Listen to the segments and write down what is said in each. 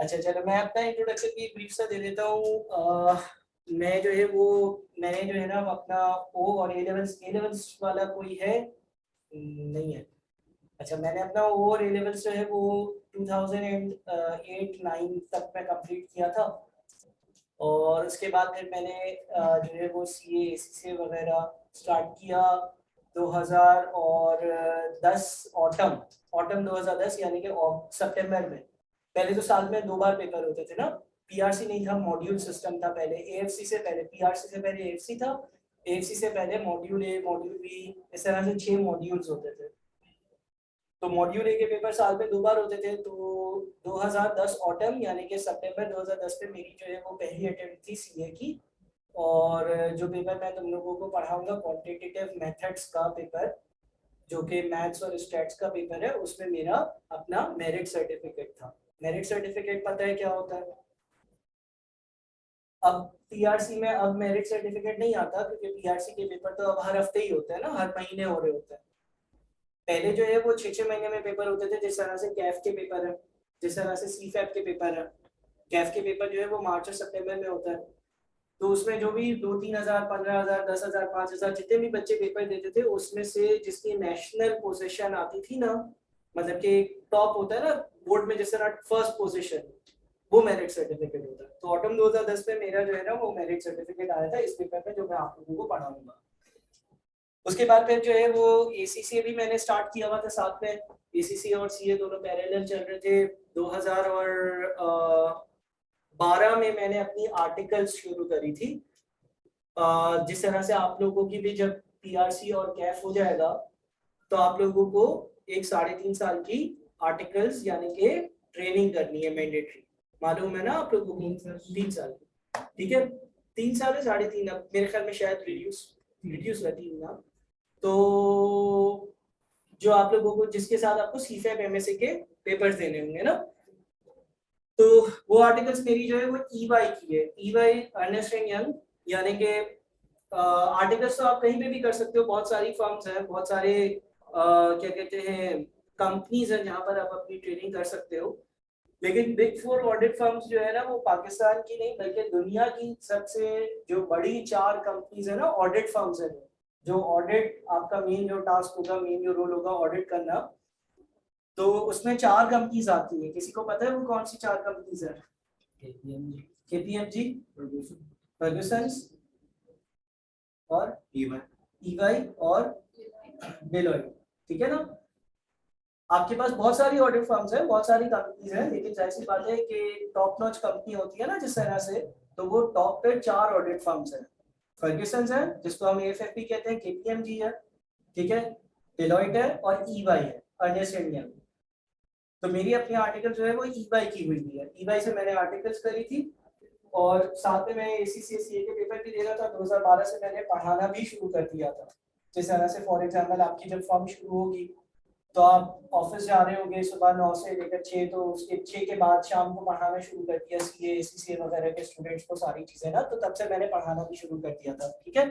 अच्छा चलो मैं अपना इंट्रोडक्शन की ब्रीफ सा दे देता हूँ। मैं जो है वो मैंने जो है ना अपना ओ और ए लेवल्स वाला कोई है नहीं है। अच्छा मैंने अपना ओ और ए लेवल्स जो है वो 2008-9 तक मैं कंप्लीट किया था। और उसके बाद फिर मैंने जो है वो सी ए सी सी वगैरह स्टार्ट किया 2010 ऑटम ऑटम 2010 यानी कि सितंबर में। पहले तो साल में 2 बार पेपर होते थे ना। पीआरसी नहीं था, मॉड्यूल सिस्टम था पहले। एएफसी से पहले पीआरसी से पहले एएफसी था। एएफसी से पहले मॉड्यूल ए मॉड्यूल बी इस तरह से 6 मॉड्यूल्स होते थे। तो मॉड्यूल ए के पेपर साल में 2 बार होते थे। तो 2010 ऑटम यानी कि सितंबर 2010 में मेरी जो है वो पहली अटेम्प्ट थी सीए की। और जो पेपर मैं तुम लोगों को पढ़ाऊंगा क्वांटिटेटिव मेथड्स का पेपर, जो कि मैथ्स और स्टैट्स का पेपर है, उसमें मेरा अपना मेरिट सर्टिफिकेट था। मेरिट सर्टिफिकेट पता है क्या होता है? अब पीआरसी में अब मेरिट सर्टिफिकेट नहीं आता, क्योंकि पीआरसी के पेपर तो अब हर हफ्ते ही होते हैं ना, हर महीने हो रहे होते हैं। पहले जो है वो 6-6 महीने में पेपर होते थे, जिस तरह से कैफ के पेपर है, जिस तरह से सी फैप के पेपर है। कैफ के पेपर जो है वो मार्च और सितंबर में होता है। तो उसमें जो भी 2-3 हज़ार 15,000 10,000 5,000 जितने भी बच्चे पेपर देते थे, उसमें से जिसकी नेशनल पोजीशन आती थी ना, मतलब कि टॉप होता है ना बोर्ड में जिस तरह फर्स्ट पोजीशन, वो मेरिट सर्टिफिकेट होता है। तो ऑटम 2010 में मेरा जो है ना वो मेरिट सर्टिफिकेट आया था इस पेपर में, जो मैं आप लोगों को पढ़ाऊंगा। उसके बाद फिर जो है वो एसीसीए भी मैंने स्टार्ट किया हुआ था साथ में। एसीसीए और सीए दोनों पैरेलल चल रहे थे। 2012 में मैंने अपनी आर्टिकल्स शुरू करी थी। जिस तरह से आप लोगों की भी जब पीआरसी और कैफ हो जाएगा, तो आप लोगों को एक 3.5 साल की आर्टिकल्स यानी कि ट्रेनिंग करनी है, मैंडेटरी। मालूम है ना आप लोगों को? 3 साल की, ठीक है। 3 साल है 3.5, अब मेरे ख्याल में शायद रिड्यूस रिड्यूस रहती है ना। तो जो आप लोगों को जिसके साथ आपको सीफैप एमएसए के पेपर्स देने होंगे ना, तो वो आर्टिकल्स मेरी जो है वो ईवाई की है। ईवाई अर्नेस्ट एंड यंग, यानी कि आर्टिकल्स तो आप कहीं पे भी कर सकते हो। बहुत सारी फर्म्स हैं, बहुत सारे क्या कहते हैं कंपनीज हैं जहाँ पर आप अपनी ट्रेनिंग कर सकते हो। लेकिन बिग फोर ऑडिट फर्म्स जो है ना, वो पाकिस्तान की नहीं बल्कि दुनिया की सबसे जो बड़ी 4 कंपनीज है ना, ऑडिट फर्म्स है। जो ऑडिट आपका मेन जो टास्क होगा, मेन जो रोल होगा ऑडिट करना, तो उसमें 4 कंपनीज आती है। किसी को पता है वो कौन सी 4 कंपनीज है? केपीएमजी, फर्गुसन्स और ईवाई और डेलॉयट, ठीक है ना। आपके पास बहुत सारी ऑडिट फर्म्स है, बहुत सारी कंपनीज है, लेकिन जाहिर सी बात है कि टॉप नॉच कंपनी होती है ना जिस तरह से, तो वो टॉप पे 4 ऑडिट फर्म्स है। फर्ग्यूसन है जिसको हम एएफएफपी कहते हैं, केपीएमजी है, ठीक है, डेलॉयट है और ईवाई है, अर्नेस्ट एंड यंग। तो मेरी अपनी आर्टिकल जो है वो ईवाई की हुई है। ईवाई से मैंने आर्टिकल्स करी थी और साथ में मैं एसीसीए के पेपर भी दे रहा था। 2012 से मैंने पढ़ाना भी शुरू कर दिया था। जिस तरह से फॉर एग्जांपल आपकी जब फॉर्म शुरू होगी, तो आप ऑफिस जा रहे होंगे सुबह 9 से लेकर 6, तो उसके 6 के बाद शाम को पढ़ाना शुरू कर दिया सीए एसीसीए वगैरह के स्टूडेंट्स को सारी चीजें ना। तो तब से मैंने पढ़ाना भी शुरू कर दिया था, ठीक है।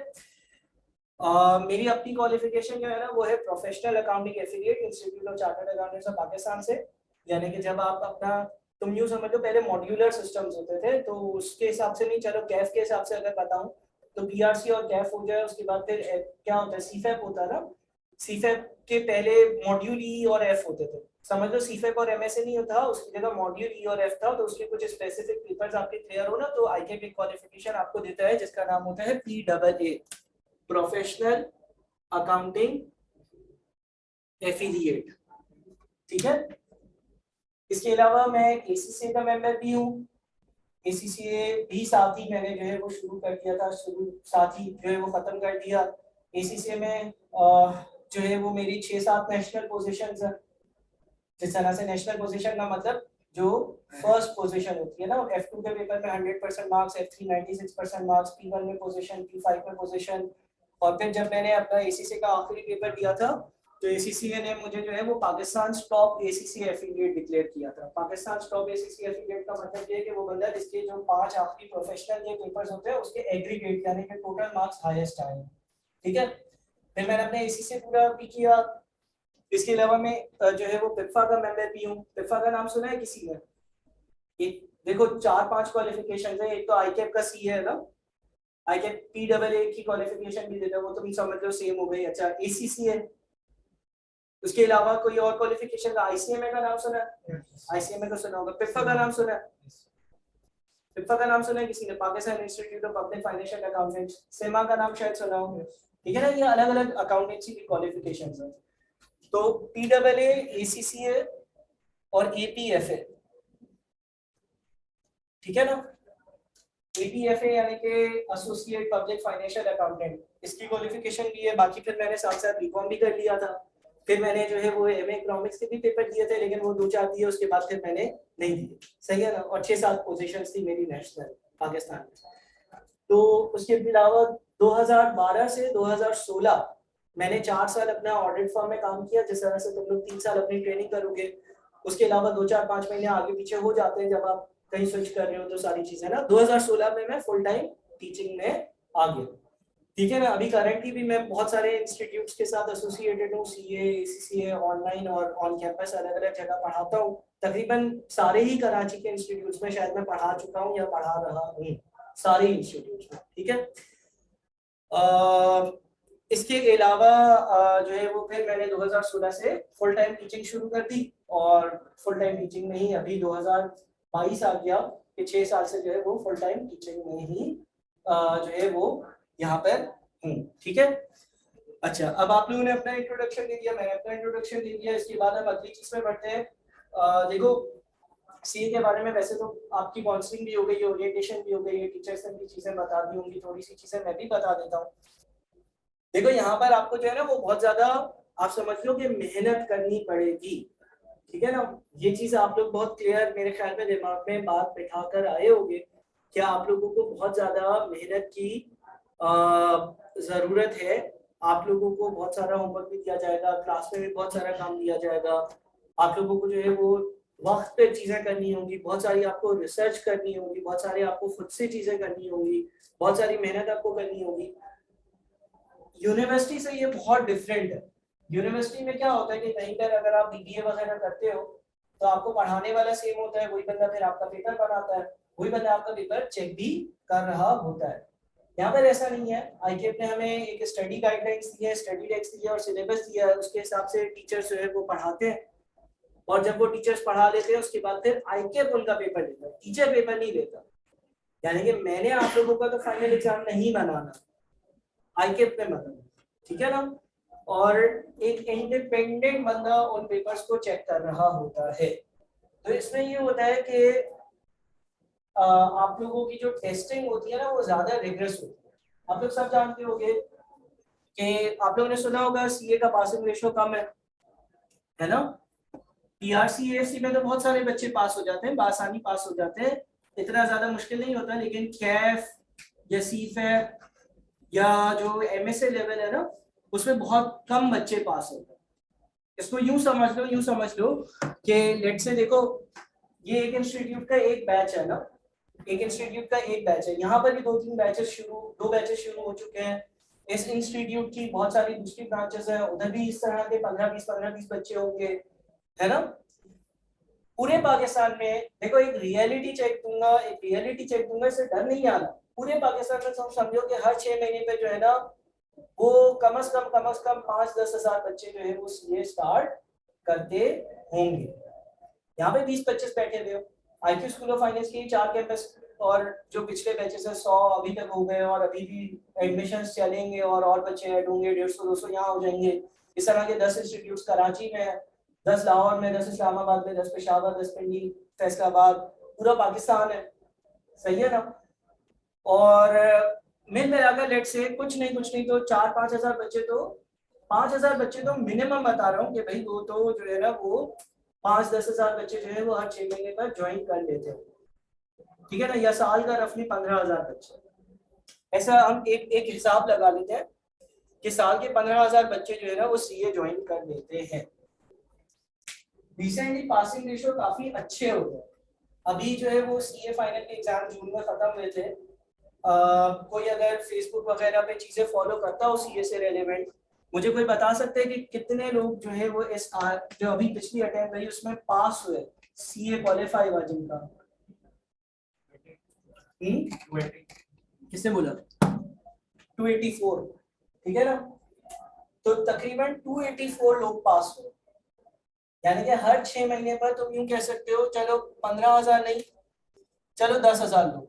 मेरी अपनी क्वालिफिकेशन जो है ना वो है professional accounting affiliate institute of Chartered Accountants of Pakistan से। यानी कि जब आप अपना, तुम यूं समझो पहले मॉड्यूलर सिस्टम्स होते थे, तो उसके हिसाब से नहीं, चलो कैफ के हिसाब से अगर बताऊं, तो पीआरसी और कैफ हो जाए, उसके बाद फिर क्या होता है, सीफैप होता है ना। सीफैप के पहले मॉड्यूल ई और एफ होते थे। समझ लो सीफैप और एमएसए नहीं होता, उसकी जगह मॉड्यूल ई और एफ था। तो उसके कुछ स्पेसिफिक पेपर्स आपके क्लियर हो ना, तो आईकेपी क्वालिफिकेशन आपको देता है जिसका नाम होता है पीडबलए, प्रोफेशनल अकाउंटिंग एफिलिएट, ठीक है। इसके अलावा मैं एसीसीए का मेंबर भी हूँ। एसीसीए भी साथ ही मैंने जो है वो शुरू कर दिया था, शुरू साथ ही जो है वो खत्म कर दिया। एसीसीए में जो है वो मेरी 6-7 नेशनल पोजीशंस हैं। जिस तरह से नेशनल पोजीशन का मतलब जो फर्स्ट पोजीशन होती है ना, F2 के पेपर में 100% मार्क्स, F3 96% मार्क्स, P1 में पोजीशन, P5 में पोजीशन। और फिर जब मैंने अपना एसीसी का आखिरी पेपर दिया था, तो एसीसीए ने मुझे जो है वो Pakistan top ACC affiliate declare किया था। पाकिस्तान टॉप एसीसी एफिलिएट का मतलब ये है कि वो बंदा जिसके जो 5 आखिरी प्रोफेशनल के पेपर्स होते हैं उसके एग्रीगेट यानी कि टोटल मार्क्स हाईएस्ट आए, ठीक है। फिर मैंने अपने एसीसी पूरा भी किया। इसके अलावा मैं जो है वो पिप्फा का मेंबर भी हूँ। पिप्फा का नाम सुना है किसी ने? एक देखो 4-5 क्वालिफिकेशन है, एक तो आईकेप का सी है ना, आईकेप पीडब्ल्यूए की क्वालिफिकेशन भी देता है, वो तो भी समझ लो सेम हो गई। अच्छा एसीसी है, उसके अलावा कोई और क्वालिफिकेशन का आईसीएमए का नाम सुना है? आईसीएमए का सुना होगा। पिफ्फा का नाम सुना है? पिफ्फा का नाम सुना है किसी ने? Pakistan institute of public financial accountants, सेमा का नाम शायद सुना हो। ठीक है ना, ये अलग अलग अकाउंटेंसी की क्वालिफिकेशंस है। तो पीडब्ल्यूए, एसीसीए और एपीएफए, ठीक है ना। एपीएफए यानी कि एसोसिएट पब्लिक फाइनेंशियल अकाउंटेंट, इसकी क्वालिफिकेशन भी है। बाकी फिर मैंने साथ साथ बीकॉम भी कर लिया था, फिर मैंने जो है वो एमए इकोनॉमिक्स के भी पेपर दिए थे, लेकिन वो 2-4 दिए, उसके बाद फिर मैंने नहीं दिए। सही है ना। और 6-7 पोजीशंस थी मेरी नेशनल पाकिस्तान में। तो उसके अलावा 2012 से 2016 मैंने 4 साल अपना ऑडिट फर्म में काम किया, जिस तरह से तुम लोग 3 साल अपनी ट्रेनिंग करोगे। उसके अलावा 2-4-5 महीने आगे पीछे हो जाते हैं जब आप कहीं स्विच कर रहे हो तो सारी चीजें ना। 2016 में मैं फुल टाइम टीचिंग में आ गया। ठीक है ना। अभी करंटली भी मैं बहुत सारे इंस्टीट्यूट्स के साथ एसोसिएटेड हूँ, सीए, एसीसीए, ऑनलाइन और ऑन कैंपस अलग अलग जगह पढ़ाता हूँ। तकरीबन सारे ही कराची के इंस्टीट्यूट्स में शायद मैं पढ़ा चुका हूँ या पढ़ा रहा हूँ, सारे इंस्टीट्यूट्स में। ठीक है। इसके अलावा जो है वो फिर मैंने 2016 से फुल टाइम टीचिंग शुरू कर दी, और फुल टाइम टीचिंग में ही अभी 2022 आ गया कि 6 साल से जो है वो फुल टाइम टीचिंग में ही जो है वो यहाँ पर हूँ। ठीक है। अच्छा, अब आप लोगों ने अपना इंट्रोडक्शन दे दिया, मैंने अपना इंट्रोडक्शन दे दिया। इसके बाद हम अगली चीज में बढ़ते हैं। देखो सीए के बारे में वैसे तो आपकी काउंसलिंग भी हो गई है, ओरिएंटेशन भी हो गई है, टीचर्स ने भी चीजें बता दी होंगी, थोड़ी सी चीजें मैं भी बता देता हूँ। देखो यहाँ पर आपको जो है ना वो बहुत ज्यादा आप समझ लो कि मेहनत करनी पड़ेगी। ठीक है ना। ये चीज आप लोग बहुत क्लियर मेरे ख्याल में दिमाग में बात बिठा कर आए होंगे, क्या आप लोगों को बहुत ज्यादा मेहनत की जरूरत है। आप लोगों को बहुत सारा होमवर्क भी दिया जाएगा, क्लास में भी बहुत सारा काम दिया जाएगा। आप लोगों को जो है वो वक्त पे चीजें करनी होंगी, बहुत सारी आपको रिसर्च करनी होगी, बहुत सारी आपको खुद से चीजें करनी होगी, बहुत सारी मेहनत आपको करनी होगी। यूनिवर्सिटी से ये बहुत डिफरेंट है। यूनिवर्सिटी में क्या होता है कि कहीं पर अगर आप बीबीए वगैरह करते हो तो आपको पढ़ाने वाला सेम होता है, वही बंदा फिर आपका पेपर बनाता है, वही बंदा आपका पेपर चेक भी कर रहा होता है। यहाँ पर ऐसा नहीं है। आईकेएफ ने हमें एक स्टडी गाइडलाइंस दी है, स्टडी टेक्स्ट दिया और सिलेबस दिया है, उसके हिसाब से टीचर्स जो है वो पढ़ाते हैं। और जब वो टीचर्स पढ़ा लेते हैं उसके बाद फिर आईकेएफ उनका पेपर लेता है, टीचर पेपर नहीं लेता। यानी कि मैंने आप लोगों का तो फाइनल एग्जाम नहीं बनाना, आईकेएफ में बनाना। ठीक है ना। और एक इंडिपेंडेंट बंदा उन पेपर्स को चेक कर रहा होता है। तो इसमें ये होता है कि आप लोगों की जो टेस्टिंग होती है ना वो ज्यादा रिग्रेस होती है। आप लोग सब जानते होंगे कि आप लोगों ने सुना होगा सीए का पासिंग रेशियो कम है ना। पीआरसी एएफसी में तो बहुत सारे बच्चे पास हो जाते हैं, आसानी पास हो जाते हैं, इतना ज्यादा मुश्किल नहीं होता। लेकिन कैफ या सीफेप या जो एमएसए लेवल है ना उसमें बहुत कम बच्चे पास होते हैं। इसको यूं समझ लो कि लेट से देखो ये एक इंस्टीट्यूट का एक बैच है ना, एक इंस्टीट्यूट का एक बैच है। यहाँ पर भी 2 बैचेस शुरू हो चुके हैं। इस इंस्टीट्यूट की बहुत सारी दूसरी ब्रांचेस हैं, उधर भी इस तरह के 15-20 बच्चे होंगे, है ना। पूरे पाकिस्तान में देखो एक रियलिटी चेक दूंगा, इससे डर नहीं आना। पूरे पाकिस्तान में समझो कि हर 6 महीने पे जो है ना वो कम से कम 5-10 हजार बच्चे जो है वो सीए स्टार्ट करते होंगे। यहाँ पे 20-25 बैठे हुए हो। आईक्यू स्कूल ऑफ फाइनेंस के 4 कैंपस और जो पिछले बैचेस है 100 अभी तक हो गए और अभी भी एडमिशंस चलेंगे और बच्चे ऐड होंगे, 150-200 यहाँ हो जाएंगे। इस तरह के 10 इंस्टीट्यूट्स कराची में, 10 लाहौर में, 10 इस्लामाबाद में, 10 पेशावर, 10 पिंडी, फैसलाबाद, पूरा पाकिस्तान है। सही है ना। और मिल मिलाकर लेट से कुछ नहीं तो 4-5 हजार बच्चे तो 5,000 बच्चे तो मिनिमम बता रहा हूँ कि भाई वो तो जो है ना वो 5-10 हजार बच्चे जो है वो हर 6 महीने पर ज्वाइन कर लेते हैं। ठीक है ना। या साल का रफली 15,000 बच्चे, ऐसा हम एक हिसाब लगा लेते हैं कि साल के 15,000 बच्चे जो है ना वो सीए ज्वाइन कर लेते हैं। रिसेंटली पासिंग रेशियो काफी अच्छे हो गए। अभी जो है वो सीए फाइनल के एग्जाम जून में खत्म हुए थे। कोई अगर फेसबुक वगैरह पे चीजें फॉलो करता हो सीए से रेलेवेंट, मुझे कोई बता सकते हैं कि कितने लोग जो है वो जो अभी पिछली अटेम्प्ट रही उसमें पास हुए, सीए क्वालिफाई हुआ जिनका? किसने बोला 284? ठीक है ना, तो तकरीबन 284 लोग पास हुए, यानी कि हर 6 महीने पर तुम यूं कह सकते हो, चलो 15,000 नहीं, चलो 10,000 लोग,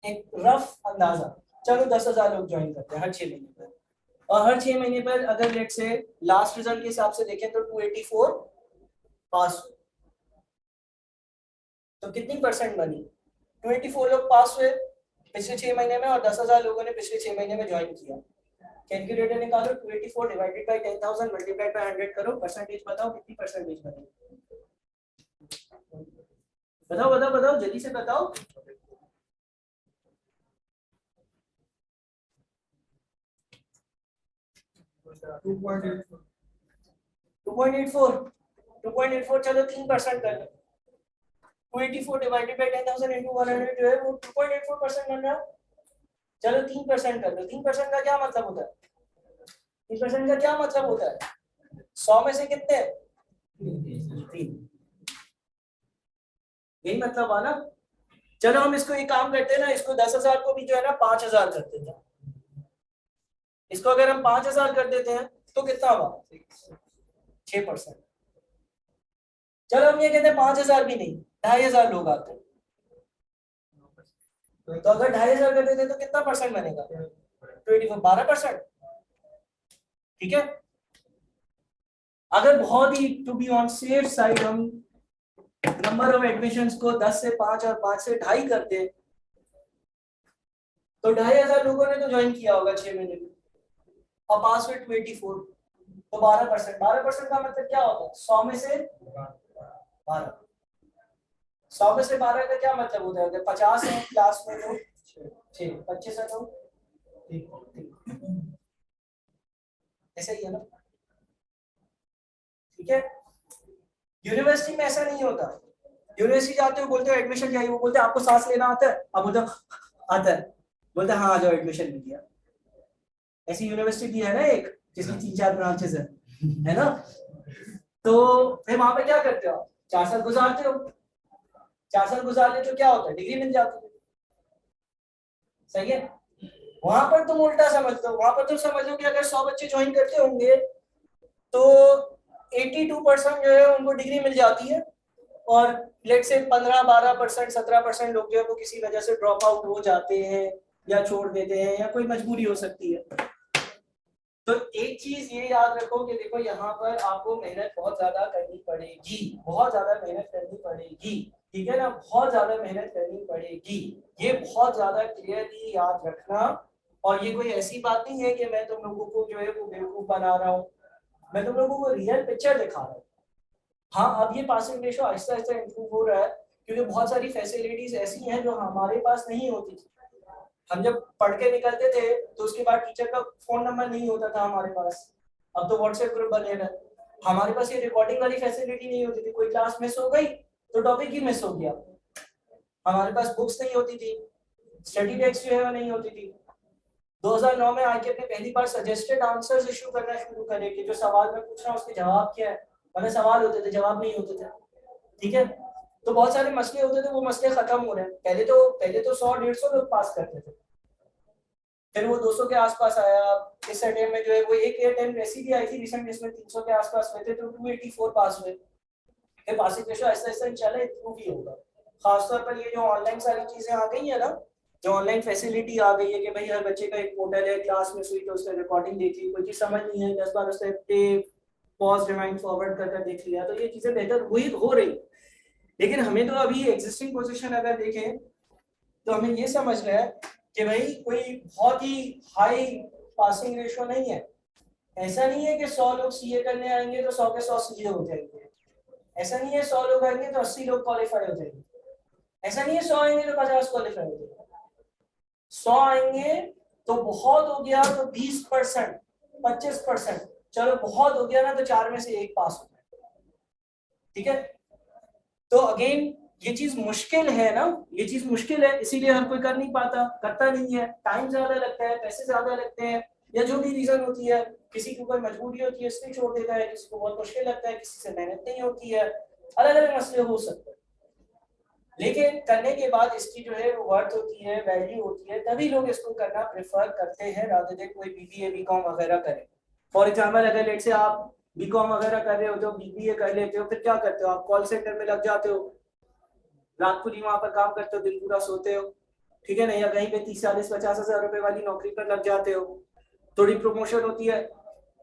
एक रफ अंदाजा, चलो 10,000 लोग ज्वाइन करते हैं हर 6 महीने पर। और हर 6 महीने पर अगर लेट से लास्ट रिजल्ट के हिसाब से देखें तो 284 पास हुए, तो कितनी परसेंट बनी? 284 लोग पास हुए पिछले 6 महीने में और 10,000 लोगों ने पिछले 6 महीने में ज्वाइन किया। कैलकुलेटर निकालो, 284 डिवाइडेड बाय 10,000 मल्टीप्लाइड बाय 100 करो, परसेंटेज बताओ कितनी परसेंटेज बनी? बताओ बताओ बताओ, जल्दी से बताओ। 2.84 चलो 3% कर लो, 284 डिवाइडेड बाय 10,000 into 100 जो है वो 2.84% बन रहा है। चलो 3% कर लो, 3% का क्या मतलब होता है? 3% का क्या मतलब होता है? 100 में से कितने? 3, यही मतलब है ना। चलो हम इसको एक काम करते हैं ना, इसको 10,000 को भी जो है ना 5,000 कर देते हैं। इसको अगर हम 5,000 कर देते हैं तो कितना हुआ? 6%। चलो हम ये कहते हैं 5,000 भी नहीं, 2,500 लोग आते हैं, तो अगर 2,500 कर देते हैं तो कितना परसेंट बनेगा? 12%। ठीक है, अगर बहुत ही to be on safe side हम नंबर ऑफ एडमिशंस को 10 से 5 और 5 से 2.5 करते हैं, तो 2,500 लोगों ने तो ज्वाइन किया होगा 6 महीने में और पास हुए 284, तो 12%। 12% का मतलब क्या होता है? 100 में से 12। 100 में से 12 का क्या मतलब होता है? अगर 50 है क्लास में तो 6, 25 है तो ऐसा ही है ना। ठीक है, यूनिवर्सिटी में ऐसा नहीं होता। यूनिवर्सिटी जाते हो, बोलते हो एडमिशन चाहिए, वो बोलते हैं आपको सांस लेना आता है, आप बोलते हो आता है, बोलते हैं हाँ आ जाओ एडमिशन मिल गया। ऐसी यूनिवर्सिटी है ना एक जिसकी 3-4 ब्रांचेस है ना। तो फिर वहां पे क्या करते हो? 4 साल गुजारते हो, 4 साल गुजार ले तो क्या होता है? डिग्री मिल जाती है। सही है। वहां पर तुम उल्टा समझ लो, वहां पर तुम समझ लो कि अगर 100 बच्चे ज्वाइन करते होंगे तो 82% जो है उनको डिग्री मिल जाती है, और लेट से 15-12%, 17% लोग जो है वो किसी वजह से ड्रॉप आउट हो जाते हैं या छोड़ देते हैं या कोई मजबूरी हो सकती है। तो एक चीज ये याद रखो कि देखो यहाँ पर आपको मेहनत बहुत ज्यादा करनी पड़ेगी, बहुत ज्यादा मेहनत करनी पड़ेगी। ठीक है ना, बहुत ज्यादा मेहनत करनी पड़ेगी, ये बहुत ज्यादा क्लियरली याद रखना। और ये कोई ऐसी बात नहीं है कि मैं तुम लोगों को जो है वो बेवकूफ बना रहा हूँ, मैं तुम लोगों को रियल पिक्चर दिखा रहा हूँ। हाँ, अब ये passing ratio Aahista Aahista improve हो रहा है, क्योंकि बहुत सारी फैसिलिटीज ऐसी हैं जो हमारे पास नहीं होती थी। हम जब पढ़ के निकलते थे तो उसके बाद टीचर का फोन नंबर नहीं होता था हमारे पास, अब तो व्हाट्सएप ग्रुप बने हैं। हमारे पास ये रिकॉर्डिंग वाली फैसिलिटी नहीं होती थी, कोई क्लास मिस हो गई तो टॉपिक ही मिस हो गया। हमारे पास बुक्स नहीं होती थी, स्टडी डेस्क जो है वो नहीं होती थी। 2009 में आके अपने पहली बार सजेस्टेड आंसर्स इशू करना शुरू करे कि जो सवाल मैं पूछ रहा हूँ उसके जवाब क्या है, वरना सवाल होते थे जवाब नहीं होते थे। ठीक है, तो बहुत सारे मसले होते थे, वो मसले खत्म हो रहे हैं। पहले तो 100-150 लोग पास करते थे, फिर वो 200 के आसपास आया। इस अटेम्प्ट में जो है वो एक अटेम्प्ट ऐसी भी आई थी रिसेंट जिसमें 300 के आसपास हुए थे, तो 284 पास हुए। फिर पासिंग रेशो ऐसा ऐसा इंशाल्लाह इंप्रूव ही होगा। खासतौर पर ये जो ऑनलाइन सारी चीजें आ गई है ना, जो ऑनलाइन फैसिलिटी आ गई है कि भाई हर बच्चे का एक पोर्टल है, क्लास में सुई तो उसने रिकॉर्डिंग देखी, कोई चीज समझ नहीं है 10 बार उसने पे पॉज रिमाइंड फॉरवर्ड कर देख लिया, तो ये चीजें बेहतर हुई हो रही। लेकिन हमें तो अभी एग्जिस्टिंग पोजीशन अगर देखें तो हमें ये समझना है कि भाई कोई बहुत ही हाई पासिंग रेशो नहीं है। ऐसा नहीं है कि 100 लोग सीए करने आएंगे तो 100 के 100 सीए हो जाएंगे, ऐसा नहीं है 100 लोग आएंगे तो 80 लोग क्वालिफाई हो जाएंगे, ऐसा नहीं है 100 आएंगे तो 50 क्वालिफाई हो जाएंगे। 100 आएंगे तो बहुत हो गया तो 20%, 25%, चलो बहुत हो गया ना तो 4 में से 1 पास हो जाए। ठीक है, तो अगेन ये चीज मुश्किल है ना, ये चीज मुश्किल है, इसीलिए हर कोई कर नहीं पाता, करता नहीं है, टाइम ज्यादा लगता है, पैसे ज्यादा लगते हैं, या जो भी रीजन होती है, किसी को कोई मजबूरी होती है इसलिए छोड़ देता है, किसी को बहुत मुश्किल लगता है, किसी से मेहनत नहीं होती है, अलग अलग मसले हो सकते हैं। लेकिन करने के बाद इसकी जो है वो वर्थ होती है, वैल्यू होती है, तभी लोग इसको करना प्रेफर करते हैं रादर देन कोई बीबीए बीकॉम वगैरह करे। फॉर एग्जाम्पल अगर लेट से आप बीकॉम वगैरह कर रहे हो तो बीबीए कर लेते हो, फिर क्या करते हो आप कॉल सेंटर में लग जाते हो, रात को नहीं वहां पर काम करते हो, दिन पूरा सोते हो, ठीक है ना, या कहीं पे 30 40 50 हजार रुपए वाली नौकरी पर लग जाते हो, थोड़ी प्रमोशन होती है,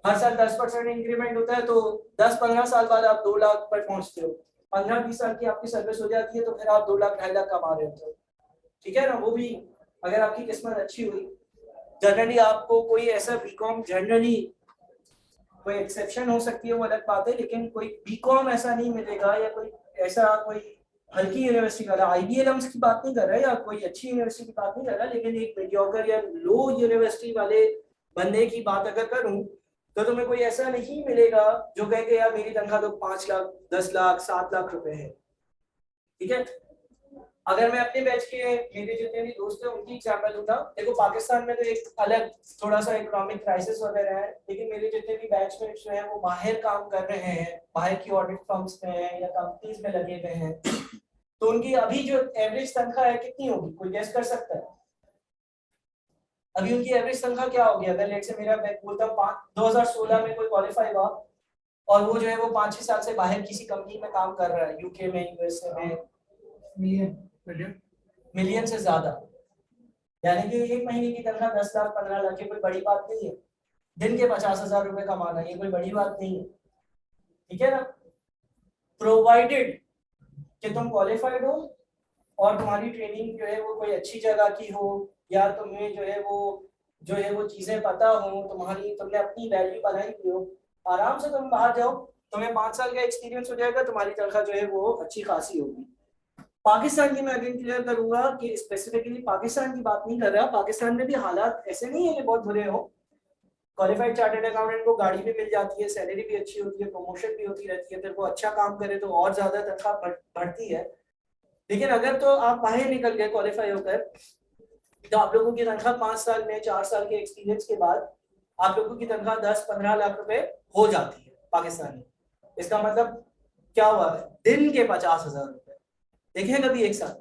हर साल 10% इंक्रीमेंट होता है, तो 10 15 साल बाद आप 2 लाख पर पहुंचते हो, 15 20 साल की आपकी सर्विस हो जाती है तो फिर आप 2 लाख 2.5 लाख कमा रहे हो, ठीक है ना, वो भी अगर आपकी किस्मत अच्छी हुई। जनरली आपको कोई ऐसा बीकॉम, जनरली कोई एक्सेप्शन हो सकती है वो अलग बात है, लेकिन कोई बीकॉम ऐसा नहीं मिलेगा या कोई ऐसा कोई हल्की यूनिवर्सिटी वाला, आईबीएलएम्स की बात नहीं कर रहा या कोई अच्छी यूनिवर्सिटी की बात नहीं कर रहा, लेकिन एक मीडियोकर या लो यूनिवर्सिटी वाले बंदे की बात अगर करूं तो तुम्हें कोई ऐसा नहीं मिलेगा जो कहेगा यार मेरी तनख्वाह तो 5 लाख 10 लाख 7 लाख रुपए है, ठीक है। अगर मैं अपने बैच के मेरे जितने भी दोस्त हैं उनकी एग्जाम्पल दूंगा, देखो पाकिस्तान में तो एक अलग थोड़ा सा इकोनॉमिक क्राइसिस वगैरह है, लेकिन मेरे जितने भी बैचमेट्स जो है वो बाहर काम कर रहे हैं, बाहर की ऑडिट फर्म्स में हैं या कंपनीज में लगे हुए हैं, तो उनकी अभी जो एवरेज तनख्वाह है कितनी होगी, कोई गेस कर सकता है? अभी उनकी एवरेज तनख्वाह क्या होगी? अगर लेट से मेरा बैच बोलता हूँ 2016 में कोई क्वालिफाई हुआ और वो जो है वो 5-6 साल से बाहर किसी कंपनी में काम कर रहा है, यूके में, यूएसए में, मिलियन से ज्यादा, यानी कि एक महीने की तनख्वाह 10 लाख 15 लाख, ये कोई बड़ी बात नहीं है। दिन के 50,000 रुपए कमाना ये कोई बड़ी बात नहीं है, ठीक है ना, प्रोवाइडेड कि तुम क्वालिफाइड हो और तुम्हारी ट्रेनिंग जो है वो कोई अच्छी जगह की हो, या तुम्हें जो है वो चीजें पता हो, तुम्हारी तुमने अपनी वैल्यू बनाई हुई हो, आराम से तुम बाहर जाओ, तुम्हें 5 साल का एक्सपीरियंस हो जाएगा, तुम्हारी तनख्वाह जो है वो अच्छी खासी होगी। पाकिस्तान की मैं अगेन क्लियर करूंगा कि स्पेसिफिकली पाकिस्तान की बात नहीं कर रहा, पाकिस्तान में भी हालात ऐसे नहीं है कि बहुत बुरे हो, क्वालिफाइड चार्टर्ड अकाउंटेंट को गाड़ी भी मिल जाती है, सैलरी भी अच्छी होती है, प्रमोशन भी होती रहती है, फिर वो अच्छा काम करे तो और ज्यादा तनख्वाह बढ़ती है। लेकिन अगर तो आप बाहर निकल गए क्वालिफाई होकर, तो आप लोगों की तनख्वाह 5 साल में 4 साल के एक्सपीरियंस के बाद आप लोगों की तनख्वाह 10-15 लाख रुपए हो जाती है पाकिस्तान में। इसका मतलब क्या हुआ? दिन के 50,000 रुपए, देखें कभी एक साथ,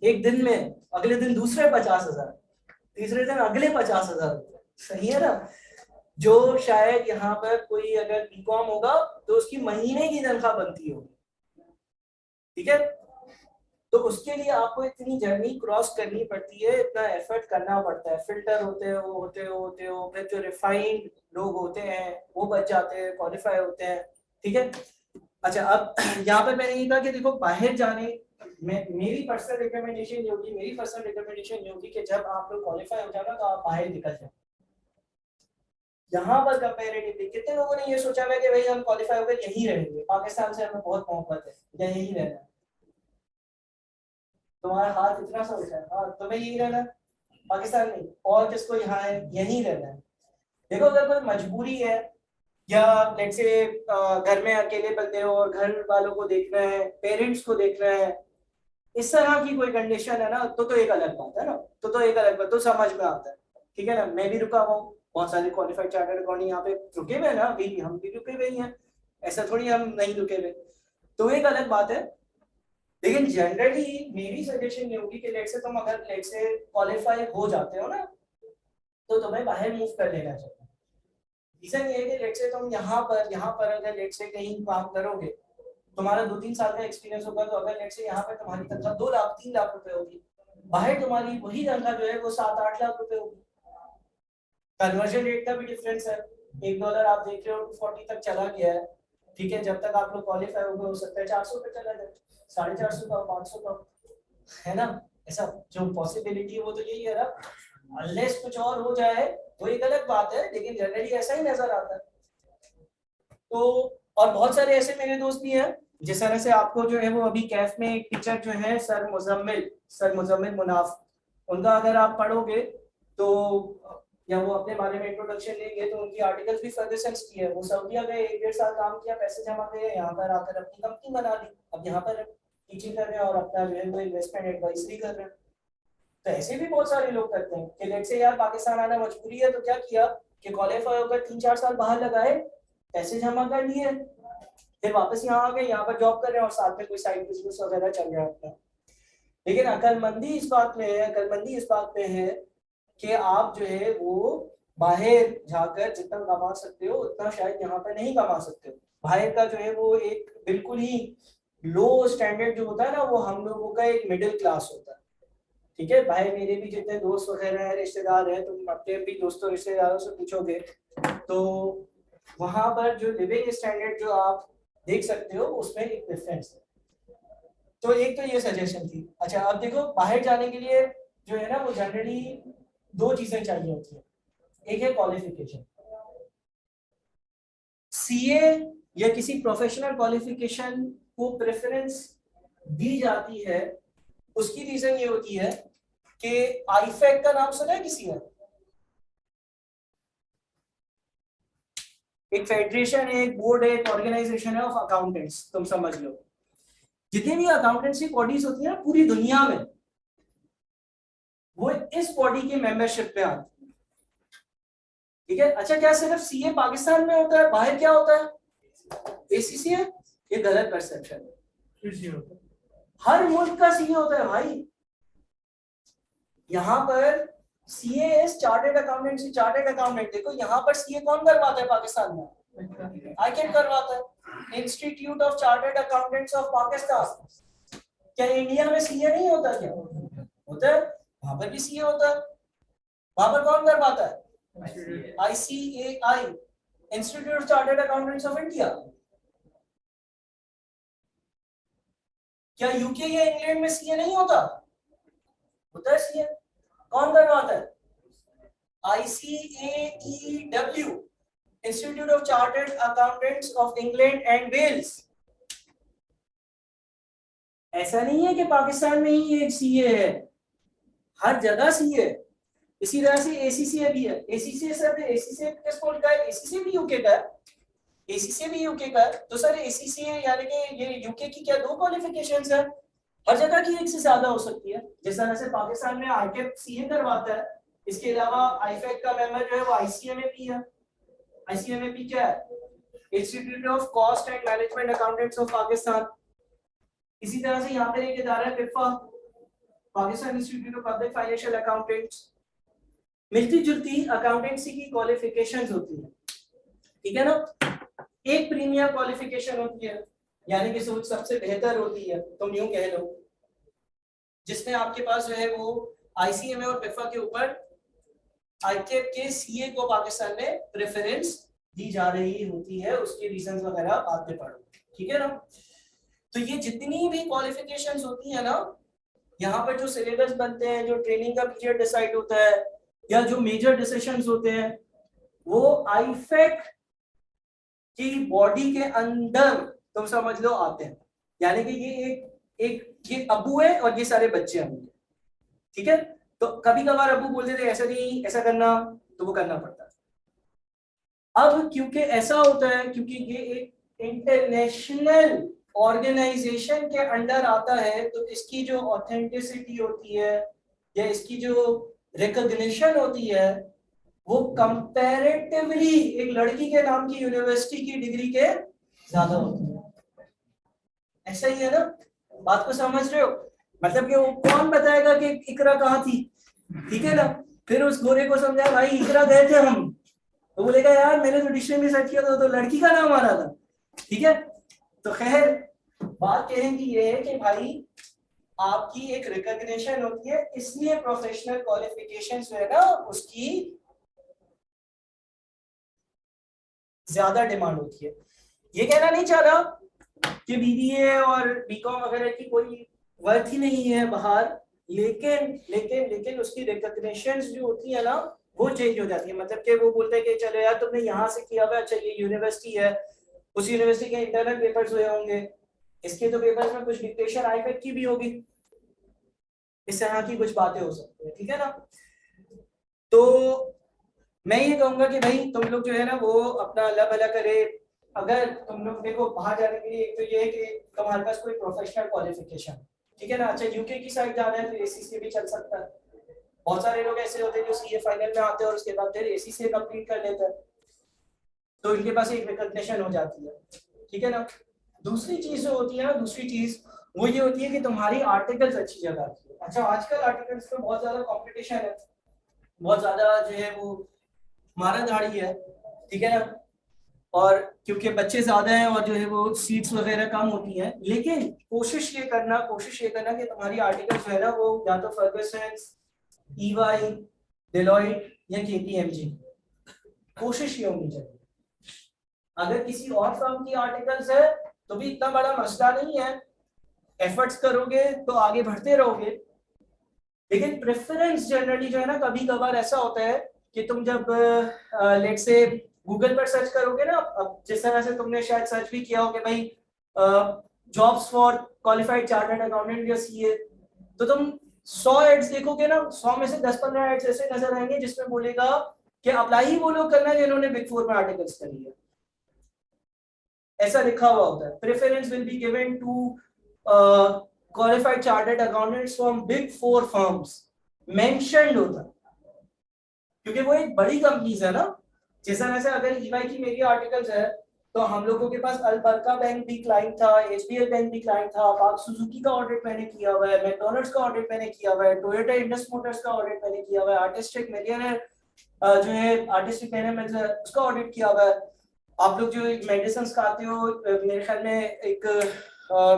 एक दिन में, अगले दिन दूसरे 50,000, तीसरे दिन अगले 50,000 रुपए, सही है ना। जो शायद यहाँ पर कोई अगर बीकॉम होगा तो उसकी महीने की तनख्वाह बनती होगी, ठीक है। तो उसके लिए आपको इतनी जर्नी क्रॉस करनी पड़ती है, इतना एफर्ट करना पड़ता है, फिल्टर होते हो फिर जो रिफाइंड लोग होते हैं वो बच जाते हैं, क्वालिफाई होते हैं, ठीक है। अच्छा, अब यहाँ पर मैंने ये कहा कि देखो बाहर जाने में मेरी पर्सनल रिकमेंडेशन ये होगी कि जब आप लोग क्वालिफाई हो जाना तो आप बाहर निकल जाए। यहाँ पर कंपैरेटिवली कितने लोगों ने ये सोचा है कि भाई हम क्वालिफाई होकर यहीं रहेंगे, पाकिस्तान से हमें बहुत मोहब्बत है या यहीं रहना है, तुम्हारा हाथ इतना सा उठा है, हाँ तुम्हें यही रहना है, पाकिस्तान नहीं, और किसको यहाँ है यहीं रहना है। देखो अगर कोई मजबूरी है या लेट से घर में अकेले बंदे हो और घर वालों को देख रहे हैं, पेरेंट्स को देख रहे हैं, इस तरह की कोई कंडीशन है ना, तो एक अलग बात है ना, तो एक अलग बात, तो समझ में आता है, ठीक है ना। मैं भी रुका हुआ हूँ, बहुत सारे क्वालिफाइड चार्टर्ड अकाउंटेंट यहाँ पे रुके हुए हैं ना, अभी भी हम भी रुके हुए ही हैं, ऐसा थोड़ी हम नहीं रुके हुए, तो एक अलग बात है। लेकिन जनरली मेरी सजेशन ये होगी कि लेट से तुम अगर लेट से क्वालिफाई हो जाते हो ना तो तुम्हें बाहर मूव कर लेना चाहिए। रीजन ये है कि लेट से तुम यहाँ पर अगर लेट से कहीं काम करोगे, तुम्हारा 2-3 साल का एक्सपीरियंस होगा, तो अगर लेट से यहाँ पे तुम्हारी तनख्वाह 2 लाख 3 लाख रुपए होगी, बाहर तुम्हारी वही तनख्वाह जो है वो 7-8 लाख रुपए होगी। कन्वर्जन रेट का भी डिफरेंस है, $1 आप देख रहे हो 240 तक चला गया है, ठीक है। जब तक आप लोग क्वालिफाई हो सकता है 400 पे चला जाए, 450 का 500 का, है ना। ऐसा जो पॉसिबिलिटी है वो तो यही है ना, अनलेस कुछ और हो जाए तो एक अलग बात है, लेकिन जनरली ऐसा ही नजर आता है। तो और बहुत सारे ऐसे मेरे दोस्त भी हैं, जिस तरह से आपको जो है वो अभी कैफ में एक टीचर जो है सर मुजम्मिल मुनाफ, उनका अगर आप पढ़ोगे तो या वो अपने बारे में इंट्रोडक्शन लेंगे तो उनकी आर्टिकल्स भी फर्दर सेंस की है, वो सऊदीया गए 1-1.5 साल काम किया, पैसे जमा किए, यहाँ पर आकर अपनी कंपनी बना ली, अब यहाँ पर टीचिंग कर रहे हैं और अपना जो है वो इन्वेस्टमेंट एडवाइजरी कर रहे हैं। तो ऐसे भी बहुत सारे लोग करते हैं कि लेट से यार पाकिस्तान आना मजबूरी है, तो क्या किया कि क्वालिफाई होकर 3-4 साल बाहर लगाए, पैसे जमा कर लिए, फिर वापस यहाँ आ गए, यहाँ पर जॉब कर रहे हैं और साथ में कोई साइड बिजनेस वगैरह चल रहा है अपना। लेकिन अक्लमंदी इस बात में है, अक्लमंदी इस बात में है कि आप जो है वो बाहर जाकर जितना कमा सकते हो उतना शायद यहाँ पे नहीं कमा सकते हो। बाहर का जो है वो एक बिल्कुल ही लो स्टैंडर्ड जो होता है ना, वो हम लोगों का एक मिडिल क्लास होता है। ठीक है, भाई मेरे भी जितने दोस्त वगैरह है, रिश्तेदार है, तुम अपने भी दोस्तों रिश्तेदारों से पूछोगे तो वहां पर जो लिविंग स्टैंडर्ड जो आप देख सकते हो उसमें एक डिफरेंस है। तो एक तो ये सजेशन थी। अच्छा अब देखो, बाहर जाने के लिए जो है ना वो जनरली दो चीजें चाहिए होती है। एक है क्वालिफिकेशन, सीए या किसी प्रोफेशनल क्वालिफिकेशन को प्रेफरेंस दी जाती है। उसकी रीजन ये होती है कि आईफेक का नाम सुना है किसी ने? एक फेडरेशन है, एक बोर्ड है, एक ऑर्गेनाइजेशन है ऑफ अकाउंटेंट्स, तुम समझ लो। जितनी भी अकाउंटेंसी बॉडीज होती है ना पूरी दुनिया में, वो इस बॉडी की मेंबरशिप में आती है। ठीक है, अच्छा क्या सिर्फ सीए पाकिस्तान में होता है? बाहर क्या होता है? एसीसी है? ये गलत परसेप्शन है। हर मुल्क का सीए होता है भाई। यहाँ पर CA is chartered accountancy, chartered accountant. देखो यहाँ पर सीए कौन करवाता है पाकिस्तान में? आईकेएम करवाता है, institute of Chartered Accountants of Pakistan. क्या इंडिया में सीए नहीं होता? क्या होता है? वहां पर भी सीए होता है। वहां पर कौन करवाता है? ICAI, Institute of Chartered Accountants of India. क्या यूके या इंग्लैंड में सीए नहीं होता? होता है सीए। कौन करवाता है? ICAEW, Institute of Chartered Accountants of England and Wales. ऐसा नहीं है कि पाकिस्तान में ही एक सीए है, हर जगह सीए है। इसी तरह से एसीसीए भी है। एसीसीए सर, एसीसीए किस मुल्क का है? एसीसीए भी यूके का है। एसीसीए भी यूके का है। तो सर एसीसीए यानी कि ये यूके की क्या दो क्वालिफिकेशंस है? हर जगह की एक से ज्यादा हो सकती है। जिस तरह से पाकिस्तान में आईकेएफ सीए करवाता है, इसके अलावा आईफेक का मेंबर जो है वो आईसीएमए है। आईसीएमए क्या है? Institute of cost and management accountants of Pakistan. इसी तरह से यहाँ पर एक इदारा है PIPFA, Pakistan institute of public financial accountants. मिलती जुलती अकाउंटेंसी की क्वालिफिकेशंस होती है। ठीक है ना? एक प्रीमियर क्वालिफिकेशन होती है, यानी कि सबसे बेहतर होती है, तुम यूं कह लो, जिसमें आपके पास जो है वो आईसीएमए और पिफा के ऊपर आईकेएफ के सीए को पाकिस्तान में प्रेफरेंस दी जा रही होती है। उसके रीजंस वगैरह बाद में पढ़ो। ठीक है ना? तो ये जितनी भी क्वालिफिकेशंस होती है ना, यहाँ पर जो सिलेबस बनते हैं, जो ट्रेनिंग का पीरियड डिसाइड होता है, या जो मेजर डिसीजंस होते हैं, वो आईफेक की बॉडी के अंदर तुम समझ लो आते हैं। यानी कि ये एक ये अबू है और ये सारे बच्चे हैं। ठीक है, तो कभी कभार अबू बोलते थे ऐसा नहीं, ऐसा करना, तो वो करना पड़ता है। अब क्योंकि ऐसा होता है, क्योंकि ये एक इंटरनेशनल ऑर्गेनाइजेशन के अंडर आता है, तो इसकी जो ऑथेंटिसिटी होती है या इसकी जो रिकॉग्निशन होती है वो कंपैरेटिवली एक लड़की के नाम की यूनिवर्सिटी की डिग्री के ज्यादा होती है। ऐसा ही है ना? बात को समझ रहे हो? मतलब कि वो कौन बताएगा कि इकरा कहाँ थी? ठीक है ना? फिर उस गोरे को समझाया भाई इकरा गए थे हम, तो बोलेगा यार मैंने तो डिक्शनरी सर्च किया था तो लड़की का नाम आ रहा था। ठीक है, तो खैर बात कहने की ये है कि भाई आपकी एक रिकॉग्निशन होती है, इसलिए प्रोफेशनल क्वालिफिकेशन जो है ना उसकी ज्यादा डिमांड होती है। ये कहना नहीं चाह रहा कि बीबीए और बीकॉम वगैरह की कोई वर्थ ही नहीं है बाहर, लेकिन लेकिन लेकिन उसकी रिकॉग्निशन जो होती है ना वो चेंज हो जाती है। मतलब कि वो बोलते हैं कि चलो यार तुमने यहाँ से किया हुआ, अच्छा ये यूनिवर्सिटी है, उस यूनिवर्सिटी के इंटरनल पेपर्स हुए होंगे, इसके तो पेपर्स में कुछ डिक्टेशन आईफेक की भी होगी, इस तरह की कुछ बातें हो सकती है। ठीक है ना? तो मैं ये कहूंगा कि भाई तुम लोग जो है ना वो अपना अल्लाह भला करे। अगर तुम लोग देखो बाहर जाने के लिए, एक तो ये है कि तुम्हारे पास कोई प्रोफेशनल क्वालिफिकेशन, ठीक है ना? अच्छा यूके की साइड जाना है तो एसीसीए भी चल सकता है। बहुत सारे लोग ऐसे होते हैं जो सीए फाइनल में आते हैं और उसके बाद फिर एसीसीए कंप्लीट कर लेते हैं, तो इनके पास एक रिकॉग्निशन हो जाती है। ठीक है ना? दूसरी चीज जो होती है ना, दूसरी चीज वो ये होती है कि तुम्हारी आर्टिकल्स अच्छी जगह आती है। अच्छा, आजकल आर्टिकल्स में बहुत ज्यादा कंपटीशन है, बहुत ज्यादा जो है वो मारा धाड़ी है, ठीक है ना, और क्योंकि बच्चे ज्यादा हैं और जो है वो सीट्स वगैरह कम होती हैं, लेकिन कोशिश ये करना कि तुम्हारी आर्टिकल जो है ना वो या तो फर्गुसन, ईवाई, डेलॉइट या केपीएमजी, कोशिश ये होनी चाहिए। अगर किसी और फर्म की आर्टिकल्स है तो भी इतना बड़ा मसला नहीं है, एफर्ट्स करोगे तो आगे बढ़ते रहोगे। लेकिन प्रेफरेंस जनरली जो है ना, कभी कभार ऐसा होता है कि तुम जब लेट से गूगल पर सर्च करोगे ना, अब जिस तरह से तुमने शायद सर्च भी किया हो कि भाई jobs for qualified chartered accountant या सीए, तो तुम 100 एड्स देखोगे ना, 100 में से 10-15 एड्स ऐसे नजर आएंगे जिसमें बोलेगा कि अप्लाई ही वो लोग करना है जिन्होंने बिग फोर में आर्टिकल्स करी है। ऐसा लिखा हुआ होता है, preference will be given to qualified chartered accountants from big four firms, mentioned होता है, क्योंकि वो एक बड़ी कंपनीज है ना। जिस तरह से अगर ईवाई की मेरी आर्टिकल्स है तो हम लोगों के पास अलबरका बैंक भी क्लाइंट था, एचबीएल बैंक भी क्लाइंट था, पार्क सुजुकी का ऑडिट मैंने किया हुआ है, मैकडॉनल्ड्स का ऑडिट मैंने किया हुआ है, टोयोटा इंडस मोटर्स का ऑडिट मैंने किया हुआ है, आर्टिस्टिक मिलियनेयर जो है आर्टिस्टिक मिलियनेयर उसका ऑडिट किया हुआ है। आप लोग जो मेडिसिन खाते हो, मेरे ख्याल में एक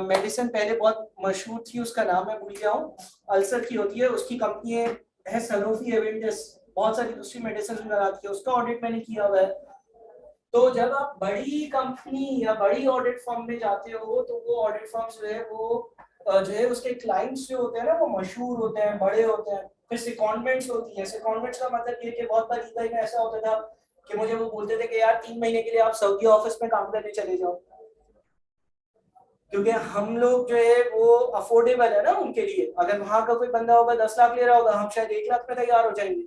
मेडिसिन पहले बहुत मशहूर थी, उसका नाम मैं भूल गया हूँ, अल्सर की होती है, उसकी कंपनी है सनोफी एवेंटिस, बहुत सारी दूसरी मेडिसिन भी बनाती है, उसका ऑडिट मैंने किया हुआ है। तो जब आप बड़ी कंपनी या बड़ी ऑडिट फर्म में जाते हो तो वो ऑडिट फर्म जो है वो जो है उसके क्लाइंट्स जो होते हैं ना वो मशहूर होते हैं, बड़े होते हैं। फिर सेकॉन्डमेंट्स होती है, सेकॉन्डमेंट्स का मतलब ये कि बहुत बार ईवाई में ऐसा होता था कि मुझे वो बोलते थे कि यार 3 महीने के लिए आप सऊदी ऑफिस में काम करने चले जाओ, क्योंकि हम लोग जो है वो अफोर्डेबल है ना उनके लिए। अगर वहां का कोई बंदा होगा 10 लाख ले रहा होगा, हम शायद 1 लाख में तैयार हो जाएंगे।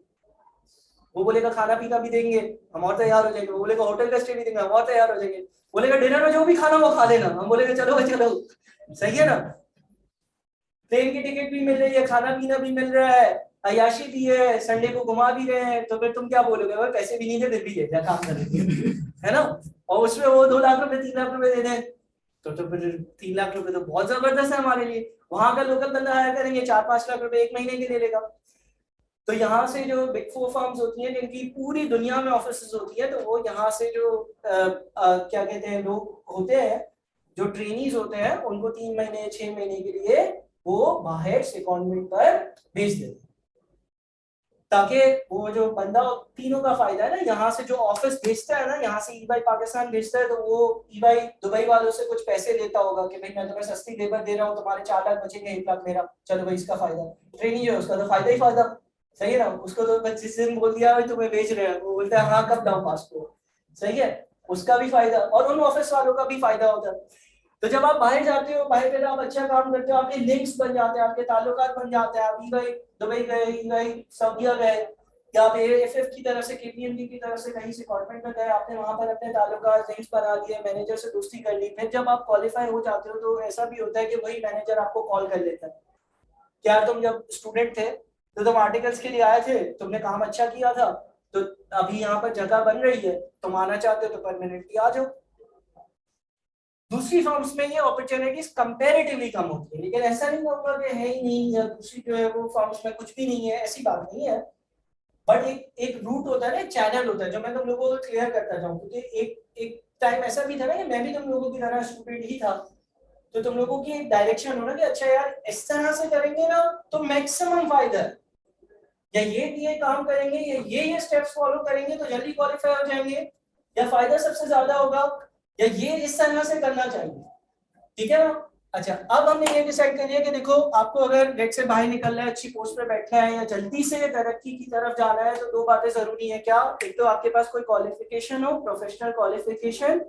वो बोलेगा खाना पीना भी देंगे, हम और तैयार हो जाएंगे। वो बोलेगा होटल का स्टे भी देंगे, हम और तैयार हो जाएंगे। बोलेगा डिनर में जो भी खाना वो खा लेना, हम बोलेगा चलो भाई चलो, सही है ना। ट्रेन की टिकट भी मिल रही है, खाना पीना भी मिल रहा है, अयाशी भी है, संडे को घुमा भी रहे हैं, तो फिर तुम क्या बोलोगे, भाई पैसे भी नहीं दे फिर भी ले जा काम करेंगे है ना। और उसमें वो 2 लाख रुपए 3 लाख रुपए दे दें तो फिर 3 लाख रुपए तो बहुत जबरदस्त है हमारे लिए। वहां का लोकल बंदा हायर करेंगे 4-5 लाख रुपए 1 महीने के ले लेगा। तो यहाँ से जो बिग फोर फर्म्स होती हैं जिनकी पूरी दुनिया में ऑफिसेज होती है, तो वो यहाँ से जो क्या कहते हैं लोग होते हैं, जो ट्रेनीज होते हैं, उनको 3 महीने 6 महीने के लिए वो बाहर सेकॉन्डमेंट पर भेज देते हैं, ताकि वो जो बंदा, तीनों का फायदा है ना। यहाँ से जो ऑफिस भेजता है ना, यहाँ से ईवाई पाकिस्तान भेजता है, तो वो ईवाई दुबई वालों से कुछ पैसे लेता होगा कि भाई मैं तुम्हें सस्ती लेबर दे रहा हूँ, तुम्हारे 4 लाख बचेंगे, 1 लाख मेरा, चलो भाई इसका फायदा। ट्रेनी जो है उसका तो फायदा ही फायदा, सही है ना। उसको तो बस जिस दिन बोल दिया भाई तुम्हें भेज रहे हैं, वो बोलता है हाँ कब लाऊं पासपोर्ट, सही है, उसका भी फायदा और उन ऑफिस वालों का भी फायदा होता है। तो जब आप बाहर जाते हो, बाहर पे आप अच्छा काम करते हो, आपके लिंक्स बन जाते हैं, आपके ताल्लुकात बन जाते हैं, आप ईवाई दुबई गए, ईवाई सऊदीया गए, या आप एएफएफ की तरफ से, केपीएमजी की तरफ से कहीं से कॉर्पोरेट में गए, आपने वहां पर अपने ताल्लुकात लिंक्स बना दिए, मैनेजर से दोस्ती कर ली। फिर जब आप क्वालिफाई हो जाते हो तो ऐसा भी होता है कि वही मैनेजर आपको कॉल कर लेता है, क्या तुम जब स्टूडेंट थे तो तुम आर्टिकल्स के लिए आए थे, तुमने काम अच्छा किया था, तो अभी यहाँ पर जगह बन रही है, तुम आना चाहते हो तो परमानेंटली आ जाओ। दूसरी फर्म्स में ये अपॉर्चुनिटीज कंपैरेटिवली कम होती है, लेकिन ऐसा नहीं होगा कि है ही नहीं या दूसरी जो है वो फर्म्स में कुछ भी नहीं है, ऐसी बात नहीं है। बट एक एक रूट होता है ना, एक चैनल होता है जो मैं तुम लोगों को क्लियर करता जाऊं, क्योंकि एक एक टाइम ऐसा भी था ना कि मैं भी तुम लोगों की तरह स्टूडेंट ही था, तो तुम लोगों की एक डायरेक्शन हो ना कि अच्छा यार इस तरह से करेंगे ना तो मैक्सिमम फायदा है, या ये काम करेंगे या ये स्टेप्स फॉलो करेंगे तो जल्दी क्वालिफाई हो जाएंगे, या फायदा सबसे ज्यादा होगा, या ये इस तरह से करना चाहिए, ठीक है ना। अच्छा, अब हमने ये डिसाइड कर लिया कि देखो आपको अगर गेट से बाहर निकलना है, अच्छी पोस्ट पे बैठना है या जल्दी से तरक्की की तरफ जाना है, तो 2 बातें जरूरी है। क्या? एक तो आपके पास कोई क्वालिफिकेशन हो, प्रोफेशनल क्वालिफिकेशन,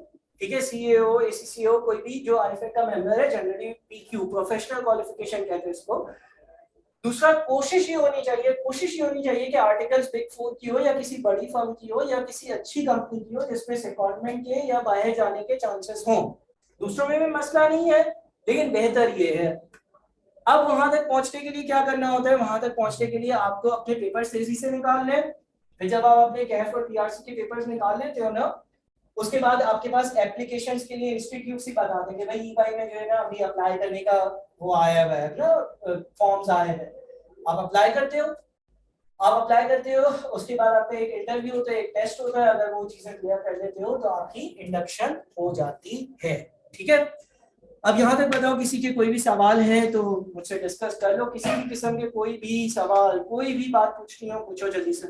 ठीक है, सीएओ एसीसीओ कोई भी जो आईफेक का मेंबर है, जनरली पीक्यू प्रोफेशनल क्वालिफिकेशन कहते हैं इसको। दूसरा, कोशिश ये होनी चाहिए कि आर्टिकल्स बिग फोर की हो या किसी बड़ी फर्म की हो या किसी अच्छी कंपनी की हो जिसमें सेकॉन्डमेंट के या बाहर जाने के चांसेस हों। दूसरों में भी मसला नहीं है, लेकिन बेहतर ये है। अब वहां तक पहुंचने के लिए क्या करना होता है? वहां तक पहुंचने के लिए आपको अपने पेपर तेजी से निकाल लें। फिर जब आप अपने कैफ और पीआरसी के पेपर्स निकाल लेते हो ना, उसके बाद आपके पास एप्लीकेशंस के लिए इंस्टीट्यूट ही बताते हैं कि भाई ई-बाई में जो है ना अभी अप्लाई करने का वो आया हुआ है ना, फॉर्म्स आए हैं, आप अप्लाई करते हो, उसके बाद आपका एक इंटरव्यू होता है, एक टेस्ट होता है, अगर वो चीजें क्लियर कर लेते हो तो आपकी इंडक्शन हो जाती है। ठीक है, अब यहाँ तक बताओ किसी के कोई भी सवाल है तो मुझसे डिस्कस कर लो, किसी भी किस्म के कोई भी सवाल, कोई भी बात पूछनी हो पूछो जल्दी से।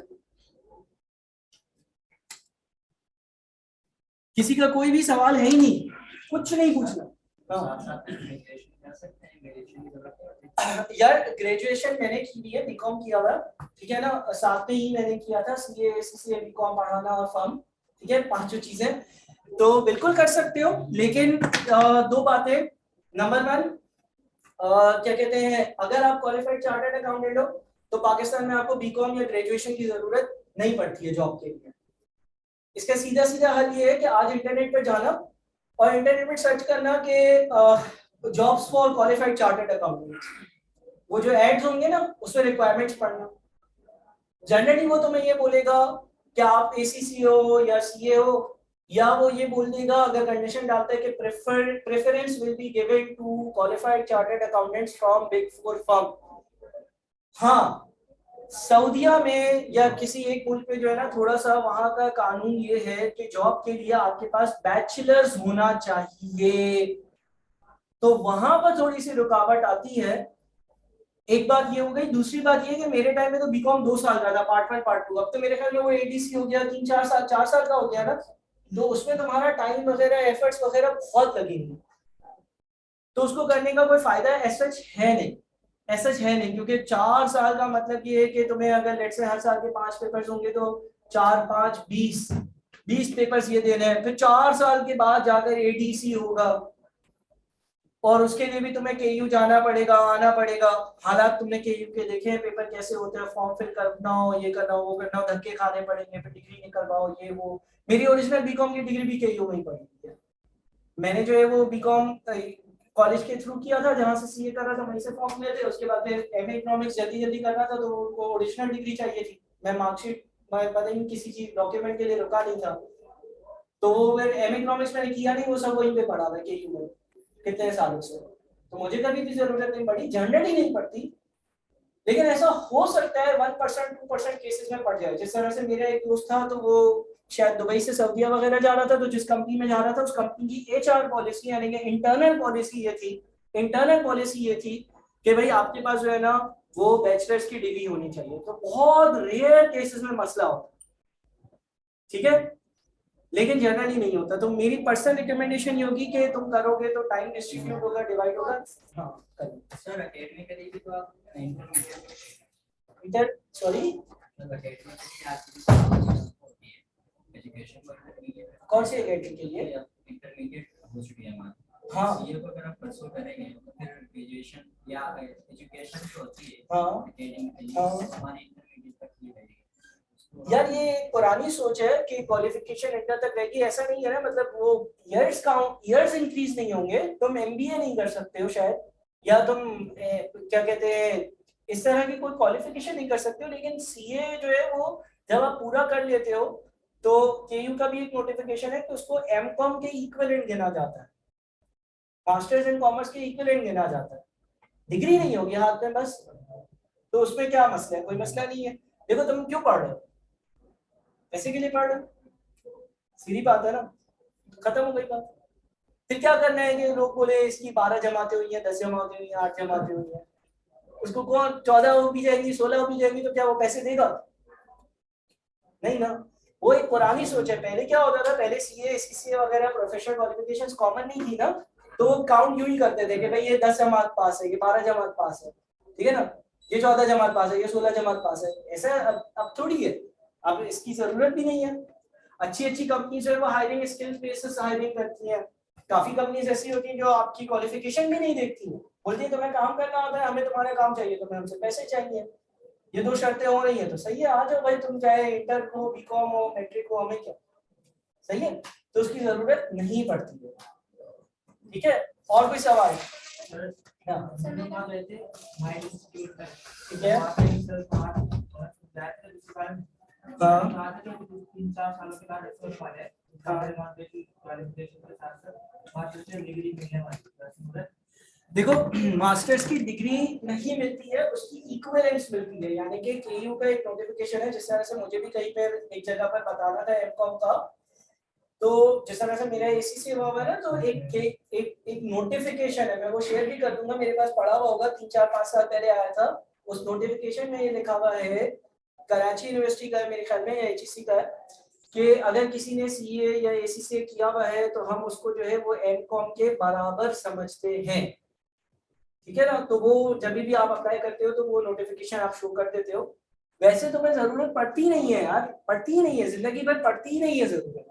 किसी का कोई भी सवाल है ही नहीं, कुछ नहीं पूछना। यार ग्रेजुएशन मैंने की भी है, बीकॉम किया हुआ, ठीक है ना, साथ में ही मैंने किया था सीए, सीसीए, बीकॉम पढ़ाना और फर्म, ठीक है, पांचों चीजें तो बिल्कुल कर सकते हो। लेकिन दो बातें, नंबर वन क्या कहते हैं, अगर आप क्वालिफाइड चार्टर्ड अकाउंटेंट हो तो पाकिस्तान में आपको बीकॉम या ग्रेजुएशन की जरूरत नहीं पड़ती है जॉब के लिए। इसका सीधा सीधा हल ये है कि आज इंटरनेट पर जाना और इंटरनेट पर सर्च करना कि jobs for qualified chartered accountant, वो जो एड्स होंगे ना उसमें रिक्वायरमेंट्स पढ़ना। जनरली वो तुम्हें ये बोलेगा कि आप एसीसी हो या सीए हो, या वो ये बोल देगा अगर कंडीशन डालता है कि preference will be given to qualified chartered accountants from big four firm. हाँ, सऊदीया में या किसी एक मुल्क में जो है ना थोड़ा सा वहां का कानून ये है कि जॉब के लिए आपके पास बैचलर्स होना चाहिए, तो वहां पर थोड़ी सी रुकावट आती है। एक बात ये हो गई, दूसरी बात ये कि मेरे टाइम में तो बीकॉम 2 साल का था, पार्ट 1 पार्ट 2, अब तो मेरे ख्याल में वो एडीसी हो गया 3-4 साल, 4 साल का हो गया ना, तो उसमें तुम्हारा टाइम वगैरह एफर्ट्स वगैरह बहुत लगेंगे, तो उसको करने का कोई फायदा सच है नहीं, सच है नहीं, क्योंकि 4 साल का मतलब ये है कि तुम्हें अगर लेट से हर साल के 5 पेपर्स होंगे तो 4-5-20 पेपर्स ये देने हैं, फिर 4 साल के बाद जाकर एडीसी होगा, और उसके लिए भी तुम्हें केयू जाना पड़ेगा, आना पड़ेगा। हालात तुमने केयू के देखे हैं, पेपर कैसे होते हैं, फॉर्म फिल करना हो, ये करना हो, वो करना हो, धक्के खाने पड़ेंगे, फिर डिग्री निकलवाओ, ये वो। मेरी ओरिजिनल बीकॉम की डिग्री भी केयू में ही पड़ी है, मैंने जो है वो बीकॉम कॉलेज के थ्रू किया था, जहां से सीए कर रहा था वहीं से फॉर्म लिए थे, उसके बाद फिर एमए इकोनॉमिक्स जल्दी जल्दी करना था तो उनको ओरिजिनल डिग्री चाहिए थी, मैं मार्कशीट मैं पता नहीं किसी चीज डॉक्यूमेंट के लिए रुका नहीं था, तो वो फिर एमए इकोनॉमिक्स मैंने किया नहीं, वो सब वहीं पे पड़ा था केयू में कितने सालों से, तो मुझे कभी भी जरूरत नहीं पड़ी, जनरली नहीं पड़ती, लेकिन ऐसा हो सकता है 1% 2% केसेस में पड़ जाए। जिस तरह से मेरा एक दोस्त था तो वो शायद दुबई से सऊदीया वगैरह जा रहा था, तो जिस कंपनी में जा रहा था उस कंपनी की एचआर पॉलिसी यानी कि इंटरनल पॉलिसी ये थी कि भाई आपके पास जो है ना वो बैचलर्स की डिग्री होनी चाहिए, तो बहुत रेयर केसेस में मसला होता है, ठीक है, लेकिन जनरली नहीं होता। तो मेरी पर्सनल रिकमेंडेशन ये होगी कि तुम करोगे तो टाइम डिस्ट्रीब्यूट होगा, डिवाइड होगा। हाँ करिए सर, एकेडमिकली भी तो आप इंटर सॉरी एजुकेशन कौन से एकेडमी के लिए इंटरमीडिएट हो चुकी है हमारी, हाँ सीए को अगर आप परसू करेंगे तो फिर ग्रेजुएशन या एजुकेशन जो होती है हाँ एकेडमिकली हाँ हमारी इंटरमीडिएट तक ही रहेगी। यार ये एक पुरानी सोच है कि क्वालिफिकेशन इंटर तक रहेगी, ऐसा नहीं है ना, मतलब वो इयर्स इंक्रीज नहीं होंगे, तुम एमबीए नहीं कर सकते हो शायद, या तुम क्या कहते हैं इस तरह की कोई क्वालिफिकेशन नहीं कर सकते हो, लेकिन सीए जो है वो जब आप पूरा कर लेते हो तो केयू का भी एक नोटिफिकेशन है कि उसको एमकॉम के इक्विवेलेंट गिना जाता है, मास्टर्स इन कॉमर्स के इक्विवेलेंट गिना जाता है, डिग्री नहीं होगी हाथ में बस, तो उसमें क्या मसला है, कोई मसला नहीं है। देखो तुम क्यों पढ़ रहे हो, पैसे के लिए पढ़ रहे हो, सीधी बात है ना, खत्म हो गई बात। फिर क्या करना है कि लोग बोले इसकी 12 जमातें हुई हैं, 10 जमातें हुई हैं, 8 जमातें हुई हैं, उसको कौन 14 हो भी जाएंगी, 16 हो भी जाएंगी, तो क्या वो पैसे देगा, नहीं ना। वो एक पुरानी सोच है, पहले क्या होता था, पहले सीए सीसीए वगैरह प्रोफेशनल क्वालिफिकेशंस कॉमन नहीं थी ना, तो वो काउंट यूं ही करते थे कि भाई ये 10 जमात पास है, ये 12 जमात पास है, ठीक है ना, ये 14 जमात पास है, ये 16 जमात पास है, ऐसा अब थोड़ी है, अब इसकी जरूरत भी नहीं है। अच्छी अच्छी कंपनीज है वो हायरिंग स्किल बेसिस हायरिंग करती हैं, काफी कंपनीज ऐसी होती हैं जो आपकी क्वालिफिकेशन भी नहीं देखती हैं, बोलती है तुम्हें काम करना आता है, हमें तुम्हारा काम चाहिए, तुम्हें हमसे पैसे चाहिए, ये दो शर्तें हो रही है तो सही है, आ जाओ भाई, तुम चाहे इंटर हो, बीकॉम हो, मैट्रिक हो, हमें क्या, सही है, तो उसकी जरूरत नहीं पड़ती है, ठीक है। और कोई सवाल, ठीक है, हाँ 3-4 सालों के बाद क्वालिफिकेशन के साथ साथ मास्टर्स की डिग्री मिलने वाली है। देखो मास्टर्स की डिग्री नहीं मिलती है, उसकी इक्विवेलेंस मिलती है, यानी कि केयू का एक नोटिफिकेशन है, जिस तरह से मुझे भी कहीं पर एक जगह पर बताना था एमकॉम का, तो जिस तरह से मेरा एसीसी हुआ है ना, तो एक नोटिफिकेशन है, मैं वो शेयर भी कर दूंगा, मेरे पास पड़ा हुआ होगा, 3-4-5 साल पहले आया था। उस नोटिफिकेशन में ये लिखा हुआ है, कराची यूनिवर्सिटी का मेरे ख्याल में या एचईसी का, कि अगर किसी ने सीए या एसीसी किया हुआ है तो हम उसको जो है वो एमकॉम के बराबर समझते हैं, ठीक है ना। तो वो जब भी आप अप्लाई करते हो तो वो नोटिफिकेशन आप शो कर देते हो। वैसे तो मैं जरूरत पड़ती नहीं है यार, पड़ती ही नहीं है, जिंदगी भर पड़ती ही नहीं है जरूरत,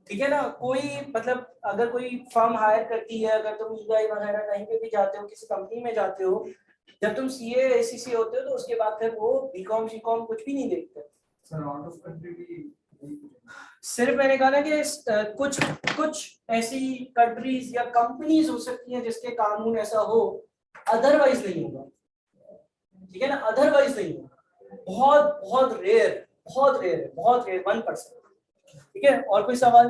ठीक है ना। कोई मतलब अगर कोई फर्म हायर करती है, अगर तुम ईआई वगैरह कहीं पे भी जाते हो, किसी कंपनी में जाते हो, जब तुम सीए एसीसी होते हो तो उसके बाद फिर वो बीकॉम सीकॉम कुछ भी नहीं देखते। सर आउट ऑफ कंट्री भी सिर्फ मैंने कहा ना कि कुछ कुछ ऐसी कंट्रीज या कंपनीज हो सकती हैं जिसके कानून ऐसा हो, अदरवाइज नहीं होगा, ठीक है ना, अदरवाइज नहीं होगा, बहुत बहुत रेयर, बहुत रेयर है, बहुत रेयर, 1%, ठीक है। और कोई सवाल?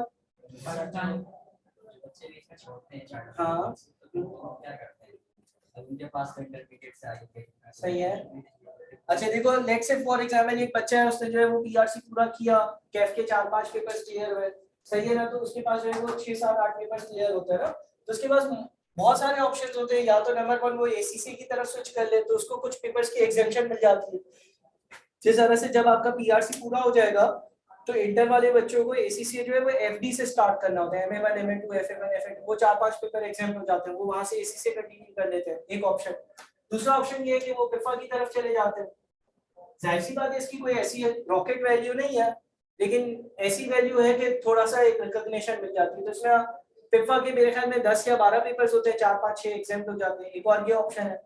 बच्चे बीच में छोड़ते हैं चार्ट, हाँ क्या करते हैं उनके पास सर्टिफिकेट से आगे सही है। अच्छा देखो, लेट्स से फॉर एग्जांपल एक बच्चा है, उसने जो है वो पीआरसी पूरा किया, कैफ के 4-5 पेपर्स क्लियर हुए, सही है ना, तो उसके पास जो है वो 6-7-8 पेपर्स क्लियर होते हैं ना, तो उसके पास बहुत सारे ऑप्शंस होते हैं, या तो नंबर 1 वो एसीसी की तरफ स्विच कर ले, तो उसको कुछ पेपर्स की एग्जेम्पशन मिल जाती है। जिस तरह से जब आपका पीआरसी पूरा हो जाएगा तो इंटर वाले बच्चों को एसीसी जो है वो एफडी से स्टार्ट करना होता है, एमए1 एमए2 एफए1 एफए2, वो 4-5 पेपर एग्जाम हो जाते हैं, वो वहां से एसीसी कंटिन्यू कर लेते हैं, एक ऑप्शन। दूसरा ऑप्शन ये है कि वो पिफा की तरफ चले जाते हैं। जाहिर सी बात है, इसकी कोई ऐसी रॉकेट वैल्यू नहीं है, लेकिन ऐसी वैल्यू है कि थोड़ा सा एक रिकॉग्निशन मिल जाती है। तो इसमें पिफा के मेरे ख्याल में 10 या 12 पेपर्स होते हैं, 4-5-6 एग्जाम हो जाते हैं, एक और ये ऑप्शन है।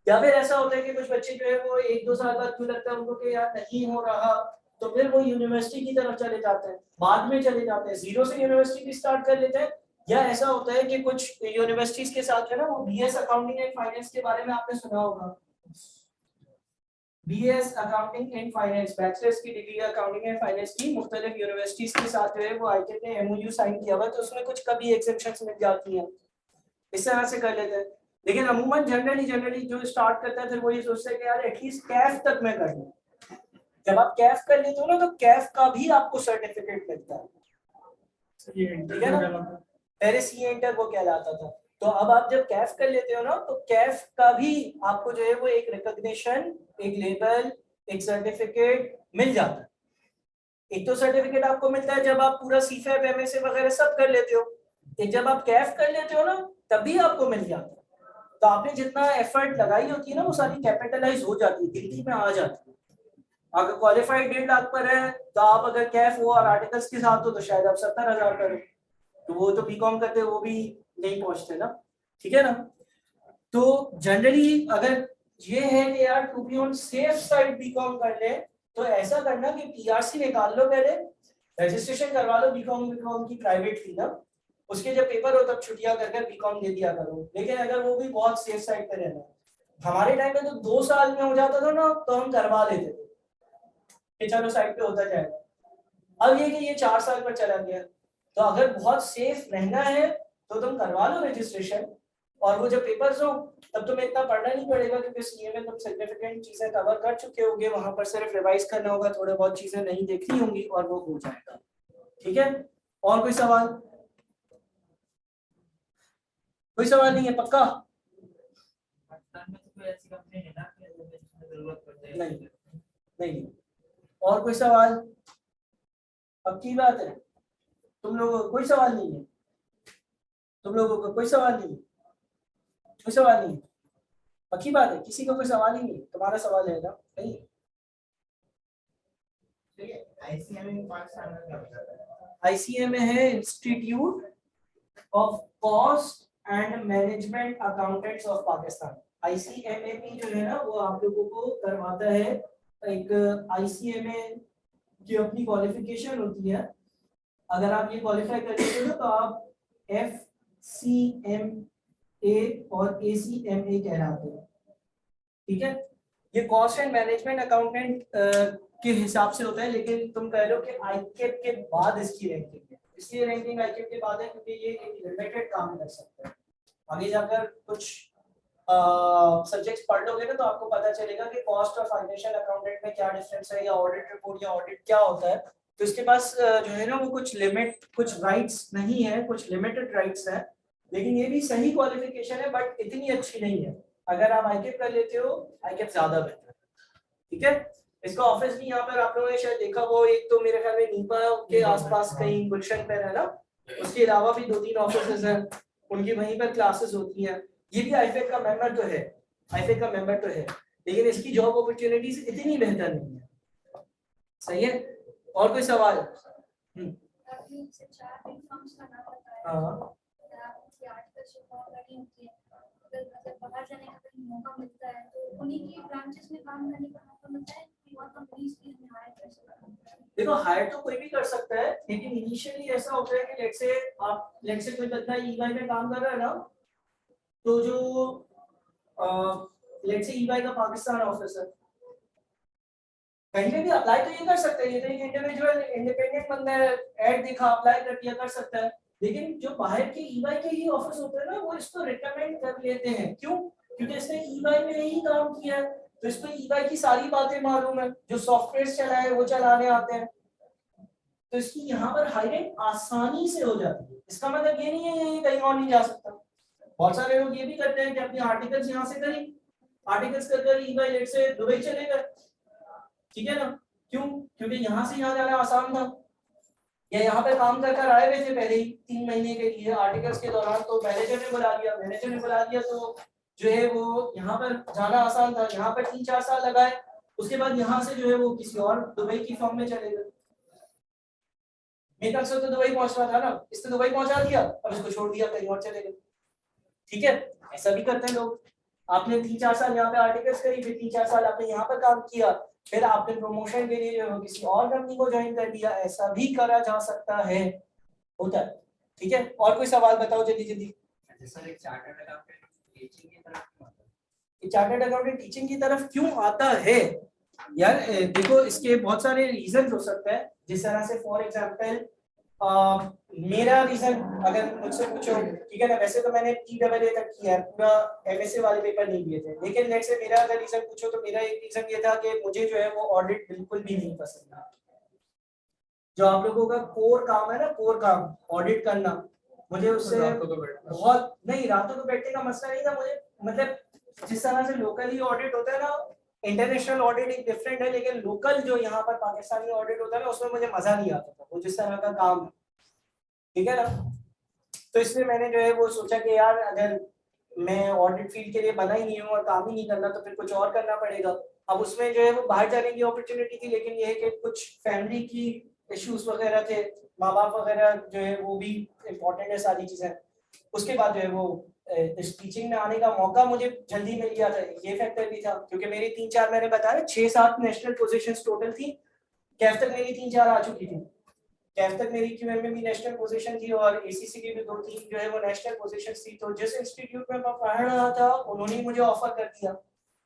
या फिर ऐसा होता है कि कुछ बच्चे जो है वो 1-2 साल बाद क्यों लगता है उनको कि यार नहीं हो रहा, तो फिर वो यूनिवर्सिटी की तरफ चले जाते हैं, बाद में चले जाते हैं, जीरो से यूनिवर्सिटी भी स्टार्ट कर लेते हैं। या ऐसा होता है कि कुछ यूनिवर्सिटीज के साथ है ना, वो बीएस अकाउंटिंग एंड फाइनेंस के बारे में आपने सुना होगा, BS accounting and finance, bachelors की डिग्री अकाउंटिंग एंड फाइनेंस की मुख्तलिफ यूनिवर्सिटीज के साथ जो है वो आईकेट ने एमओयू साइन किया हुआ है, तो उसमें कुछ कभी एक्सेप्शंस मिल जाती हैं, इस तरह से कर लेते हैं। लेकिन अमूमन जनरली जो स्टार्ट करता है फिर वो ये सोचता है कि यार एटलीस्ट कैफ तक मैं कर लूं। जब आप कैफ कर लेते हो ना, तो कैफ का भी आपको सर्टिफिकेट मिलता है, ठीक है ना, पहले सी इंटर वो कहलाता था। तो अब आप जब कैफ कर लेते हो ना, तो कैफ का भी आपको जो है वो एक रिकॉग्निशन, एक लेबल, एक सर्टिफिकेट मिल जाता है। एक तो सर्टिफिकेट आपको मिलता है जब आप पूरा सीफैब एमएसए वगैरह सब कर लेते हो, एक जब आप कैफ कर लेते हो ना तभी आपको मिल जाता है। तो आपने जितना एफर्ट लगाई होती है ना वो सारी कैपिटलाइज हो जाती है, गिनती में आ जाती है। अगर क्वालिफाइड 1.5 लाख पर है, तो आप अगर कैफ हो और आर्टिकल्स के साथ हो तो शायद आप 70,000 पर हो, तो वो तो बीकॉम करते वो भी नहीं पहुंचते ना, ठीक है ना। तो जनरली अगर ये है कि यार to be on safe side BCom कर ले, तो ऐसा करना कि पीआरसी निकाल लो, पहले रजिस्ट्रेशन करवा लो, बीकॉम की प्राइवेट थी ना, उसके जब पेपर हो तब छुट्टियां कर बीकॉम दे दिया करो। लेकिन अगर वो भी बहुत सेफ साइड पे रहना, हमारे टाइम में तो 2 साल में हो जाता था ना, तो हम करवा लेते थे कि चलो साइड पे होता जाएगा। अब ये कि ये 4 साल पर चला गया, तो अगर बहुत सेफ रहना है तो तुम करवा लो रजिस्ट्रेशन, और वो जब पेपर्स हो तब तुम्हें इतना पढ़ना नहीं पड़ेगा, क्योंकि सीए में तुम सिग्निफिकेंट चीजें कवर कर चुके होगे, वहां पर सिर्फ रिवाइज करना होगा, थोड़े बहुत चीजें नहीं देखनी होंगी और वो हो जाएगा, ठीक है। और कोई सवाल? कोई सवाल नहीं है पक्का? नहीं नहीं। और कोई सवाल? पक्की बात है? तुम लोगों को कोई सवाल नहीं है? तुम लोगों को कोई सवाल नहीं है? कोई सवाल नहीं है? पक्की बात है, किसी को कोई सवाल ही नहीं? तुम्हारा सवाल है ना? नहीं। आईसीएम है institute of cost and management accountants of Pakistan. ICMA जो है ना वो आप लोगों को करवाता है, एक आईसीएमए की अपनी क्वालिफिकेशन होती है, अगर आप ये क्वालिफाई कर लेते हो तो आप FCMA और ACMA कहलाते हैं, ठीक है। ये कॉस्ट एंड मैनेजमेंट अकाउंटेंट के हिसाब से होता है, लेकिन तुम कह लो कि आईकेप के बाद इसकी रैंकिंग है, इसलिए रैंकिंग आईक्यू के बाद है क्योंकि ये एक लिमिटेड काम कर सकता है। आगे जाकर कुछ सब्जेक्ट्स पढ़ लोगे ना तो आपको पता चलेगा कि कॉस्ट और फाइनेंशियल अकाउंटेंट में क्या डिफरेंस है, या ऑडिट रिपोर्ट या ऑडिट क्या होता है। तो इसके पास जो है ना वो कुछ राइट्स नहीं है, कुछ लिमिटेड राइट्स है, लेकिन ये भी सही क्वालिफिकेशन है बट इतनी अच्छी नहीं है। अगर आप आईकेप कर लेते हो, आईकेप ज्यादा बेहतर है, ठीक है। इसका ऑफिस भी यहाँ पर आप लोगों ने शायद देखा, वो एक तो मेरे ख्याल में नीपा के आसपास कहीं गुलशन पर है ना, उसके अलावा भी 2-3 ऑफिसेज हैं, उनकी वहीं पर क्लासेस होती हैं। ये भी आईफेक का मेंबर तो है, आईफेक का मेंबर तो है, लेकिन इसकी जॉब अपॉर्चुनिटीज इतनी बेहतर नहीं है। सही है, और कोई सवाल? हाँ बाहर जाने का कहीं मौका मिलता है तो उन्हीं की ब्रांचेस में काम करने का मौका मिलता है कि और कंपनीज भी हमें हायर कर सकते हैं? देखो हायर तो कोई भी कर सकता है, लेकिन इनिशियली ऐसा होता है कि लेट्स से कोई बंदा ईवाई में काम कर रहा है ना, तो जो लेट्स से ईवाई का पाकिस्तान ऑफिस है, कहीं पे भी अप्लाई तो ये कर सकते हैं, ये तो एक इंडिविजुअल इंडिपेंडेंट बंदा है, ऐड देखा अप्लाई कर दिया, कर सकता है। लेकिन जो बाहर के ईवाई के ही ऑफिस होते हैं ना, वो इसको रिकमेंड कर लेते हैं। क्यों? क्योंकि इसने ईवाई में ही काम किया है, तो इसको ईवाई की सारी बातें मालूम है, जो सॉफ्टवेयर चलाए वो चलाने आते हैं, तो इसकी यहाँ पर हायरिंग आसानी से हो जाती है। इसका मतलब ये नहीं है ये कहीं और नहीं जा सकता। बहुत सारे लोग ये भी करते हैं कि अपनी आर्टिकल्स यहाँ से करें, आर्टिकल्स कर ईवाई लेट से दुबई चले गए, ठीक है ना। क्यों? क्योंकि यहाँ से यहाँ जाना आसान था, या यहाँ पे काम कर आए हुए थे पहले ही 3 महीने के लिए आर्टिकल्स के दौरान, तो मैनेजर ने बुला दिया तो जो है वो यहाँ पर जाना आसान था, यहाँ पर 3-4 साल लगाए, उसके बाद यहाँ से जो है वो किसी और दुबई की फर्म में चले गए। मेरे तो दुबई पहुंचना था ना, इसने दुबई पहुंचा दिया और इसको छोड़ दिया, कहीं और चले गए, ठीक है। ऐसा भी करते हैं लोग। आपने 3-4 साल यहाँ पे आर्टिकल्स करी, फिर 3-4 साल आपने यहाँ पर काम किया, फिर आपने प्रमोशन के लिए जो किसी और कंपनी को ज्वाइन कर दिया, ऐसा भी करा जा सकता है, होता है, ठीक है। और कोई सवाल बताओ जल्दी जल्दी। सर एक चार्टर्ड अकाउंटेंट टीचिंग की तरफ क्यों आता है? चार्टर्ड अकाउंटेंट टीचिंग की तरफ क्यों आता है यार? देखो इसके बहुत सारे रीजन हो सकते हैं। जिस तरह से फॉर एग्जांपल मेरा रीजन अगर मुझसे पूछो, ठीक है ना, वैसे तो मैंने TAA तक किया है, पूरा MSc वाले पेपर नहीं दिए थे, लेकिन लेट से मेरा अगर रीजन पूछो तो मेरा एक रीजन ये था कि मुझे जो है वो ऑडिट बिल्कुल भी नहीं पसंद था। जो आप लोगों का कोर काम है ना, कोर काम ऑडिट करना, मुझे उससे बहुत नहीं, रातों को बैठने का मसला नहीं था मुझे, मतलब जिस तरह से लोकली ऑडिट होता है ना, इंटरनेशनल ऑडिट एक डिफरेंट है, लेकिन लोकल जो यहाँ पर पाकिस्तानी ऑडिट होता है ना, उसमें मुझे मजा नहीं आता था, वो जिस तरह का काम है, ठीक है ना। तो इसलिए मैंने जो है वो सोचा कि यार अगर मैं ऑडिट फील्ड के लिए बना ही नहीं हूँ और काम ही नहीं करना, तो फिर कुछ और करना पड़ेगा। अब उसमें जो है वो बाहर जाने की अपॉर्चुनिटी थी, लेकिन ये है कि कुछ फैमिली की इश्यूज वगैरह थे, माँ बाप वगैरह जो है वो भी इम्पोर्टेंट है सारी चीजें। उसके बाद जो है वो इस टीचिंग में आने का मौका मुझे जल्दी मिल गया था, ये फैक्टर भी था, क्योंकि मेरी 3-4 मैंने बताया 6-7 नेशनल पोजीशंस टोटल थी, कैफ तक मेरी 3-4 आ चुकी थी, कैफ तक मेरी QM में भी नेशनल पोजीशन थी और ACC की भी 2-3 जो है वो नेशनल पोजीशंस थी। तो जिस इंस्टीट्यूट में मैं पढ़ रहा था उन्होंने मुझे ऑफर कर दिया।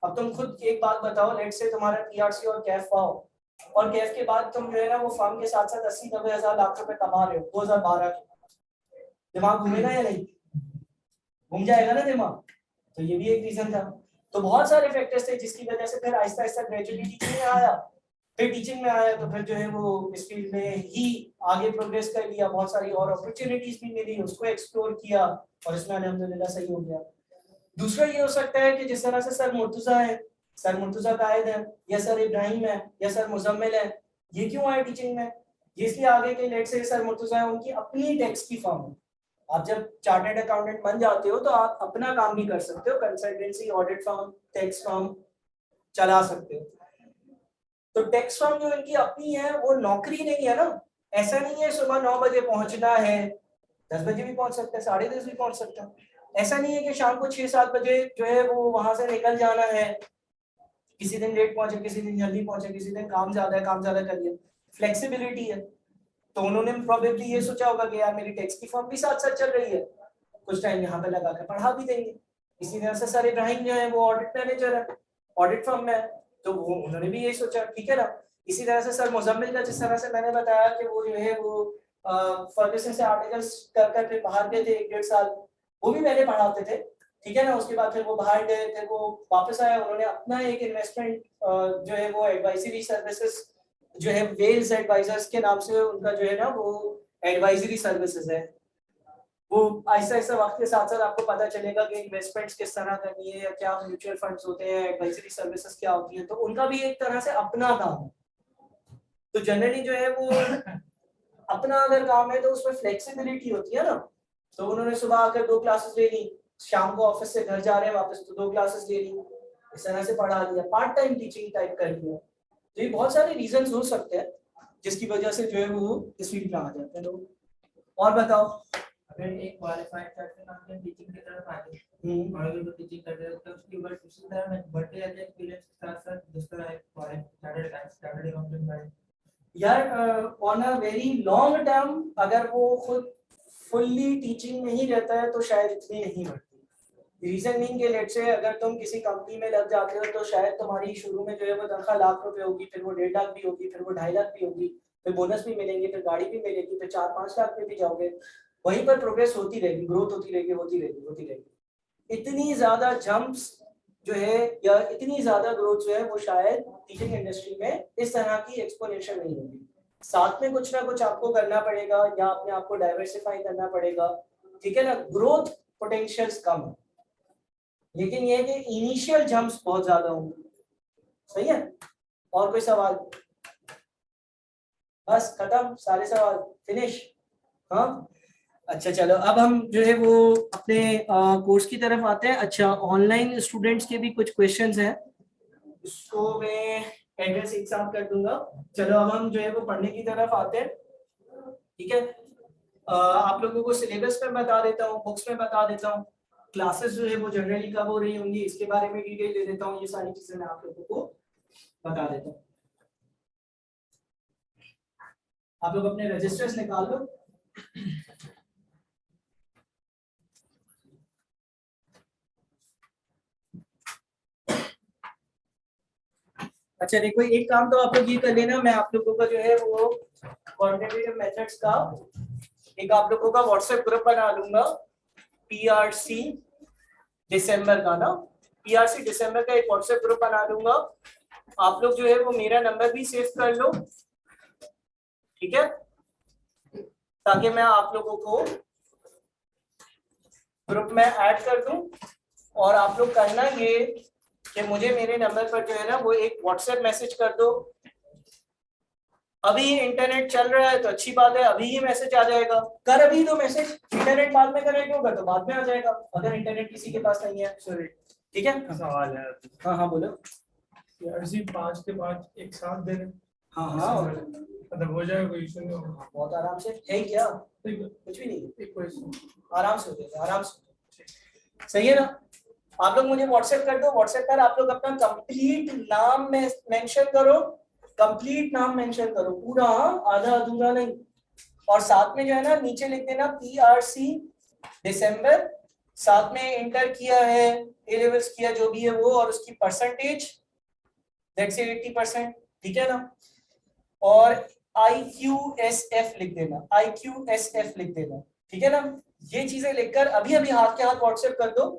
अब तुम खुद एक बात बताओ, लेट से तुम्हारा TRC और कैफ पाओ, और कैफ के बाद तुम जो है ना वो फर्म के साथ साथ 80-90 हजार लाख रुपए कमा रहे हो 2012 के, दिमाग घूमेगा या नहीं? घूम जाएगा ना दिमाग। तो ये भी एक रीजन था। तो बहुत सारे फैक्टर्स थे जिसकी वजह से फिर आहिस्ता आहिस्ता ग्रेजुअली टीचिंग में आया, फिर टीचिंग में आया तो फिर जो है वो इस फील्ड में ही आगे प्रोग्रेस कर लिया, बहुत सारी और अपॉर्चुनिटीज भी मिली, उसको एक्सप्लोर किया और इसमें अल्हम्दुलिल्लाह सही हो गया। दूसरा ये हो सकता है कि जिस तरह से सर मुर्तजा है, सर मुर्तजा कायद है, या सर इब्राहिम है, या सर मुजम्मिल है, ये क्यों आए टीचिंग में? ये इसलिए आगे के लेट से सर मुर्तजा है, उनकी अपनी टैक्स की फर्म है। आप जब चार्टर्ड अकाउंटेंट बन जाते हो तो आप अपना काम भी कर सकते हो, consultancy, audit firm, tax firm चला सकते हो। तो टैक्स फर्म जो इनकी अपनी है वो नौकरी नहीं है ना, ऐसा नहीं है सुबह 9 बजे पहुंचना है, 10 बजे भी पहुंच सकते हैं, 10:30 भी पहुंच सकते हैं। ऐसा नहीं है कि शाम को 6-7 बजे जो है वो वहां से निकल जाना है, किसी दिन लेट पहुंचे, किसी दिन जल्दी पहुंचे, किसी दिन काम ज्यादा है, काम ज्यादा करिए, फ्लेक्सिबिलिटी है। तो उन्होंने प्रोबेबली ये सोचा होगा कि यार मेरी टैक्स की फर्म भी साथ साथ चल रही है, कुछ टाइम यहाँ पे लगा कर पढ़ा भी देंगे। इसी तरह से सर इब्राहिम जो है वो ऑडिट मैनेजर है, ऑडिट फर्म में है, तो वो उन्होंने भी यही सोचा, ठीक है ना। इसी तरह से सर मुजम्मिल का जिस तरह से मैंने बताया कि वो जो है वो फर्ग्यूसन से आर्टिकल्स कर कर फिर बाहर गए थे 1-1.5 साल, वो भी मैंने पढ़ाते थे, ठीक है ना। उसके बाद फिर वो बाहर गए, फिर वो वापस आया, उन्होंने अपना एक इन्वेस्टमेंट जो है वो एडवाइजरी सर्विसेज जो है वेल्स एडवाइजर्स के नाम से उनका जो है ना वो एडवाइजरी सर्विसेज है। वो ऐसा ऐसा वक्त के साथ साथ आपको पता चलेगा कि इन्वेस्टमेंट्स किस तरह करनी है या क्या म्यूचुअल फंड्स होते हैं, एडवाइजरी सर्विसेज क्या होती है, तो उनका भी एक तरह से अपना काम है। तो जनरली जो है वो अपना अगर काम है तो उसमें फ्लेक्सिबिलिटी होती है ना। तो उन्होंने सुबह आकर 2 क्लासेस ले ली, शाम को ऑफिस से घर जा रहे हैं वापस तो 2 क्लासेस ले ली, इस तरह से पढ़ा दिया, पार्ट टाइम टीचिंग टाइप कर दिया। तो ये बहुत सारे रीजंस हो सकते हैं जिसकी वजह से जो है वो इस फील्ड में आ जाते हैं लोग। और बताओ। अगर एक क्वालिफाइड पर्सन अपने टीचिंग की तरफ आ जाए और अगर वो टीचिंग कर रहे हो तो उसकी वर्क उसी तरह में बढ़ते जाते हैं एक्सपीरियंस के साथ साथ दूसरा है चार्टर्ड अकाउंटेंट है यार on a very long term अगर वो खुद फुल्ली टीचिंग में ही रहता है तो शायद इतनी नहीं बढ़ती। रीजन मीन के लेट से अगर तुम किसी कंपनी में लग जाते हो तो शायद तुम्हारी शुरू में जो है वो तनख्वाह ₹1,00,000 होगी, फिर वो 1.5 लाख भी होगी, फिर वो 2.5 लाख भी होगी, फिर बोनस भी मिलेंगे, फिर गाड़ी भी मिलेगी, फिर 4-5 लाख में भी जाओगे। वहीं पर प्रोग्रेस होती रहेगी, ग्रोथ होती रहेगी, होती रहेगी, होती रहेगी। इतनी ज्यादा जंप्स जो है या इतनी ज्यादा ग्रोथ जो है वो शायद टीचिंग इंडस्ट्री में इस तरह की एक्सपोनेंशियल नहीं होगी। साथ में कुछ ना कुछ आपको करना पड़ेगा या अपने आप को डाइवर्सिफाई करना पड़ेगा, ठीक है ना। ग्रोथ पोटेंशियल्स कम है, लेकिन ये है कि इनिशियल जंप्स बहुत ज्यादा होंगे। सही है। और कोई सवाल? बस खत्म सारे सवाल, फिनिश। हाँ अच्छा चलो, अब हम जो है वो अपने कोर्स की तरफ आते हैं। अच्छा, ऑनलाइन स्टूडेंट्स के भी कुछ क्वेश्चंस हैं, उसको मैं एड्रेस एक साथ कर दूंगा। चलो अब हम जो है वो पढ़ने की तरफ आते हैं, ठीक है। आप लोगों को सिलेबस में बता देता हूँ, बुक्स में बता देता हूँ, क्लासेस जो है वो जनरली कब हो रही होंगी इसके बारे में डिटेल दे देता हूँ। ये सारी चीजें मैं आप लोगों को बता देता हूँ। आप लोग अपने रजिस्टर्स निकाल लो। अच्छा देखो, एक काम तो आप लोग ये कर लेना, मैं आप लोगों का जो है वो क्वांटिटेटिव मेथड्स का एक आप लोगों का व्हाट्सएप ग्रुप बना लूंगा, पीआरसी दिसंबर का ना, पीआरसी दिसंबर का एक व्हाट्सएप ग्रुप बना लूंगा। आप लोग जो है वो मेरा नंबर भी सेव कर लो, ठीक है, ताकि मैं आप लोगों को ग्रुप में ऐड कर दूं। और आप लोग करना ये कि मुझे मेरे नंबर पर जो है ना वो एक व्हाट्सएप मैसेज कर दो। अभी इंटरनेट चल रहा है तो अच्छी बात है, अभी ही मैसेज आ जाएगा। कर अभी दो मैसेज, इंटरनेट बाद में कनेक्ट होगा तो बाद में आ जाएगा, अगर इंटरनेट किसी के पास नहीं है। सॉरी, ठीक है। सवाल है। हाँ हाँ बोलो। पीआरसी 5 के 5 एक साथ दे रहे, हाँ हाँ मतलब हो जाएगा, कोई इशू नहीं होगा। बहुत आराम से है क्या, ठीक है, कुछ भी नहीं है, एक क्वेश्चन आराम से हो जाएगा, आराम से। सही है ना। आप लोग मुझे व्हाट्सएप कर दो, व्हाट्सएप पर आप लोग अपना कंप्लीट नाम में मेंशन करो, कंप्लीट नाम मेंशन करो पूरा, आधा अधूरा नहीं। और साथ में जो है ना नीचे लिख देना पीआरसी दिसंबर, साथ में इंटर किया है, ए लेवल्स किया जो भी है वो, और उसकी परसेंटेज दैट्स 80%, ठीक है ना। और IQSF लिख देना, IQSF लिख देना, ठीक है ना। ये चीजें लिखकर अभी अभी हाथ के हाथ व्हाट्सएप कर दो,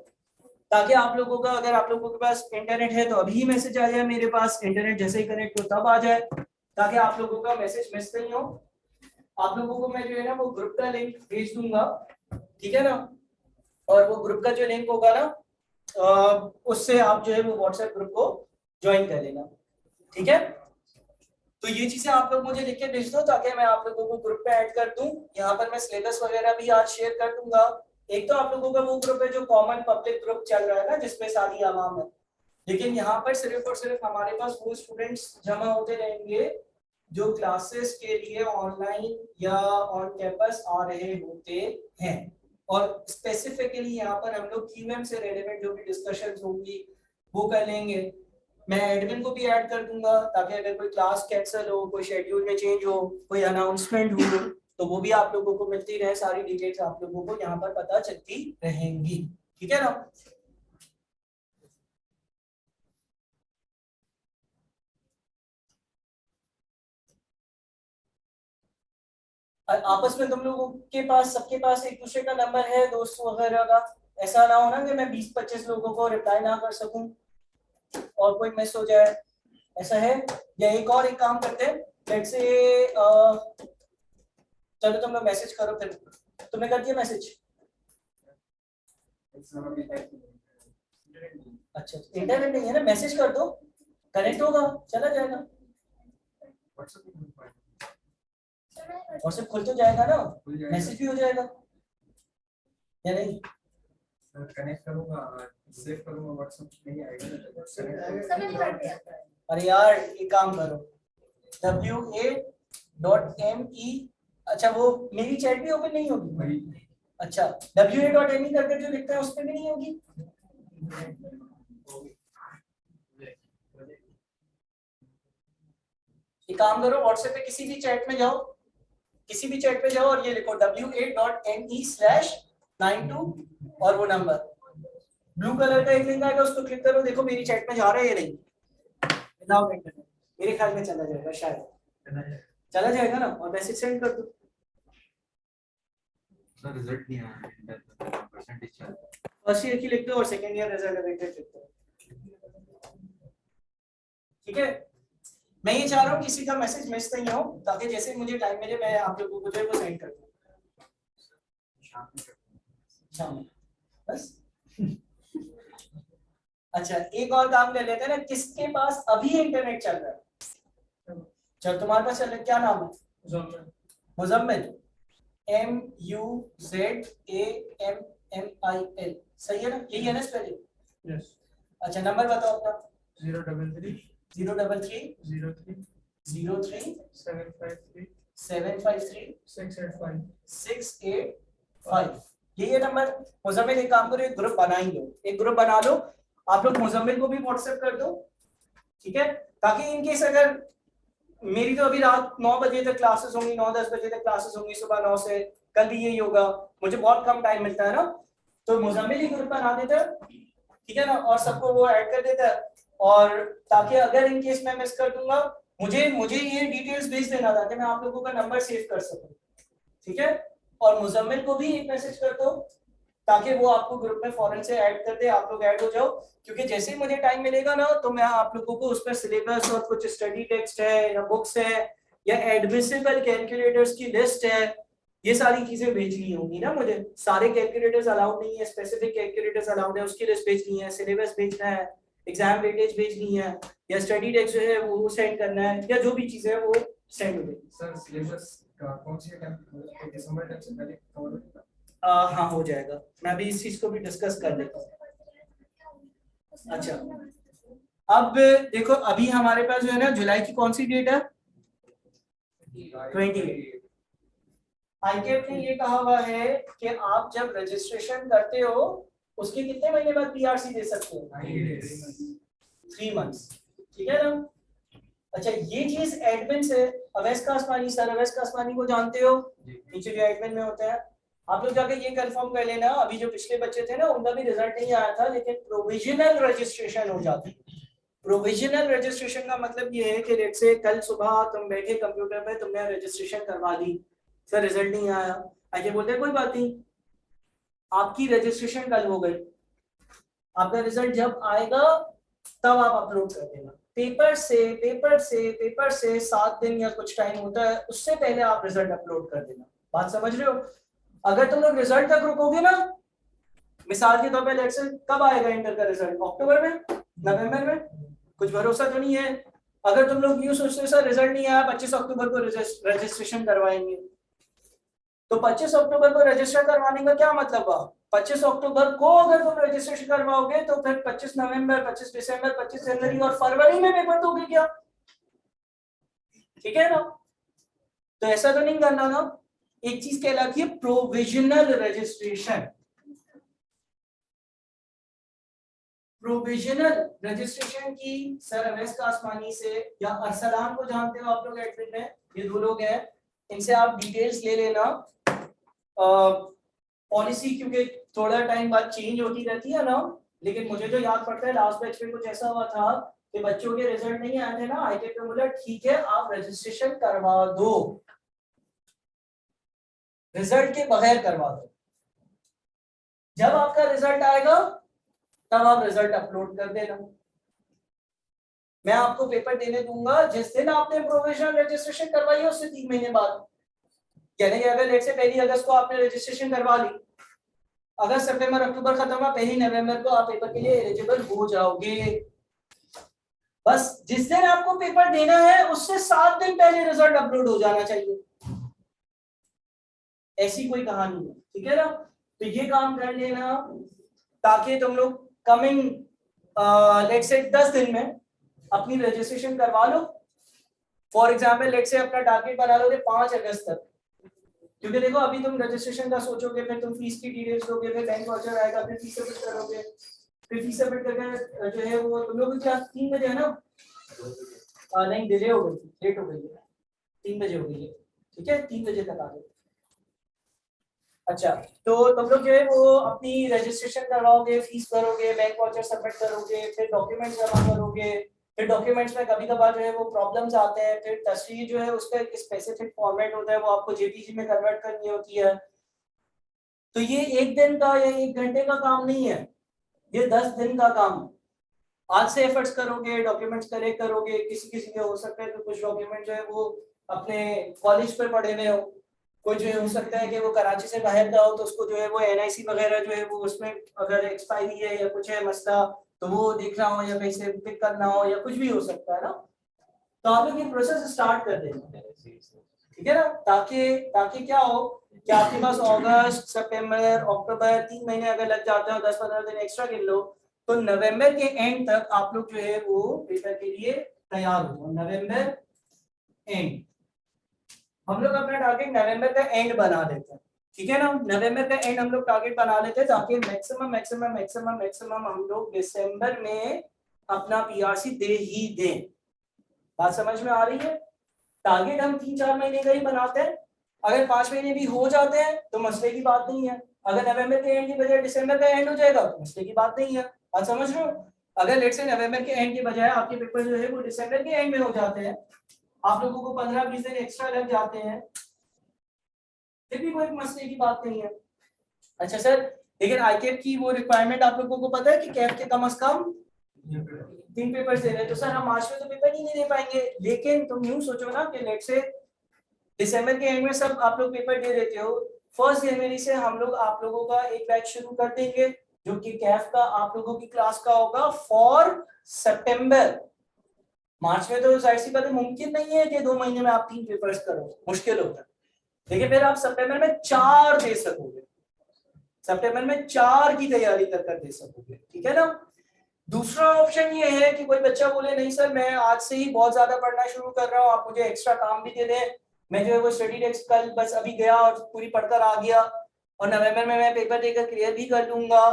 ताकि आप लोगों का, अगर आप लोगों के पास इंटरनेट है तो अभी ही मैसेज आ जाए मेरे पास, इंटरनेट जैसे ही कनेक्ट हो तब आ जाए, ताकि आप लोगों का मैसेज मिस नहीं हो। आप लोगों को मैं जो है ना वो ग्रुप का लिंक भेज दूंगा, ठीक है ना। और वो ग्रुप का जो लिंक होगा ना उससे आप जो है वो व्हाट्सएप ग्रुप को ज्वाइन कर लेना, ठीक है। तो ये चीजें आप लोग मुझे लिख के भेज दो, ताकि मैं आप लोगों को ग्रुप पे ऐड कर दूं। यहाँ पर मैं सिलेबस वगैरह भी आज शेयर कर दूंगा। एक तो आप लोगों का वो ग्रुप है जो कॉमन पब्लिक ग्रुप चल रहा है ना, जिसमें सारी आवाम है, लेकिन यहाँ पर सिर्फ और सिर्फ हमारे पास वो स्टूडेंट्स जमा होते रहेंगे जो क्लासेस के लिए ऑनलाइन या ऑन कैंपस आ रहे होते हैं। और स्पेसिफिकली यहाँ पर हम लोग क्यूएम से रिलेवेंट जो भी डिस्कशंस होंगी वो कर लेंगे। मैं एडमिन को भी ऐड कर दूंगा, ताकि अगर कोई क्लास कैंसिल हो, कोई शेड्यूल में चेंज हो, कोई अनाउंसमेंट हो, तो वो भी आप लोगों को मिलती रहे, सारी डिटेल्स आप लोगों को यहाँ पर पता चलती रहेंगी, ठीक है ना। आपस में तुम लोगों के पास सबके पास एक दूसरे का नंबर है दोस्त वगैरह का, ऐसा ना हो ना कि मैं 20-25 लोगों को रिप्लाई ना कर सकूं और कोई मिस हो जाए, ऐसा है? या एक काम करते हैं, लेट्स से चलो तुम लोग मैसेज करो, फिर तुमने कर दिया मैसेज? अच्छा इंटरनेट नहीं है ना, मैसेज कर दो, कनेक्ट होगा, चला जाएगा। व्हाट्सएप खुल तो जाएगा ना, मैसेज भी हो जाएगा या नहीं? कनेक्ट करूंगा, सेव करूंगा, व्हाट्सएप नहीं आएगा। अरे यार एक काम करो, wa.me, अच्छा वो मेरी चैट भी ओपन नहीं होगी? अच्छा wa.me करके जो लिखता है उस पर भी नहीं होगी? एक काम करो, व्हाट्सएप पे किसी भी चैट में जाओ, किसी भी चैट पे जाओ और ये लिखो wa.me/92 और वो नंबर, ब्लू कलर का एक लिंक आएगा, उसको क्लिक करो, देखो मेरी चैट में जा रहा है या नहीं, विदाउट इंटरनेट। मेरे ख्याल में चला जाएगा, शायद चला जाएगा ना, और मैसेज सेंड कर दो। सर रिजल्ट नहीं आया, परसेंटेज चल रहा है। फर्स्ट ईयर की लिख दो और सेकंड ईयर रिजल्ट लिख दो, ठीक है? मैं ये चाह रहा हूँ किसी का मैसेज मिस नहीं हो, ताकि जैसे मुझे टाइम मिले मैं आप लोगों को जो है वो सेंड कर दूँ शाम में, बस। अच्छा एक और काम कर लेते हैं ना, किसके पास अभी इंटरनेट चल रहा है? चल तुम्हारे पास चल रहा है, क्या नाम है? मुजम्मिल, MUZAMMIL, सही है ना? यही है ना स्पेलिंग? यस। अच्छा नंबर बताओ अपना। 033 033 03 03 753 753 685। 685, ये नंबर। मुजम्मिल एक काम करो, एक ग्रुप बना ही लो, एक ग्रुप बना लो, आप लोग मुजम्मिल को भी व्हाट्सएप कर दो, ठीक है? ताकि इनकेस अगर मेरी तो अभी रात 9 बजे तक क्लासेस होंगी, 9-10 बजे तक क्लासेस होंगी, सुबह 9 से, कल भी यही होगा, मुझे बहुत कम टाइम मिलता है ना, तो मुजम्मिल ही ग्रुप बना देता है, ठीक है ना, और सबको वो ऐड कर देता है, और ताकि अगर इनकेस मैं मिस कर दूंगा, मुझे ये डिटेल्स भेज देना ताकि मैं आप लोगों का नंबर सेव कर सकूं, ठीक है? और मुजम्मिल को भी एक मैसेज कर दो ताकि वो आपको ग्रुप में फौरन से ऐड कर दे, आप लोग ऐड हो जाओ, क्योंकि जैसे ही मुझे टाइम मिलेगा ना तो मैं आप लोगों को उस पर सिलेबस और कुछ स्टडी टेक्स्ट है या बुक्स है या एडमिसिबल कैलकुलेटर्स की लिस्ट है, ये सारी चीजें भेजनी होंगी ना मुझे। सारे कैलकुलेटर्स अलाउड नहीं है, स्पेसिफिक कैलकुलेटर्स अलाउड है, उसकी लिस्ट भेजनी है, सिलेबस भेजना है, एग्जाम वेटेज भेजनी है, या स्टडी टेक्स्ट जो है वो सेंड करना है, या जो भी चीजें है वो सेंड हो जाएगी। सर सिलेबस का कौन सी दिसंबर तक से पहले कवर होगा? हाँ हो जाएगा, मैं अभी इस चीज को भी डिस्कस कर लेता हूँ। अच्छा अब देखो, अभी हमारे पास जो है ना जुलाई की कौन सी डेट है? 28। आईकेप ने ये कहा हुआ है कि आप जब रजिस्ट्रेशन करते हो उसके कितने महीने बाद पीआरसी दे सकते हो? 3 मंथ्स, ठीक है ना? अच्छा ये चीज एडमिन से अवैस कासमानी, सर अवैस कासमानी को जानते हो, नीचे जो एडमिन में होता है, आप लोग जाके ये कंफर्म कर लेना, अभी जो पिछले बच्चे थे ना उनका भी रिजल्ट नहीं आया था, लेकिन प्रोविजनल रजिस्ट्रेशन हो जाती। प्रोविजनल रजिस्ट्रेशन का मतलब ये है कि लेट्स से कल सुबह तुम बैठे कंप्यूटर पे, तुमने रजिस्ट्रेशन करवा दी, सर रिजल्ट नहीं आया, आगे बोलते हैं कोई बात नहीं, आपकी रजिस्ट्रेशन कल हो गई, आपका रिजल्ट जब आएगा तब आप अपलोड कर देना। पेपर से 7 दिन या कुछ टाइम होता है, उससे पहले आप रिजल्ट अपलोड कर देना। बात समझ रहे हो? अगर तुम लोग रिजल्ट तक रुकोगे ना, मिसाल के तौर पे लेट्स से कब आएगा इंटर का रिजल्ट? अक्टूबर में, नवंबर में, कुछ भरोसा तो नहीं है। अगर तुम लोग यूं सोचते हो सर रिजल्ट नहीं आया, 25 अक्टूबर को रजिस्ट्रेशन करवाएंगे, तो 25 अक्टूबर को रजिस्टर करवाने का क्या मतलब हुआ? 25 अक्टूबर को अगर तुम रजिस्ट्रेशन करवाओगे तो फिर 25 नवंबर, 25 दिसंबर, 25 जनवरी और फरवरी में पेपर दोगे क्या? ठीक है ना? तो ऐसा तो नहीं करना ना। एक चीज कहलाती है प्रोविजनल रजिस्ट्रेशन। प्रोविजनल रजिस्ट्रेशन की सर अवैस कासमानी से या अरसलान को जानते हो आप लोग एडमिन में, ये 2 लोग हैं, इनसे आप डिटेल्स ले लेना। पॉलिसी क्योंकि थोड़ा टाइम बाद चेंज होती रहती है ना, लेकिन मुझे जो याद पड़ता है लास्ट बैच में कुछ ऐसा हुआ था कि बच्चों के रिजल्ट नहीं आए थे ना, आईकेप ने बोला ठीक है आप रजिस्ट्रेशन करवा दो, रिजल्ट के बगैर करवा दो। जब आपका रिजल्ट आएगा तब आप रिजल्ट अपलोड कर देना। मैं आपको पेपर देने दूंगा जिस दिन आपने प्रोविजनल रजिस्ट्रेशन करवाई है उससे 3 महीने बाद, यानी कि अगर लेट से 1 अगस्त को आपने रजिस्ट्रेशन करवा ली, अगस्त सितंबर अक्टूबर खत्म हुआ, 1 नवंबर को आप पेपर के लिए एलिजिबल हो जाओगे। बस जिस दिन आपको पेपर देना है उससे 7 दिन पहले रिजल्ट अपलोड हो जाना चाहिए, ऐसी कोई कहानी है, ठीक है ना। तो ये काम कर लेना ताकि तुम लोग कमिंग लेट से 10 दिन में अपनी रजिस्ट्रेशन करवा लो। फॉर एग्जाम्पल लेट से अपना टारगेट बना लोगे 5 अगस्त तक, क्योंकि देखो अभी तुम रजिस्ट्रेशन का सोचोगे, फिर तुम फीस की डिटेल्स दोगे, फिर बैंक वाउचर आएगा, फिर फीस सबमिट करोगे, फिर फीस सबमिट करके जो है वो तुम लोग की क्लास 3 बजे है ना, नहीं डिले हो गई, लेट हो गई है, 3 बजे हो गई है, ठीक है, 3 बजे तक आ गए। अच्छा, तो तुम लोग जो है वो अपनी रजिस्ट्रेशन करवाओगे, फीस भरोगे, बैंक वाउचर सबमिट करोगे, फिर डॉक्यूमेंट्स जमा करोगे, फिर डॉक्यूमेंट्स में कभी कभार जो है वो प्रॉब्लम्स आते हैं, फिर तस्वीर जो है उसका एक स्पेसिफिक फॉर्मेट होता है, वो आपको जेपीजी में कन्वर्ट करनी होती है। तो ये 1 दिन का या 1 घंटे का काम नहीं है, ये 10 दिन का काम है। आज से एफर्ट्स करोगे, डॉक्यूमेंट्स कलेक्ट करोगे, किसी किसी के हो सकता है तो कुछ डॉक्यूमेंट जो है वो अपने कॉलेज पे पढ़े हुए हो, कोई जो है हो सकता है कि वो कराची से बाहर का हो तो उसको जो है वो एनआईसी वगैरह जो है वो उसमें अगर एक्सपायरी है या कुछ है मसला तो वो देखना हो या कहीं से पिक करना हो या कुछ भी हो सकता है ना। तो आप लोग ये प्रोसेस स्टार्ट कर देना, ठीक है ना, ताकि ताकि क्या हो कि आपके पास अगस्त सितंबर अक्टूबर 3 महीने अगर लग जाते हो, 10-15 दिन एक्स्ट्रा गिन लो, तो नवंबर के एंड तक आप लोग जो है वो पेपर के लिए तैयार हो। नवंबर एंड हम लोग अपना टारगेट नवंबर का एंड बना देते हैं, ठीक है ना, नवंबर का एंड हम लोग टारगेट बना लेते हैं ताकि मैक्सिमम हम लोग दिसंबर में अपना पीआरसी दे ही दें। बात समझ में आ रही है? टारगेट हम 3-4 महीने का ही बनाते हैं, अगर 5 महीने भी हो जाते हैं तो मसले की बात नहीं है, अगर नवंबर के एंड की बजाय दिसंबर का एंड हो जाएगा तो मसले की बात नहीं है। बात समझ रहे हो? अगर लेट से नवंबर के एंड के बजाय आपके पेपर जो है वो दिसंबर के एंड में हो जाते हैं, आप लोगों को 15-20 दिन एक्स्ट्रा लग जाते हैं, फिर भी कोई मसले की बात नहीं है। अच्छा सर, लेकिन आईकेप की वो रिक्वायरमेंट आप लोगों को पता है कि कैप के कम से कम 3 पेपर दे रहे हैं, तो सर हम मार्च में तो पेपर ही नहीं दे पाएंगे, लेकिन तुम यूं सोचो ना कि लेट से दिसंबर के एंड में सब आप लोग पेपर दे देते हो, 1 जनवरी से हम लोग आप लोगों का एक बैच शुरू कर देंगे जो कि कैफ का आप लोगों की क्लास का होगा फॉर सितंबर। मार्च में तो जाहिर सी बात है मुमकिन नहीं है कि 2 महीने में आप 3 पेपर्स करो, मुश्किल होता है, लेकिन फिर आप सितंबर में 4 दे सकोगे, सितंबर में 4 की तैयारी कर दे सकोगे, ठीक है ना। दूसरा ऑप्शन ये है कि कोई बच्चा बोले नहीं सर मैं आज से ही बहुत ज्यादा पढ़ना शुरू कर रहा हूँ, आप मुझे एक्स्ट्रा काम भी दे दें, मैं जो है वो स्टडी टेक्स्ट कल बस अभी गया और पूरी पढ़कर आ गया और नवंबर में मैं पेपर देकर क्लियर भी कर लूंगा,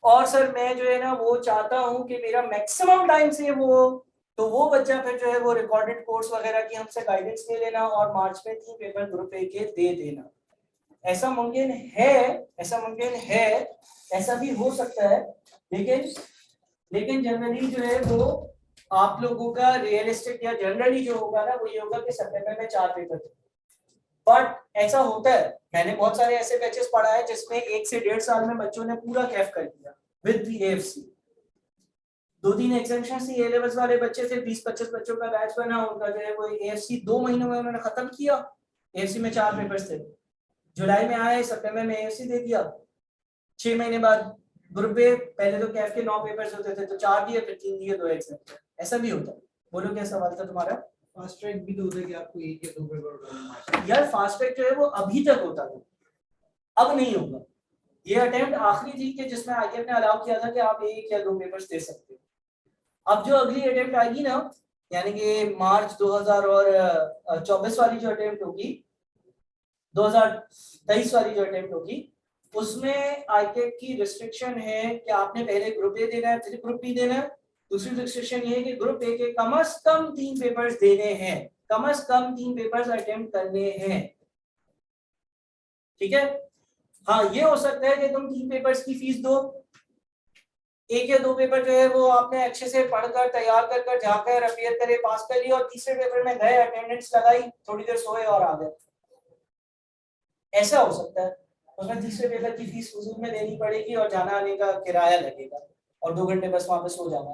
और सर मैं जो है ना वो चाहता हूँ कि मेरा मैक्सिमम टाइम से वो, तो वो बच्चा फिर जो है वो रिकॉर्डेड कोर्स वगैरह की हमसे गाइडेंस ले लेना और मार्च में 3 पेपर ग्रुप ए के दे देना। ऐसा मुमकिन है, ऐसा मुमकिन है, ऐसा भी हो सकता है, लेकिन जनरली जो है वो आप लोगों का रियलिस्टिक या जनरली जो होगा ना वो ये होगा कि सितंबर में 4 पेपर थे। बट ऐसा होता है, मैंने बहुत सारे ऐसे बैचेस पढ़ा है जिसमें 1 से 1.5 साल में बच्चों ने पूरा कैफ कर लिया विद द एएफसी। 2-3 एग्जामिनेशन से ए लेवल्स वाले बच्चे थे, 20-25 बच्चों का बैच बना, उनका जो है वो एएफसी 2 महीनों में उन्होंने खत्म किया। एएफसी में 4 पेपर्स थे, जुलाई में आए, सितंबर में एएफसी दे दिया, 6 महीने बाद ग्रुप ए, पहले तो कैफ के 9 पेपर्स होते थे तो 4 दिए, फिर 3 दिए, 2 एग्जाम, ऐसा भी होता है। बोलो क्या सवाल था तुम्हारा? फास्ट ट्रैक भी तो होता है कि आपको 1 या 2 पेपर यार फास्ट ट्रैक जो है वो अभी तक होता था, अब नहीं होगा। ये अटेम्प्ट आखिरी थी कि जिसमें आईकेएफ ने अलाउ किया था कि आप 1 या 2 पेपर्स दे सकते हो। अब जो अगली अटेम्प्ट आएगी ना, यानी कि मार्च 2024 वाली जो अटेम्प्ट होगी, 2023 वाली जो अटेम्प्ट होगी, उसमें आईकेएफ की रिस्ट्रिक्शन है कि आपने पहले ग्रुप ए देना है, फिर ग्रुप बी देना है। दूसरी रिस्ट्रिक्शन ये है कि ग्रुप ए के कम से कम 3 पेपर्स देने हैं, कम से कम 3 पेपर्स अटेम्प्ट करने हैं, ठीक है। हाँ ये हो सकता है कि तुम 3 पेपर्स की फीस दो, 1 या 2 पेपर जो है वो आपने अच्छे से पढ़कर तैयार कर जाकर अपियर करे, पास कर लिया, और तीसरे पेपर में गए, अटेंडेंस लगाई, थोड़ी देर सोए और आ गए, ऐसा हो सकता है। उसमें तीसरे पेपर की फीस फजूल में देनी पड़ेगी और जाना आने का किराया लगेगा और 2 घंटे बस वहां पे सो जाना,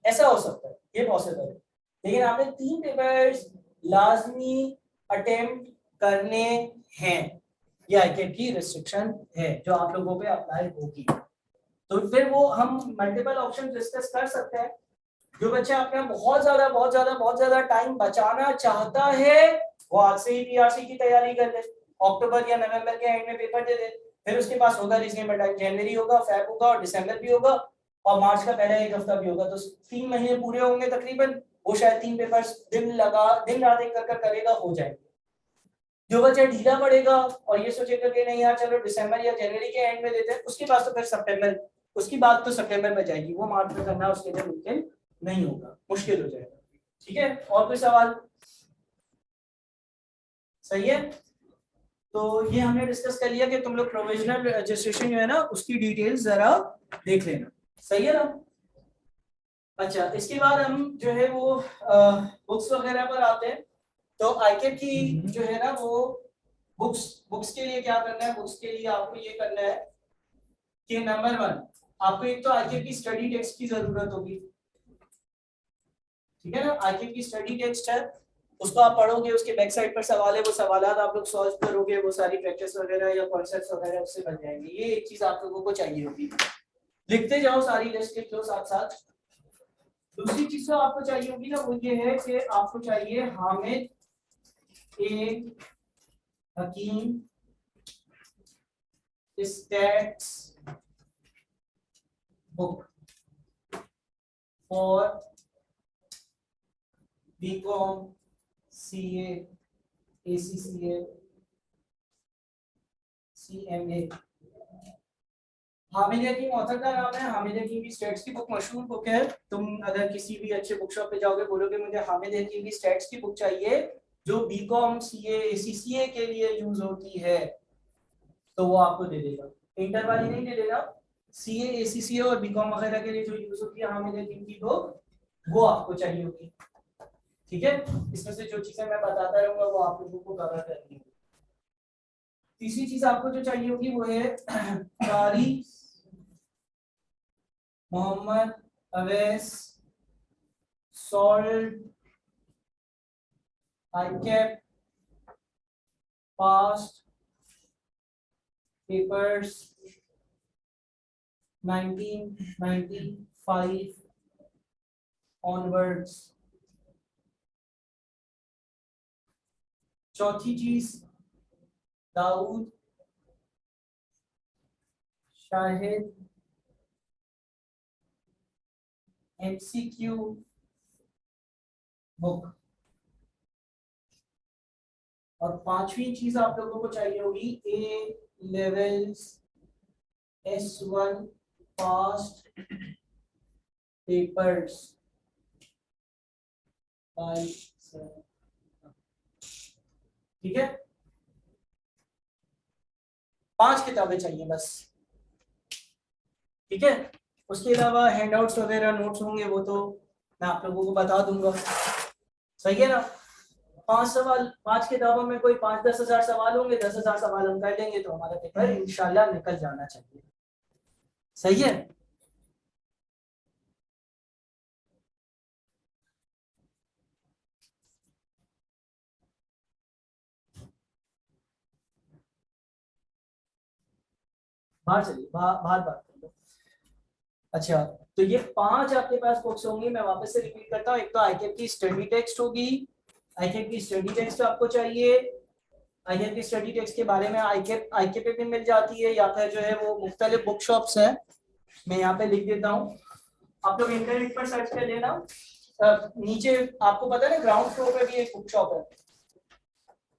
ऐसा हो सकता है, ये पॉसिबल है। लेकिन आपने 3 पेपर्स लाजमी अटेम्प्ट करने हैं, ये आईकेट की रिस्ट्रिक्शन है जो आप लोगों पे अप्लाई होगी। तो फिर वो हम मल्टीपल ऑप्शन डिस्कस कर सकते हैं। जो बच्चा अपना बहुत ज्यादा टाइम बचाना चाहता है वो आज से ही पीआरसी की तैयारी कर ले, अक्टूबर या नवंबर के एंड में पेपर दे दे, फिर उसके पास होगा रीजनेबल टाइम, जनवरी होगा, फेब होगा और दिसंबर भी होगा और मार्च का पहला एक हफ्ता भी होगा, तो 3 महीने पूरे होंगे तकरीबन। वो शायद 3 पेपर्स दिन रात एक कर करेगा, हो जाएंगे। जो बच्चा ढीला पड़ेगा और ये सोचेगा कि नहीं यार चलो दिसंबर या जनवरी के एंड में देते हैं, उसके पास तो फिर सितंबर, उसकी बात तो सितंबर में जाएगी, वो मार्च में करना उसके लिए मुमकिन नहीं होगा, मुश्किल हो जाएगा। ठीक है, और कोई सवाल? सही है, तो ये हमने डिस्कस कर लिया कि तुम लोग प्रोविजनल रजिस्ट्रेशन जो है ना उसकी डिटेल्स जरा देख लेना, सही है ना। अच्छा, इसके बाद हम जो है वो बुक्स वगैरह पर आते हैं। तो आईकेट की जो है ना वो बुक्स के लिए क्या करना है, बुक्स के लिए आपको ये करना है कि नंबर 1 आपको एक तो आईकेट की स्टडी टेक्स्ट की जरूरत होगी, ठीक है ना। आईकेट की स्टडी टेक्स्ट है, उसको आप पढ़ोगे, उसके बैक साइड पर सवाल है, वो सवालात आप लोग सॉल्व करोगे, वो सारी प्रैक्टिस वगैरह या कॉन्सेप्ट्स वगैरह उससे बन जाएंगे। ये एक चीज आप लोगों को चाहिए होगी, लिखते जाओ, सारी लिस्ट लिख लो साथ साथ। दूसरी चीज जो आपको चाहिए होगी ना वो ये है कि आपको चाहिए Hamid A Hakeem stats book for BCom CA ACCA CMA. Hamid Hakeem author का नाम है, हामिद हकीम की स्टैट्स की बुक मशहूर बुक है। तुम अगर किसी भी अच्छे बुक शॉप पे जाओगे, बोलोगे मुझे हामिद हकीम की स्टैट्स की बुक चाहिए जो बीकॉम सीए एसीसीए के लिए यूज होती है, तो वो आपको दे देगा। इंटर वाली नहीं दे देगा, सीए एसीसीए और बीकॉम वगैरह के लिए जो यूज होती है हामिद हकीम की बुक, वो आपको चाहिए होगी। ठीक है, इसमें से जो चीजें मैं बताता रहूंगा वो आप लोगों को कवर करनी होगी। तीसरी चीज आपको जो चाहिए होगी वो है कारी Mohammad Awais solved ICAP past papers 1995 onwards. चौथी चीज दाऊद शाहिद एमसीक्यू बुक। और पांचवी चीज आप लोगों को चाहिए होगी A levels S1 past papers by, ठीक है, 5 किताबें चाहिए बस। ठीक है, उसके अलावा हैंडआउट्स वगैरह नोट्स होंगे वो तो मैं आप लोगों को बता दूंगा, सही है ना। 5 किताबों में कोई 5-10 हजार सवाल होंगे, 10,000 सवाल हम कर लेंगे तो हमारा पेपर इंशाल्लाह निकल जाना चाहिए, सही है। बाहर चलिए, बाहर बात कर लो। अच्छा, तो ये 5 आपके पास बुक्स होंगी, मैं वापस से रिपीट करता हूँ। एक तो आईकेप की स्टडी टेक्स्ट होगी, आईकेप की स्टडी टेक्स्ट आपको चाहिए। आईकेप की स्टडी टेक्स्ट के बारे में आईकेप पे भी मिल जाती है या फिर जो है वो मुख्तलिफ बुक शॉप्स हैं, मैं यहाँ पे लिख देता हूँ, आप लोग इंटरनेट पर सर्च कर लेना। नीचे आपको पता है ना ग्राउंड फ्लोर पे भी एक बुक शॉप है,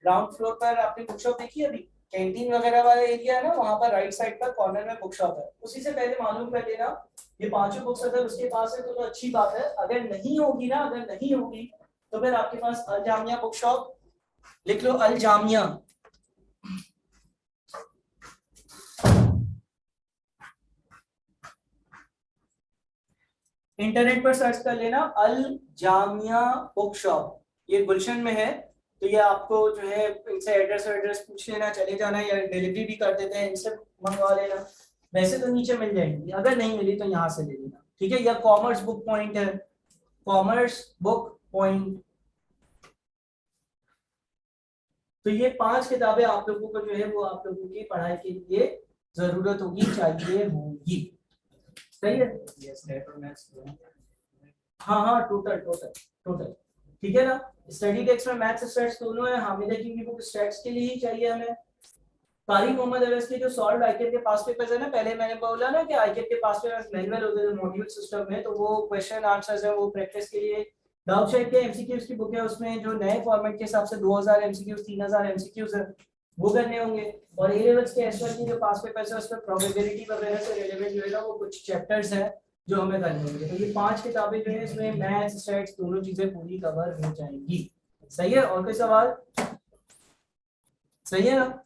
ग्राउंड फ्लोर पर आपने बुक शॉप देखी है अभी, कैंटीन वगैरह वाला एरिया है ना, वहां पर राइट साइड पर कॉर्नर में बुक शॉप है, उसी से पहले मालूम कर लेना। ये 5 बुक्स अगर उसके पास है तो अच्छी बात है, अगर नहीं होगी ना, अगर नहीं होगी तो फिर आपके पास अल जामिया बुक शॉप, लिख लो अल जामिया। इंटरनेट पर सर्च कर लेना अल जामिया बुक शॉप, ये गुलशन में है, तो ये आपको जो है इनसे एड्रेस पूछ लेना, चले जाना, या डिलीवरी भी कर देते हैं, इनसे मंगवा लेना। वैसे तो नीचे मिल जाएंगी, अगर नहीं मिली तो यहाँ से ले लेना, ठीक है। या कॉमर्स बुक पॉइंट है, कॉमर्स बुक पॉइंट। तो ये 5 किताबें आप लोगों को जो है वो आप लोगों की पढ़ाई के लिए जरूरत होगी, चाहिए होगी, सही है। हाँ, टोटल ठीक है ना। स्टडी टेक्स्ट में मैथ्स स्टैट्स दोनों है, हामिदा की बुक स्टैट्स के लिए ही चाहिए हमें। कारी मोहम्मद अवैस के जो सॉल्व आईकेप के पास पेपर्स है ना, पहले मैंने बोला ना कि आईकेप के पास पेपर्स मैनुअल होते थे मॉड्यूल सिस्टम में, तो वो क्वेश्चन आंसर्स है वो प्रैक्टिस के लिए। डाउट शेट के एमसीक्यूज की बुक है, उसमें जो नए फॉर्मेट के हिसाब से 2000 एमसीक्यूज 3000 एमसीक्यूज है वो करने होंगे। और ए लेवल्स के एसएल की जो पास पेपर्स है उसमें प्रोबेबिलिटी वगैरह से रिलेवेंट जो है ना वो कुछ चैप्टर्स हैं जो हमें करने होंगे। तो ये 5 किताबें जो है इसमें मैथ्स स्टैट्स दोनों चीजें पूरी कवर हो जाएंगी, सही है। और कोई सवाल? सही है ना।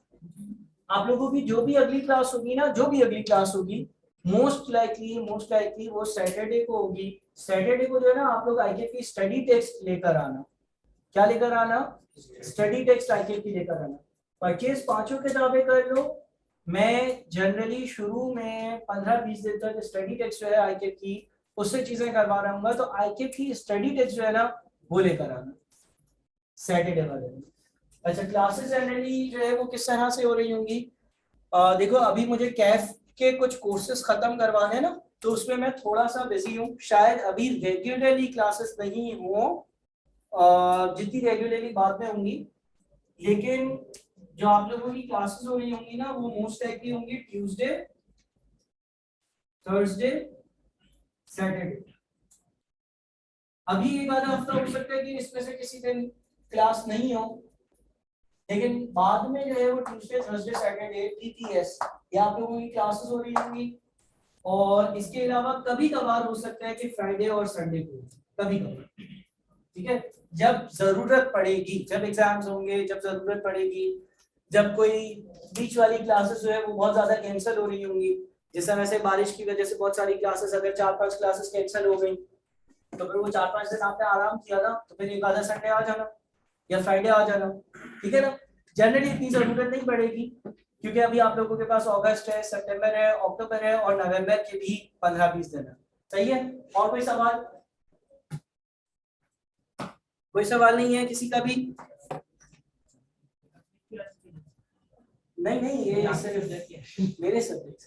आप लोगों की जो भी अगली क्लास होगी ना, जो भी अगली क्लास होगी मोस्ट लाइकली वो सैटरडे को होगी। सैटरडे को जो है ना आप लोग आईकेप की स्टडी टेक्स्ट लेकर आना। क्या लेकर आना? स्टडी टेक्स्ट आईकेप की लेकर आना। परचेज 5 किताबें कर लो। मैं जनरली शुरू में 15-20 दिन तक स्टडी टेक्स्ट जो है आईकेप की उससे चीजें करवा रहा हूँ, तो आईकेप की स्टडी टेक्स्ट जो है ना वो लेकर आना सैटरडे वाले दिन। अच्छा, क्लासेस जनरली जो है वो किस तरह से हो रही होंगी? देखो अभी मुझे कैफ के कुछ कोर्सेज खत्म करवाने हैं ना, तो उसमें मैं थोड़ा सा बिजी हूँ, शायद अभी रेगुलरली क्लासेस नहीं हो, जितनी रेगुलरली बाद में होंगी। लेकिन जो आप लोगों की क्लासेस हो रही होंगी ना वो मोस्ट लाइकली होंगी ट्यूसडे, थर्सडे, सैटरडे। अभी एक आधा हफ्ता हो सकता है कि इसमें से किसी दिन क्लास नहीं हो, लेकिन बाद में जो है वो ट्यूसडे, थर्सडे, सैटरडे टीटीएस ये आप लोगों की क्लासेस हो रही होंगी। और इसके अलावा कभी कभार हो सकता है कि फ्राइडे और संडे को, कभी कभार, ठीक है। जब जरूरत पड़ेगी, जब एग्जाम्स होंगे, जब जरूरत पड़ेगी, जब कोई बीच वाली क्लासेस जो है वो बहुत ज्यादा कैंसिल हो रही होंगी, जिस तरह से बारिश की वजह से बहुत सारी क्लासेस अगर 4-5 क्लासेस कैंसिल हो गई, तो फिर वो 4-5 दिन आपने आराम किया ना, तो फिर एक आधा संडे आ जाना या फ्राइडे आ जाना, ठीक है ना। जनरली इतनी जरूरत नहीं पड़ेगी, क्योंकि अभी आप लोगों के पास अगस्त है, सितंबर है, अक्टूबर है और नवंबर के भी 15-20 दिन है, सही है। और कोई सवाल? कोई सवाल नहीं है किसी का भी? नहीं, ये सिर्फ मेरे सब्जेक्ट,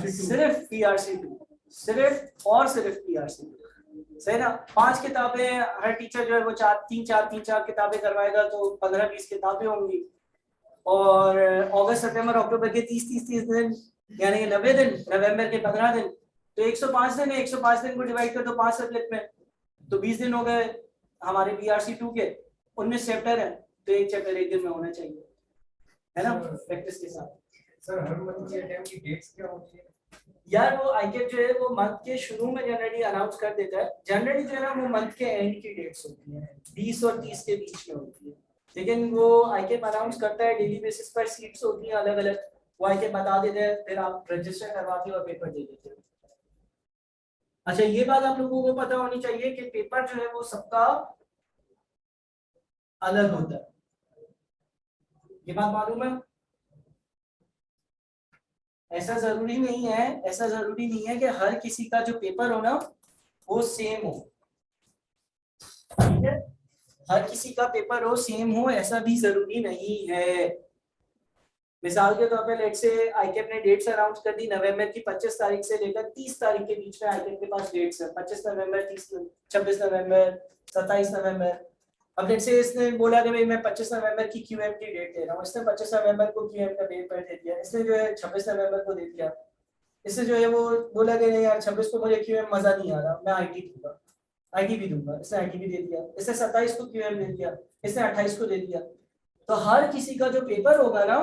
सिर्फ PRC2, सिर्फ और सिर्फ PRC2, सही ना। 5 किताबें हर टीचर जो है वो 3-4 किताबें करवाएगा, तो 15-20 किताबें होंगी। और अगस्त, सितंबर, अक्टूबर के 30 दिन यानी कि 90 दिन, नवंबर के 15 दिन, तो 105 दिन है। 105 दिन को डिवाइड कर दो 5 सब्जेक्ट में, तो 20 दिन हो गए हमारे PRC2 के। 19 चैप्टर है, तो एक चैप्टर एक दिन में होना चाहिए, है ना, प्रैक्टिस के साथ। सर हर मंथ की एग्जाम की डेट्स क्या होती है? यार वो आईकेप जो है वो मंथ के शुरू में जनरली अनाउंस कर देता है। जनरली जो है ना वो मंथ के एंड की डेट्स होती हैं, 20 और 30 के बीच में होती है। लेकिन वो आईकेप अनाउंस करता है डेली बेसिस पर, सीट्स होती हैं अलग अलग, वो आईकेप बता देते हैं, फिर आप रजिस्टर करवाते हो और पेपर दे देते हो। अच्छा, ये बात आप लोगों को पता होनी चाहिए कि पेपर जो है वो सबका अलग होता है, ये बात मालूम है। ऐसा जरूरी नहीं है कि हर किसी का जो पेपर हो ना वो सेम हो, ठीक है। हर किसी का पेपर हो सेम हो ऐसा भी जरूरी नहीं है। मिसाल के तौर पे लेट से आईकेप ने डेट्स अनाउंस कर दी नवंबर की 25 तारीख से लेकर 30 तारीख के बीच में आईकेप के पास डेट्स है, 25 नवंबर, 26 नवंबर, 27 नवंबर। अब लेट से इसने बोला कि भाई मैं 25 नवंबर की QM की डेट दे रहा हूँ, इसने 25 नवंबर को QM का पेपर दे दिया, इसने जो है 26 नवंबर को दे दिया। इससे जो है वो बोला कि नहीं यार 26 को मुझे QM मजा नहीं आ रहा, मैं IT दूंगा, IT भी दूंगा, इसने IT भी दे दिया। इसने 27 को QM दे दिया, इसने 28 को दे दिया। तो हर किसी का जो पेपर होगा ना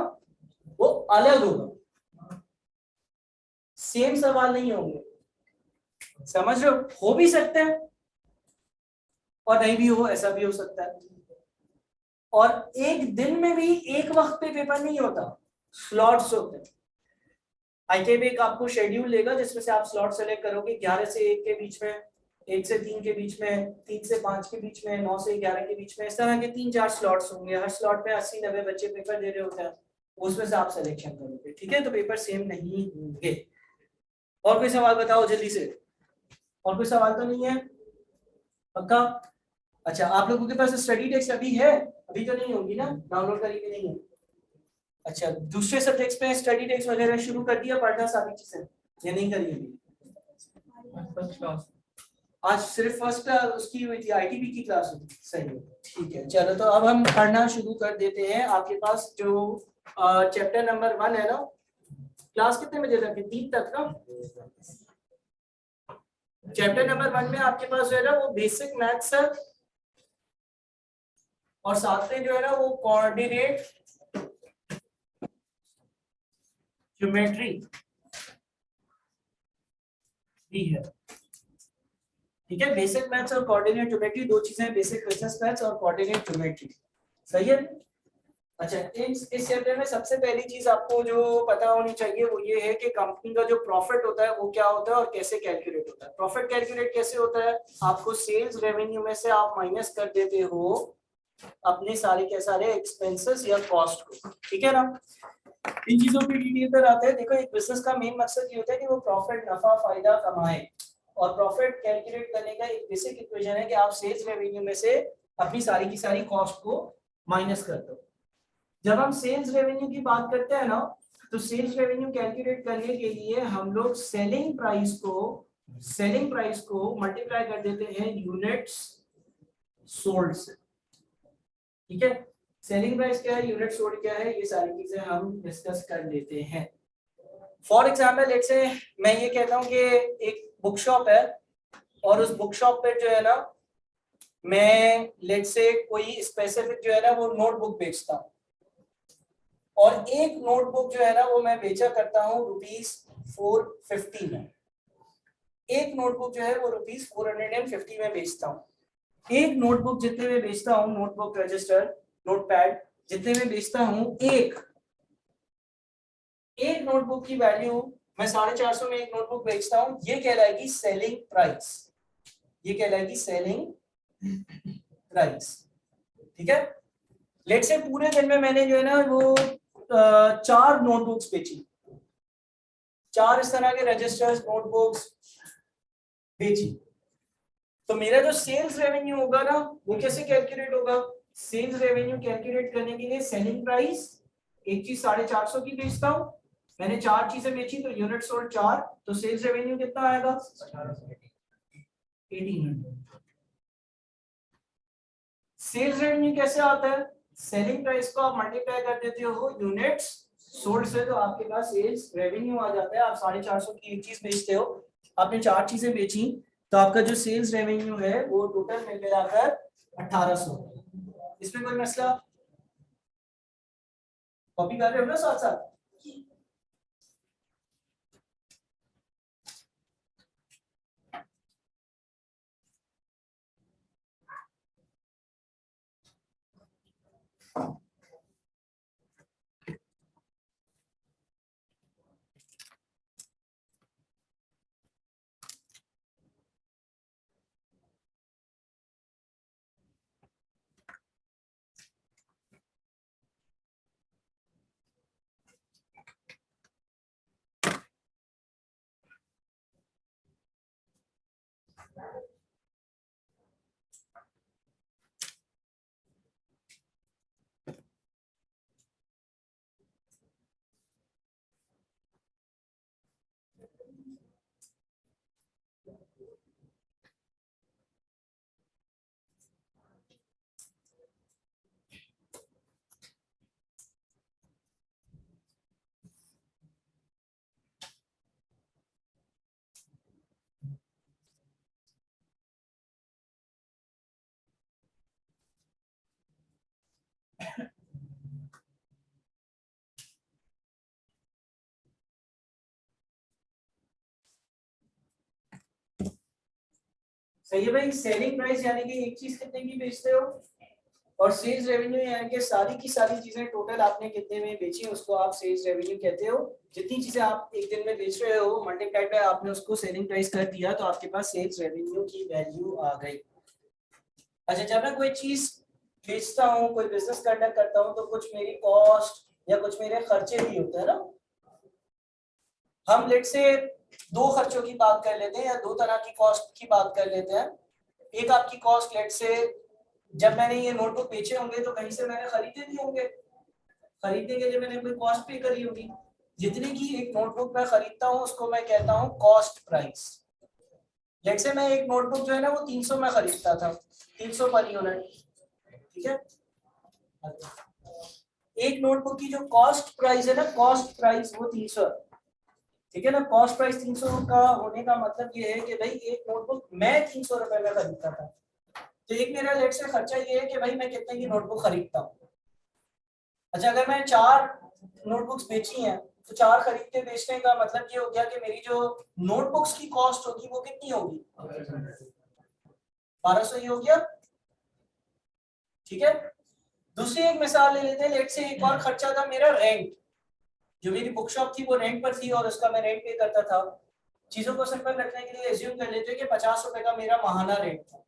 वो अलग होगा, सेम सवाल नहीं होंगे, समझ रहे हो भी सकते हैं और नहीं भी हो, ऐसा भी हो सकता है। और एक दिन में भी एक वक्त पे पेपर नहीं होता, स्लॉट्स होते हैं। आईकेप एक आपको शेड्यूल लेगा जिसमें से आप स्लॉट सेलेक्ट करोगे 11 से 1 के बीच में, 1 से 3 के बीच में, 3 से 5 के बीच में, 9 से 11 के बीच में, इस तरह के 3-4 स्लॉट्स होंगे। हर स्लॉट में 80-90 बच्चे पेपर दे रहे होते हैं, उसमें से आप सिलेक्शन करोगे, ठीक है। तो पेपर सेम नहीं होंगे। और कोई सवाल बताओ जल्दी से, और कोई सवाल तो नहीं है? पक्का? अच्छा, आप लोगों के पास स्टडी टेक्स्ट अभी है? अभी तो नहीं होगी ना, डाउनलोड करी कि नहीं है? अच्छा, दूसरे सब्जेक्ट्स में स्टडी टेक्स्ट वगैरह शुरू कर दिया पढ़ना सारी चीजें या नहीं करी अभी? फर्स्ट क्लास आज सिर्फ फर्स्ट क्लास उसकी हुई थी, आईटीबी की क्लास हुई थी, सही है, ठीक है। चलो तो अब हम पढ़ना शुरू कर देते हैं। आपके पास जो चैप्टर नंबर 1 है ना, क्लास कितने बजे तक है? 3 तक ना। चैप्टर नंबर 1 में आपके पास जो है ना वो बेसिक मैथ्स है, और साथ में जो है ना वो कोऑर्डिनेट ज्योमेट्री भी है, ठीक है। बेसिक मैथ्स और कोऑर्डिनेट ज्योमेट्री दो चीजें हैं, बेसिक बिजनेस मैथ्स और कोऑर्डिनेट ज्योमेट्री, सही है। अच्छा, इस चैप्टर में सबसे पहली चीज आपको जो पता होनी चाहिए वो ये है कि कंपनी का जो प्रॉफिट होता है वो क्या होता है और कैसे कैलकुलेट होता है। प्रॉफिट कैलकुलेट कैसे होता है? आपको सेल्स रेवेन्यू में से आप माइनस कर देते हो अपने सारे के सारे एक्सपेंसेस या कॉस्ट को, ठीक है ना। इन चीजों की डिटेल पर आते हैं। देखो, एक बिजनेस का मेन मकसद ये होता है कि वो प्रॉफिट, नफा फायदा कमाए, और प्रॉफिट कैलकुलेट करने का एक बेसिक इक्वेशन है कि आप सेल्स रेवेन्यू में से अपनी सारी की सारी कॉस्ट को माइनस कर दो। जब हम सेल्स रेवेन्यू की बात करते हैं ना, तो सेल्स रेवेन्यू कैलकुलेट करने के लिए हम लोग सेलिंग प्राइस को मल्टीप्लाई कर देते हैं यूनिट्स सोल्ड से, ठीक है। सेलिंग प्राइस क्या है, यूनिट सोल्ड क्या है, ये सारी चीजें हम डिस्कस कर लेते हैं। फॉर एग्जाम्पल, लेट्स से मैं ये कहता हूँ कि एक बुक शॉप है, और उस बुक शॉप पे जो है ना मैं लेट्स से कोई स्पेसिफिक जो है ना वो नोटबुक बेचता हूँ, और एक नोटबुक जो है ना वो मैं बेचा करता हूँ ₹450 में। एक नोटबुक जो है वो ₹450 में बेचता हूँ। एक नोटबुक जितने में बेचता हूँ, नोटबुक, रजिस्टर, नोटपैड जितने में बेचता हूँ, एक नोटबुक की वैल्यू मैं 450 में एक नोटबुक बेचता हूँ, ये कहलाएगी सेलिंग प्राइस, ये कहलाएगी सेलिंग प्राइस, ठीक है। लेट्स से पूरे दिन में मैंने जो है ना वो 4 नोटबुक्स बेची, 4 इस तरह के रजिस्टर्स, नोटबुक्स बेची, तो मेरा जो सेल्स रेवेन्यू होगा ना वो कैसे कैलकुलेट होगा? सेल्स रेवेन्यू कैलकुलेट करने के लिए सेलिंग प्राइस, एक चीज 450 की बेचता हूं, मैंने 4 चीजें बेची तो यूनिट सोल्ड 4, तो सेल्स रेवेन्यू कितना आएगा? 1800। सेल्स रेवेन्यू कैसे आता है? सेलिंग प्राइस को आप मल्टीप्लाई कर देते हो यूनिट्स सोल्ड से, तो आपके पास सेल्स रेवेन्यू आ जाता है। आप 450 की एक चीज बेचते हो, आपने 4 चीजें बेची, तो आपका जो सेल्स रेवेन्यू है वो टोटल मिलाकर 1800। इसमें कोई मसला? कॉपी कर रहे हो ना साथ साथ? सही है भाई। सेलिंग प्राइस यानी कि एक चीज कितने की बेचते हो? और सेल्स रेवेन्यू यानी कि सारी की सारी चीजें टोटल आपने कितने में बेची उसको आप सेल्स रेवेन्यू कहते हो। जितनी चीजें आप एक दिन में बेच रहे हो मल्टीप्लाइड बाय आपने उसको सेलिंग प्राइस कर दिया तो आपके पास सेल्स रेवेन्यू की वैल्यू आ गई। अच्छा, जब मैं कोई चीज बेचता हूँ, कोई बिजनेस कंडक्ट करता हूँ, तो कुछ मेरी कॉस्ट या कुछ मेरे खर्चे भी होते हैं ना। हम लेट से दो खर्चों की बात कर लेते हैं या दो तरह की कॉस्ट की बात कर लेते हैं। एक आपकी कॉस्ट लेट से, जब मैंने ये नोटबुक बेचे होंगे तो कहीं से मैंने खरीदे नहीं होंगे, खरीदने के लिए मैंने कोई कॉस्ट पे करी होगी। जितने की एक नोटबुक मैं खरीदता हूँ उसको मैं कहता हूँ कॉस्ट प्राइस। लेट से मैं एक नोटबुक जो है ना वो 300 में खरीदता था, 300 पर यूनिट, ठीक है। एक नोटबुक की जो कॉस्ट प्राइस है ना, कॉस्ट प्राइस वो 300, ठीक है ना। कॉस्ट प्राइस 300 का होने का मतलब ये है कि भाई एक नोटबुक मैं 300 रुपए में खरीदता था, तो एक मेरा लेट से खर्चा ये है कि भाई मैं कितने की नोटबुक खरीदता हूँ। अच्छा, अगर मैं 4 नोटबुक्स बेची हैं तो 4 खरीदते बेचने का मतलब ये हो गया कि मेरी जो नोटबुक्स की कॉस्ट होगी वो कितनी होगी, 1200 ही हो गया, ठीक है। दूसरी एक मिसाल ले लेते हैं, लेट से एक और खर्चा था मेरा रेंट। जो मेरी बुक शॉप थी वो रेंट पर थी और उसका मैं रेंट पे करता था। चीजों को सिंपल रखने के लिए एज्यूम कर लेते हैं कि 50 रुपए का मेरा माहाना रेंट था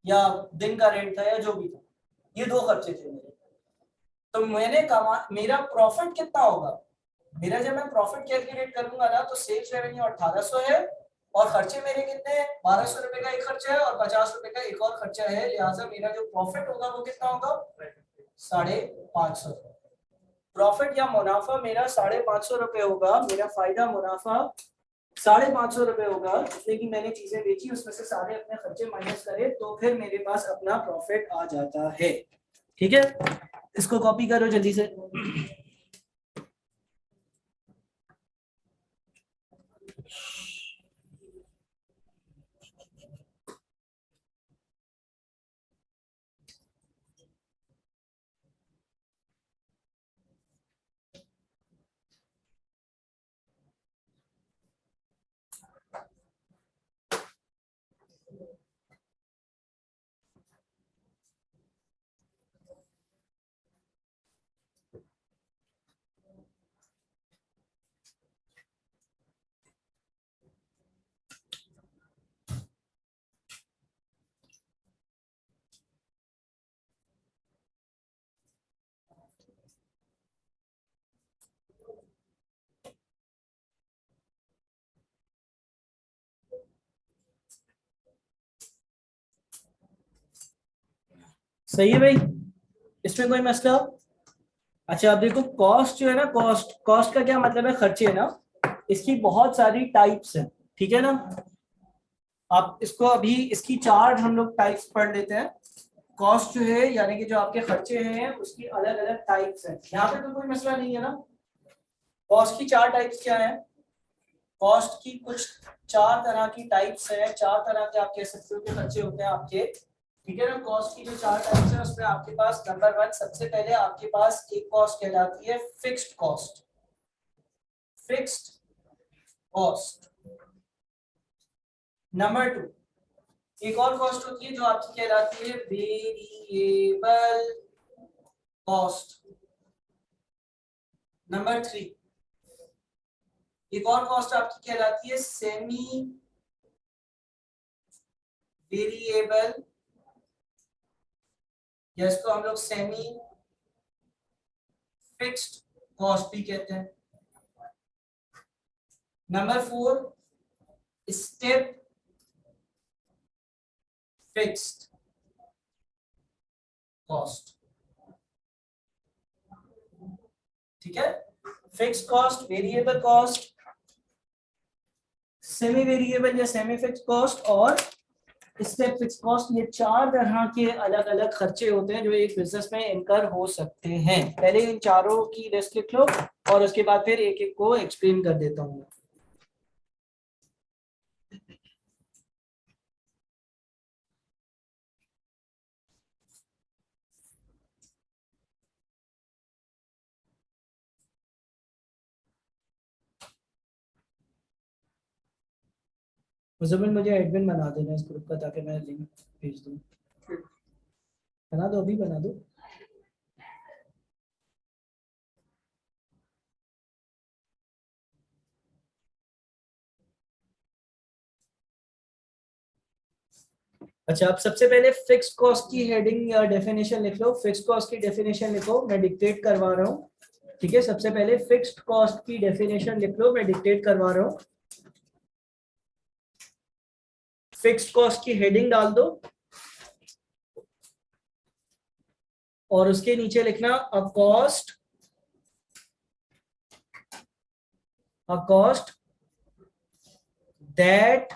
या दिन का रेंट था या जो भी था। ये दो खर्चे थे मेरे। तो मैंने कमा, मेरा प्रॉफिट कितना होगा, मेरा जब मैं प्रॉफिट कैलकुलेट करूंगा ना तो सेल्स रेवेन्यू 1800 है और खर्चे मेरे कितने हैं, 1200 रुपए का एक खर्चा है और 50 रुपए का एक और खर्चा है। लिहाजा मेरा जो प्रॉफिट होगा वो कितना होगा, 550। प्रॉफिट या मुनाफा मेरा 550 रुपए होगा। मेरा फायदा मुनाफा 550 रुपए होगा, जितने की मैंने चीजें बेची उसमें से सारे अपने खर्चे माइनस करे तो फिर मेरे पास अपना प्रॉफिट आ जाता है, ठीक है। इसको कॉपी करो जल्दी से। सही है भाई, इसमें कोई मसला। अच्छा, अब देखो कॉस्ट जो है ना, कॉस्ट, कॉस्ट का क्या मतलब है, खर्चे है ना। इसकी बहुत सारी टाइप्स है, ठीक है ना। आप इसको अभी इसकी 4 हम लोग टाइप्स पढ़ लेते हैं। कॉस्ट जो है यानी कि जो आपके खर्चे हैं उसकी अलग अलग टाइप्स हैं। यहाँ पे तो कोई मसला नहीं है ना। कॉस्ट की 4 टाइप्स क्या है, कॉस्ट की कुछ 4 तरह की टाइप्स है, 4 तरह के आप कह सकते हो कि खर्चे होते हैं आपके, ठीक है ना। कॉस्ट की जो 4 टाइप्स है उसमें आपके पास नंबर 1 सबसे पहले आपके पास एक कॉस्ट कहलाती है fixed cost, fixed cost. Number 2 एक और कॉस्ट होती है जो आपकी कहलाती है वेरिएबल कॉस्ट। नंबर 3 एक और कॉस्ट आपकी कहलाती है सेमी वेरिएबल, या इसको हम लोग सेमी फिक्स्ड कॉस्ट भी कहते हैं। नंबर 4 स्टेप फिक्स्ड कॉस्ट, ठीक है। Fixed cost, variable cost, semi variable या सेमी फिक्स्ड कॉस्ट और स्टेप फिक्स्ड कॉस्ट, ये 4 तरह के अलग अलग खर्चे होते हैं जो एक बिजनेस में इनकर हो सकते हैं। पहले इन चारों की लिस्ट लिख लो और उसके बाद फिर एक एक को एक्सप्लेन कर देता हूँ। मुझे एडमिन बना देना इस ग्रुप का ताकि मैं लिंक भेज दूँ। बना दो, अभी बना दो। अच्छा, अब सबसे पहले फिक्स्ड कॉस्ट की हेडिंग या डेफिनेशन लिख लो। फिक्स्ड कॉस्ट की डेफिनेशन लिखो, मैं डिक्टेट करवा रहा हूँ। ठीक है, सबसे पहले फिक्स्ड कॉस्ट की डेफिनेशन लिख लो, मैं डिक्टेट करवा रहा हूँ। फिक्स्ड कॉस्ट की हेडिंग डाल दो और उसके नीचे लिखना a cost that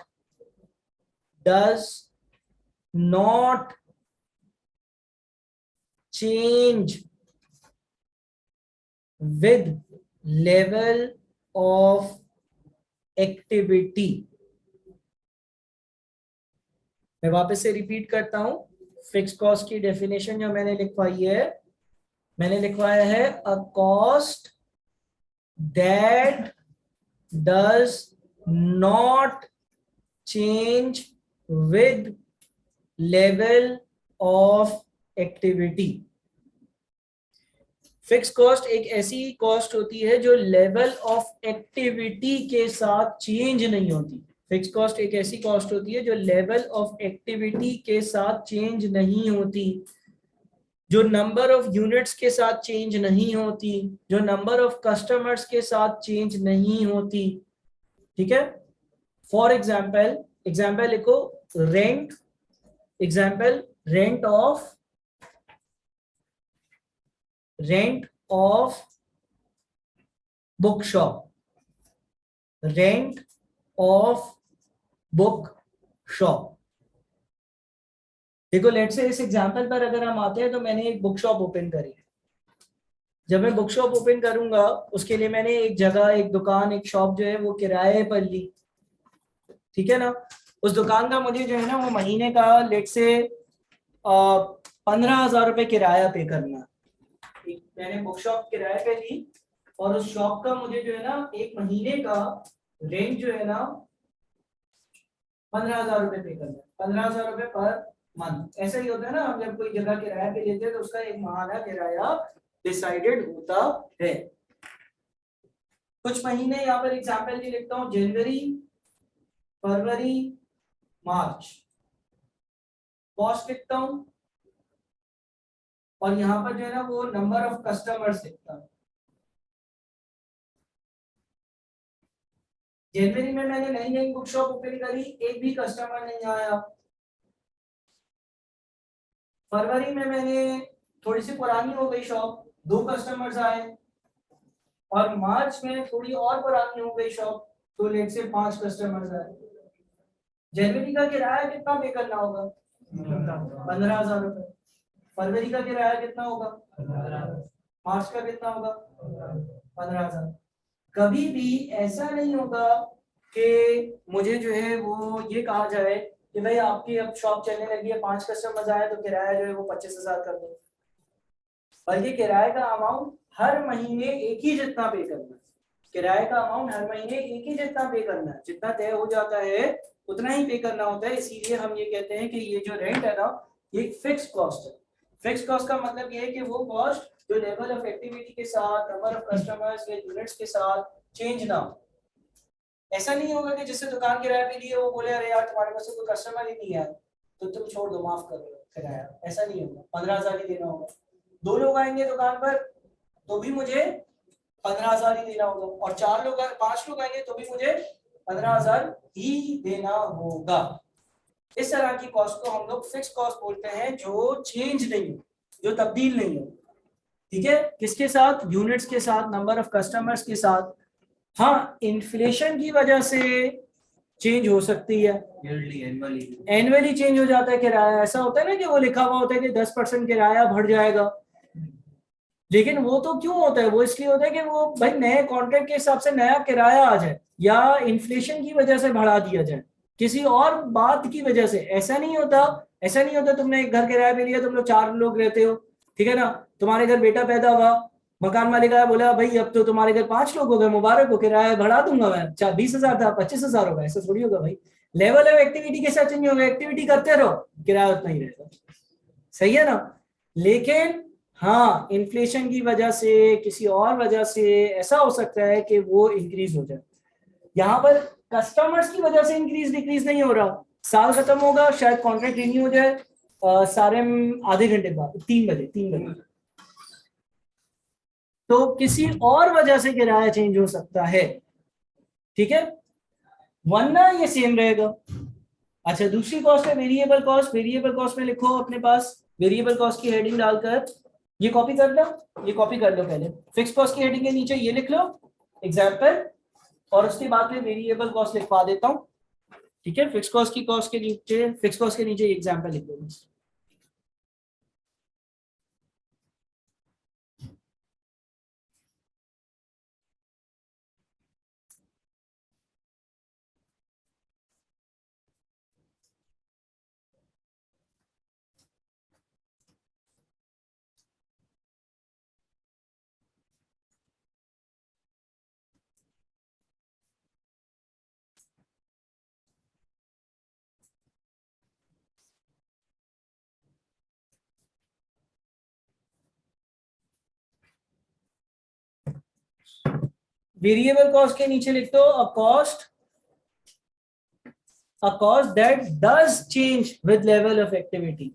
does not change with level of activity। मैं वापस से रिपीट करता हूं, फिक्स्ड कॉस्ट की डेफिनेशन जो मैंने लिखवाई है, मैंने लिखवाया है a cost that does not change with level of activity. Fix cost एक ऐसी कॉस्ट होती है जो लेवल ऑफ एक्टिविटी के साथ चेंज नहीं होती। फिक्स कॉस्ट एक ऐसी कॉस्ट होती है जो लेवल ऑफ एक्टिविटी के साथ चेंज नहीं होती, जो नंबर ऑफ यूनिट्स के साथ चेंज नहीं होती, जो नंबर ऑफ कस्टमर्स के साथ चेंज नहीं होती। ठीक है, फॉर एग्जाम्पल लिखो, rent of book shop, rent of book shop. देखो, लेट से इस एग्जांपल पर अगर हम आते हैं तो मैंने एक बुक शॉप ओपन करी है। जब मैं बुक शॉप ओपन करूंगा उसके लिए मैंने एक जगह, एक दुकान, एक शॉप जो है वो किराए पर ली। ठीक है ना, उस दुकान का मुझे जो है ना वो महीने का लेट से 15,000 रुपए किराया पे करना। मैंने बुक शॉप किराए पे ली और उस शॉप का मुझे जो है ना एक महीने का रेंट जो है ना 15,000 रुपए पे करना है। 15,000 रुपए पर मंथ। ऐसा ही होता है ना, हम जब कोई जगह किराया पे लेते हैं तो उसका एक माहाना किराया डिसाइडेड होता है। कुछ महीने यहाँ पर एग्जाम्पल भी लिखता हूँ, जनवरी, फरवरी, मार्च। कॉस्ट लिखता हूँ और यहाँ पर जो है ना वो नंबर ऑफ कस्टमर्स लिखता हूँ। जनवरी में मैंने नई नई बुक शॉप ओपन करी, एक भी कस्टमर नहीं आया। फरवरी में मैंने थोड़ी सी पुरानी हो गई शॉप, 2 कस्टमर्स आए। और मार्च में थोड़ी और पुरानी हो गई शॉप, तो लेट से 5 कस्टमर्स आए। जनवरी का किराया कितना पे करना होगा? 15,000 रुपए। फरवरी का किराया कितना होगा? मार्च का कितना होगा? 15,000। कभी भी ऐसा नहीं होगा कि मुझे जो है वो ये कहा जाए कि भाई आपकी अब शॉप चलने लगी है, 5 कस्टमर्स आए तो किराया जो है वो 25,000 कर दो। बल्कि किराए का अमाउंट हर महीने एक ही जितना पे करना है। किराए का अमाउंट हर महीने एक ही जितना पे करना है, जितना तय हो जाता है उतना ही पे करना होता है। इसीलिए हम ये कहते हैं कि ये जो रेंट है ना, ये फिक्स कॉस्ट है। फिक्स कॉस्ट का मतलब ये है कि वो कॉस्ट जो लेवल ऑफ एक्टिविटी के साथ, नंबर ऑफ कस्टमर्स या यूनिट्स के साथ चेंज ना हो। ऐसा नहीं होगा कि जिससे दुकान किराए पे लिए वो बोले अरे यार तुम्हारे पास कोई कस्टमर ही नहीं है तो तुम छोड़ दो, माफ कर दो किराया। ऐसा नहीं होगा, 15,000 ही देना होगा। 2 लोग आएंगे दुकान पर तो भी मुझे 15,000 ही देना होगा, और 4 लोग 5 लोग आएंगे तो भी मुझे 15,000 ही देना होगा। इस तरह की कॉस्ट को हम लोग फिक्स कॉस्ट बोलते हैं, जो चेंज नहीं हो, जो तब्दील नहीं हो। ठीक है, किसके साथ? यूनिट्स के साथ, नंबर ऑफ कस्टमर्स के साथ। हाँ, इन्फ्लेशन की वजह से चेंज हो सकती है, एनुअली चेंज हो जाता है किराया। ऐसा होता है ना कि वो लिखा हुआ होता है कि 10% किराया बढ़ जाएगा, लेकिन वो तो क्यों होता है? वो इसलिए होता है कि वो भाई नए कॉन्ट्रैक्ट के हिसाब से नया किराया आ जाए, या इन्फ्लेशन की वजह से बढ़ा दिया जाए, किसी और बात की वजह से। ऐसा नहीं होता तुमने एक घर किराया पे लिया, तुम लोग 4 लोग रहते हो, ठीक है ना, तुम्हारे घर बेटा पैदा हुआ, मकान मालिक आया बोला भाई अब तो तुम्हारे घर 5 लोग हो गए, मुबारक हो, किराया बढ़ा दूंगा मैं, 20,000 था 25,000 होगा। ऐसा थोड़ी होगा भाई, लेवल ऑफ एक्टिविटी के साथ चेंज होगा। एक्टिविटी करते रहो, किराया उतना ही रहेगा। सही है ना? लेकिन हाँ, इन्फ्लेशन की वजह से, किसी और वजह से ऐसा हो सकता है कि वो इंक्रीज हो जाए। यहाँ पर कस्टमर्स की वजह से इंक्रीज डिक्रीज नहीं हो रहा, साल खत्म होगा, शायद कॉन्ट्रैक्ट रिन्यू हो जाए सारे आधे घंटे बाद, 3 बजे। तो किसी और वजह से किराया चेंज हो सकता है, ठीक है, वरना ये सेम रहेगा। अच्छा, दूसरी कॉस्ट है वेरिएबल कॉस्ट। वेरिएबल कॉस्ट में लिखो अपने पास वेरिएबल कॉस्ट की हेडिंग डालकर, ये कॉपी कर लो, ये कॉपी कर लो पहले। फिक्स कॉस्ट की हेडिंग के नीचे ये लिख लो एग्जाम्पल, और उसके बाद में वेरिएबल कॉस्ट लिखवा देता हूँ, ठीक है। फिक्स कॉस्ट के नीचे, फिक्स कॉस्ट के नीचे एग्जाम्पल लिख दो बस। वेरिएबल कॉस्ट के नीचे लिख दो a cost that does change with level of activity.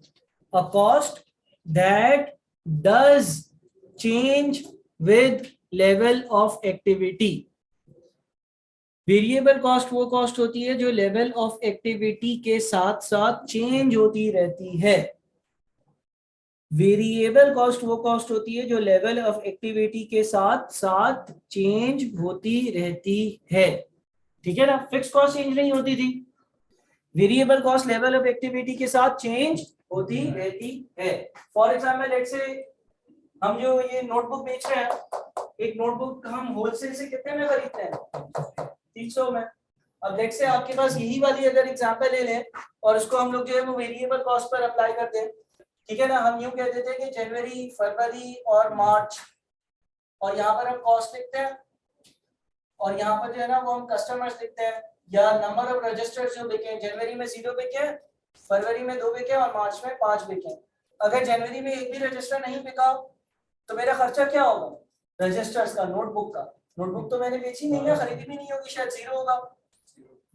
A cost that does change with level of activity. Variable cost वो कॉस्ट होती है जो लेवल ऑफ एक्टिविटी के साथ साथ चेंज होती रहती है। वेरिएबल कॉस्ट वो कॉस्ट होती है जो लेवल ऑफ एक्टिविटी के साथ साथ चेंज होती रहती है, ठीक है ना। फिक्स कॉस्ट चेंज नहीं होती थी, variable cost level of activity के साथ चेंज होती रहती है। फॉर एग्जाम्पल लेट्स से हम जो ये नोटबुक बेच रहे हैं, एक नोटबुक हम होलसेल से कितने में खरीदते हैं? 300 में। अब लेट्स से आपके पास यही वाली अगर एग्जाम्पल ले लें और उसको हम लोग जो है वो वेरिएबल कॉस्ट पर अप्लाई करते हैं, ठीक है ना। हम यूं कह देते हैं कि जनवरी, फरवरी और मार्च, और यहाँ पर हम कॉस्ट लिखते हैं, और यहाँ पर जो है ना वो हम कस्टमर्स लिखते हैं या नंबर ऑफ रजिस्टर्स जो बिके हैं। जनवरी में 0 बिके, फरवरी में 2 बिके और मार्च में 5 बिके। अगर जनवरी में एक भी रजिस्टर नहीं बिका तो मेरा खर्चा क्या होगा? रजिस्टर्स का, नोटबुक का। नोटबुक तो मैंने बेची नहीं है, खरीदी भी नहीं होगी, शायद 0 होगा।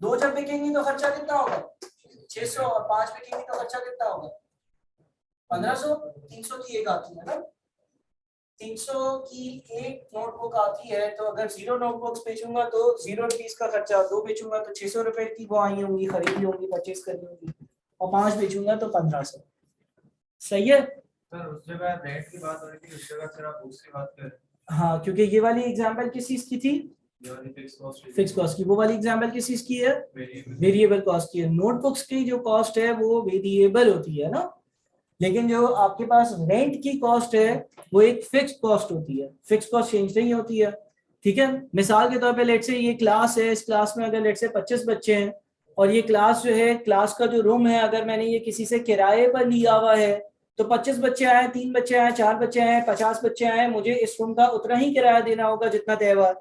2 जब बिकेंगी तो खर्चा कितना होगा? 600, और 5 बिकेंगी तो खर्चा कितना होगा? 1500। 300 की एक आती है ना, 300 की एक नोटबुक आती है। तो अगर 0 नोटबुक्स बेचूंगा तो 0 रुपीज का खर्चा, 2 बेचूंगा तो 600 रुपए की वो आई होंगी, खरीदी होंगी, परचेज करनी होगी, और 5 बेचूंगा तो 1500। सही है। सर उस जगह रेंट की बात हो रही थी, उस जगह सर आप बुक्स की बात कर रहे हैं। हाँ, क्योंकि ये वाली एग्जांपल किस चीज की थी? ये वाली फिक्स कॉस्ट की। वो वाली एग्जांपल किस चीज की है? वेरिएबल कॉस्ट की है। नोटबुक्स की जो कॉस्ट है वो वेरिएबल होती है ना, लेकिन जो आपके पास रेंट की कॉस्ट है वो एक फिक्स कॉस्ट होती है। फिक्स कॉस्ट चेंज नहीं होती है, ठीक है। मिसाल के तौर पे लेट से ये क्लास है, इस क्लास में अगर लेट से 25 बच्चे हैं, और ये क्लास जो है, क्लास का जो रूम है, अगर मैंने ये किसी से किराए पर लिया हुआ है तो 25 बच्चे आए, 3 बच्चे आए, 4 बच्चे आए, 50 बच्चे आए, मुझे इस रूम का उतना ही किराया देना होगा जितना तय हुआ।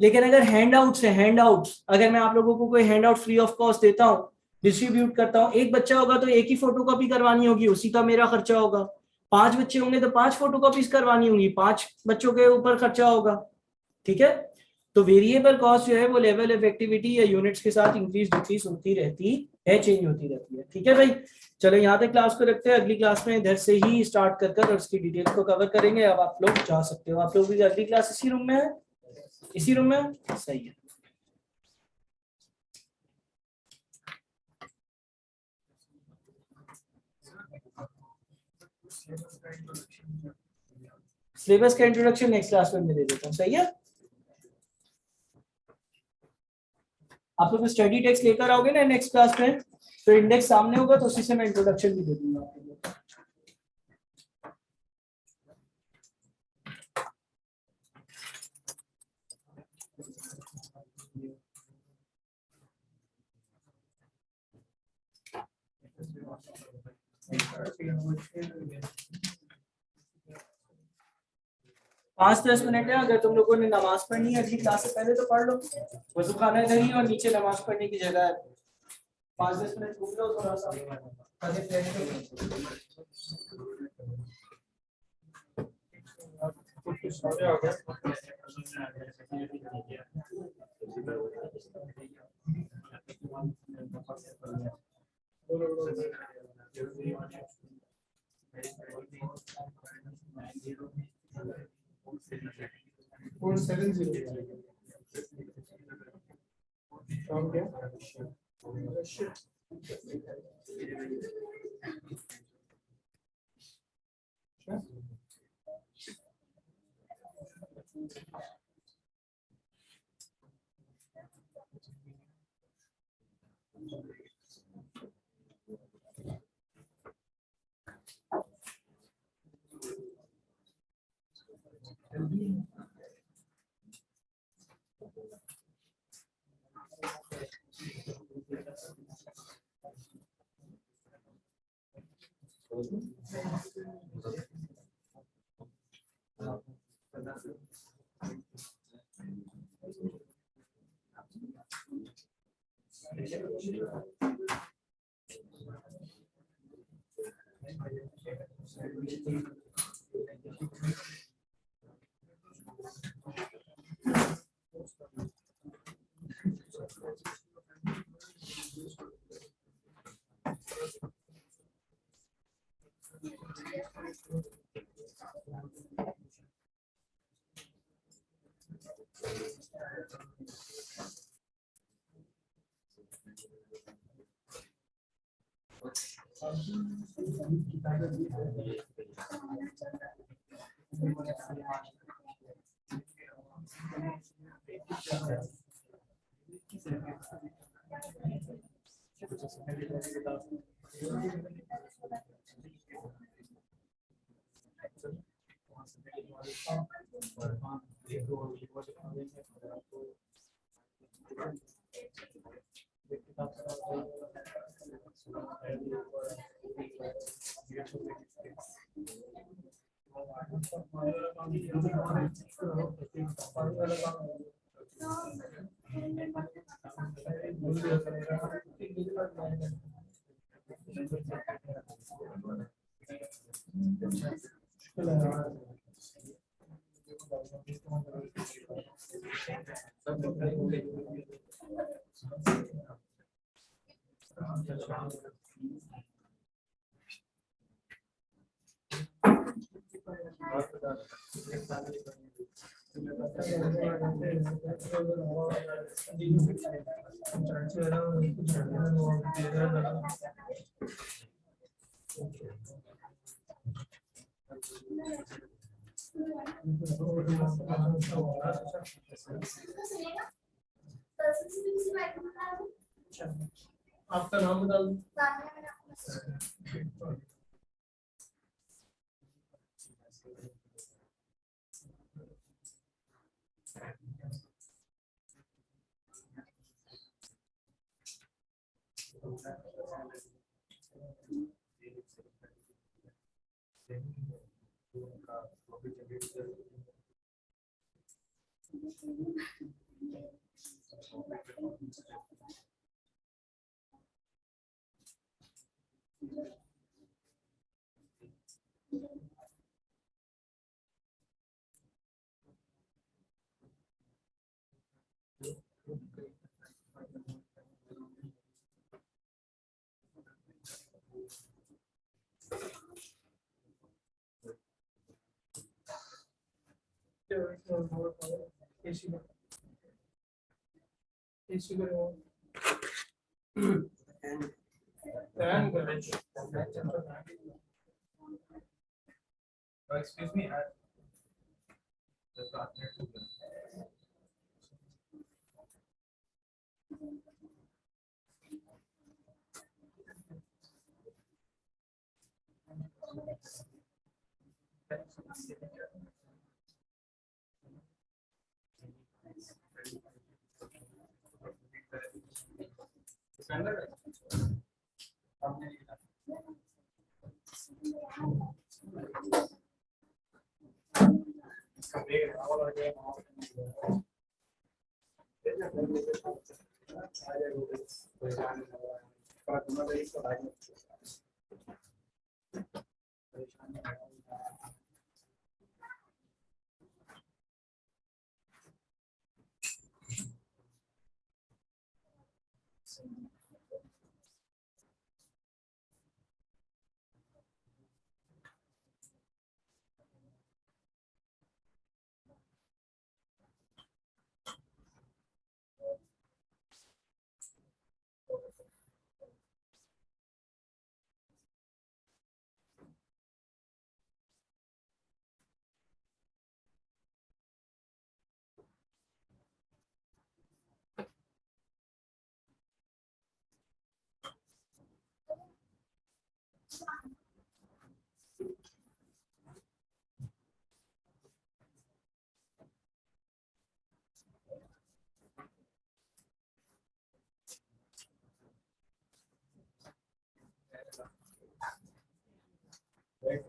लेकिन अगर हैंड आउट्स है, हैंड आउट्स, अगर मैं आप लोगों को कोई hand out free of cost देता हूँ, डिस्ट्रीब्यूट करता हूँ, एक बच्चा होगा तो एक ही फोटोकॉपी करवानी होगी, उसी का मेरा खर्चा होगा। 5 बच्चे होंगे तो 5 फोटोकॉपीज करवानी होंगी, 5 बच्चों के ऊपर खर्चा होगा, ठीक है। तो वेरिएबल कॉस्ट जो है वो लेवल ऑफ एक्टिविटी या यूनिट्स के साथ इंक्रीज डिक्रीज होती रहती है, चेंज होती रहती है, ठीक है भाई। चलो यहाँ तक क्लास को रखते हैं, अगली क्लास में इधर से ही स्टार्ट कर और उसकी डिटेल्स को कवर करेंगे। अब आप लोग जा सकते हो। आप लोग की अगली क्लास इसी रूम में है, इसी रूम में, सही है। सिलेबस का इंट्रोडक्शन नेक्स्ट क्लास में मैं दे देता हूँ, सही है। आप लोग स्टडी टेक्स्ट लेकर आओगे ना नेक्स्ट क्लास में, तो इंडेक्स सामने होगा तो उसी से मैं इंट्रोडक्शन भी दे दूंगा आप लोगों को। पाँच 10 मिनट है। अगर तुम लोगों ने नमाज पढ़नी है अगली क्लास से पहले तो पढ़ लो, वजू खाना इधर ही और नीचे नमाज पढ़ने की जगह है। 5-10 मिनट घूम लो थोड़ा सा, आगे फ्रेश हो गया। 470 from here. Shit. Sure. आपका नाम बता दो। Excuse me. Yes.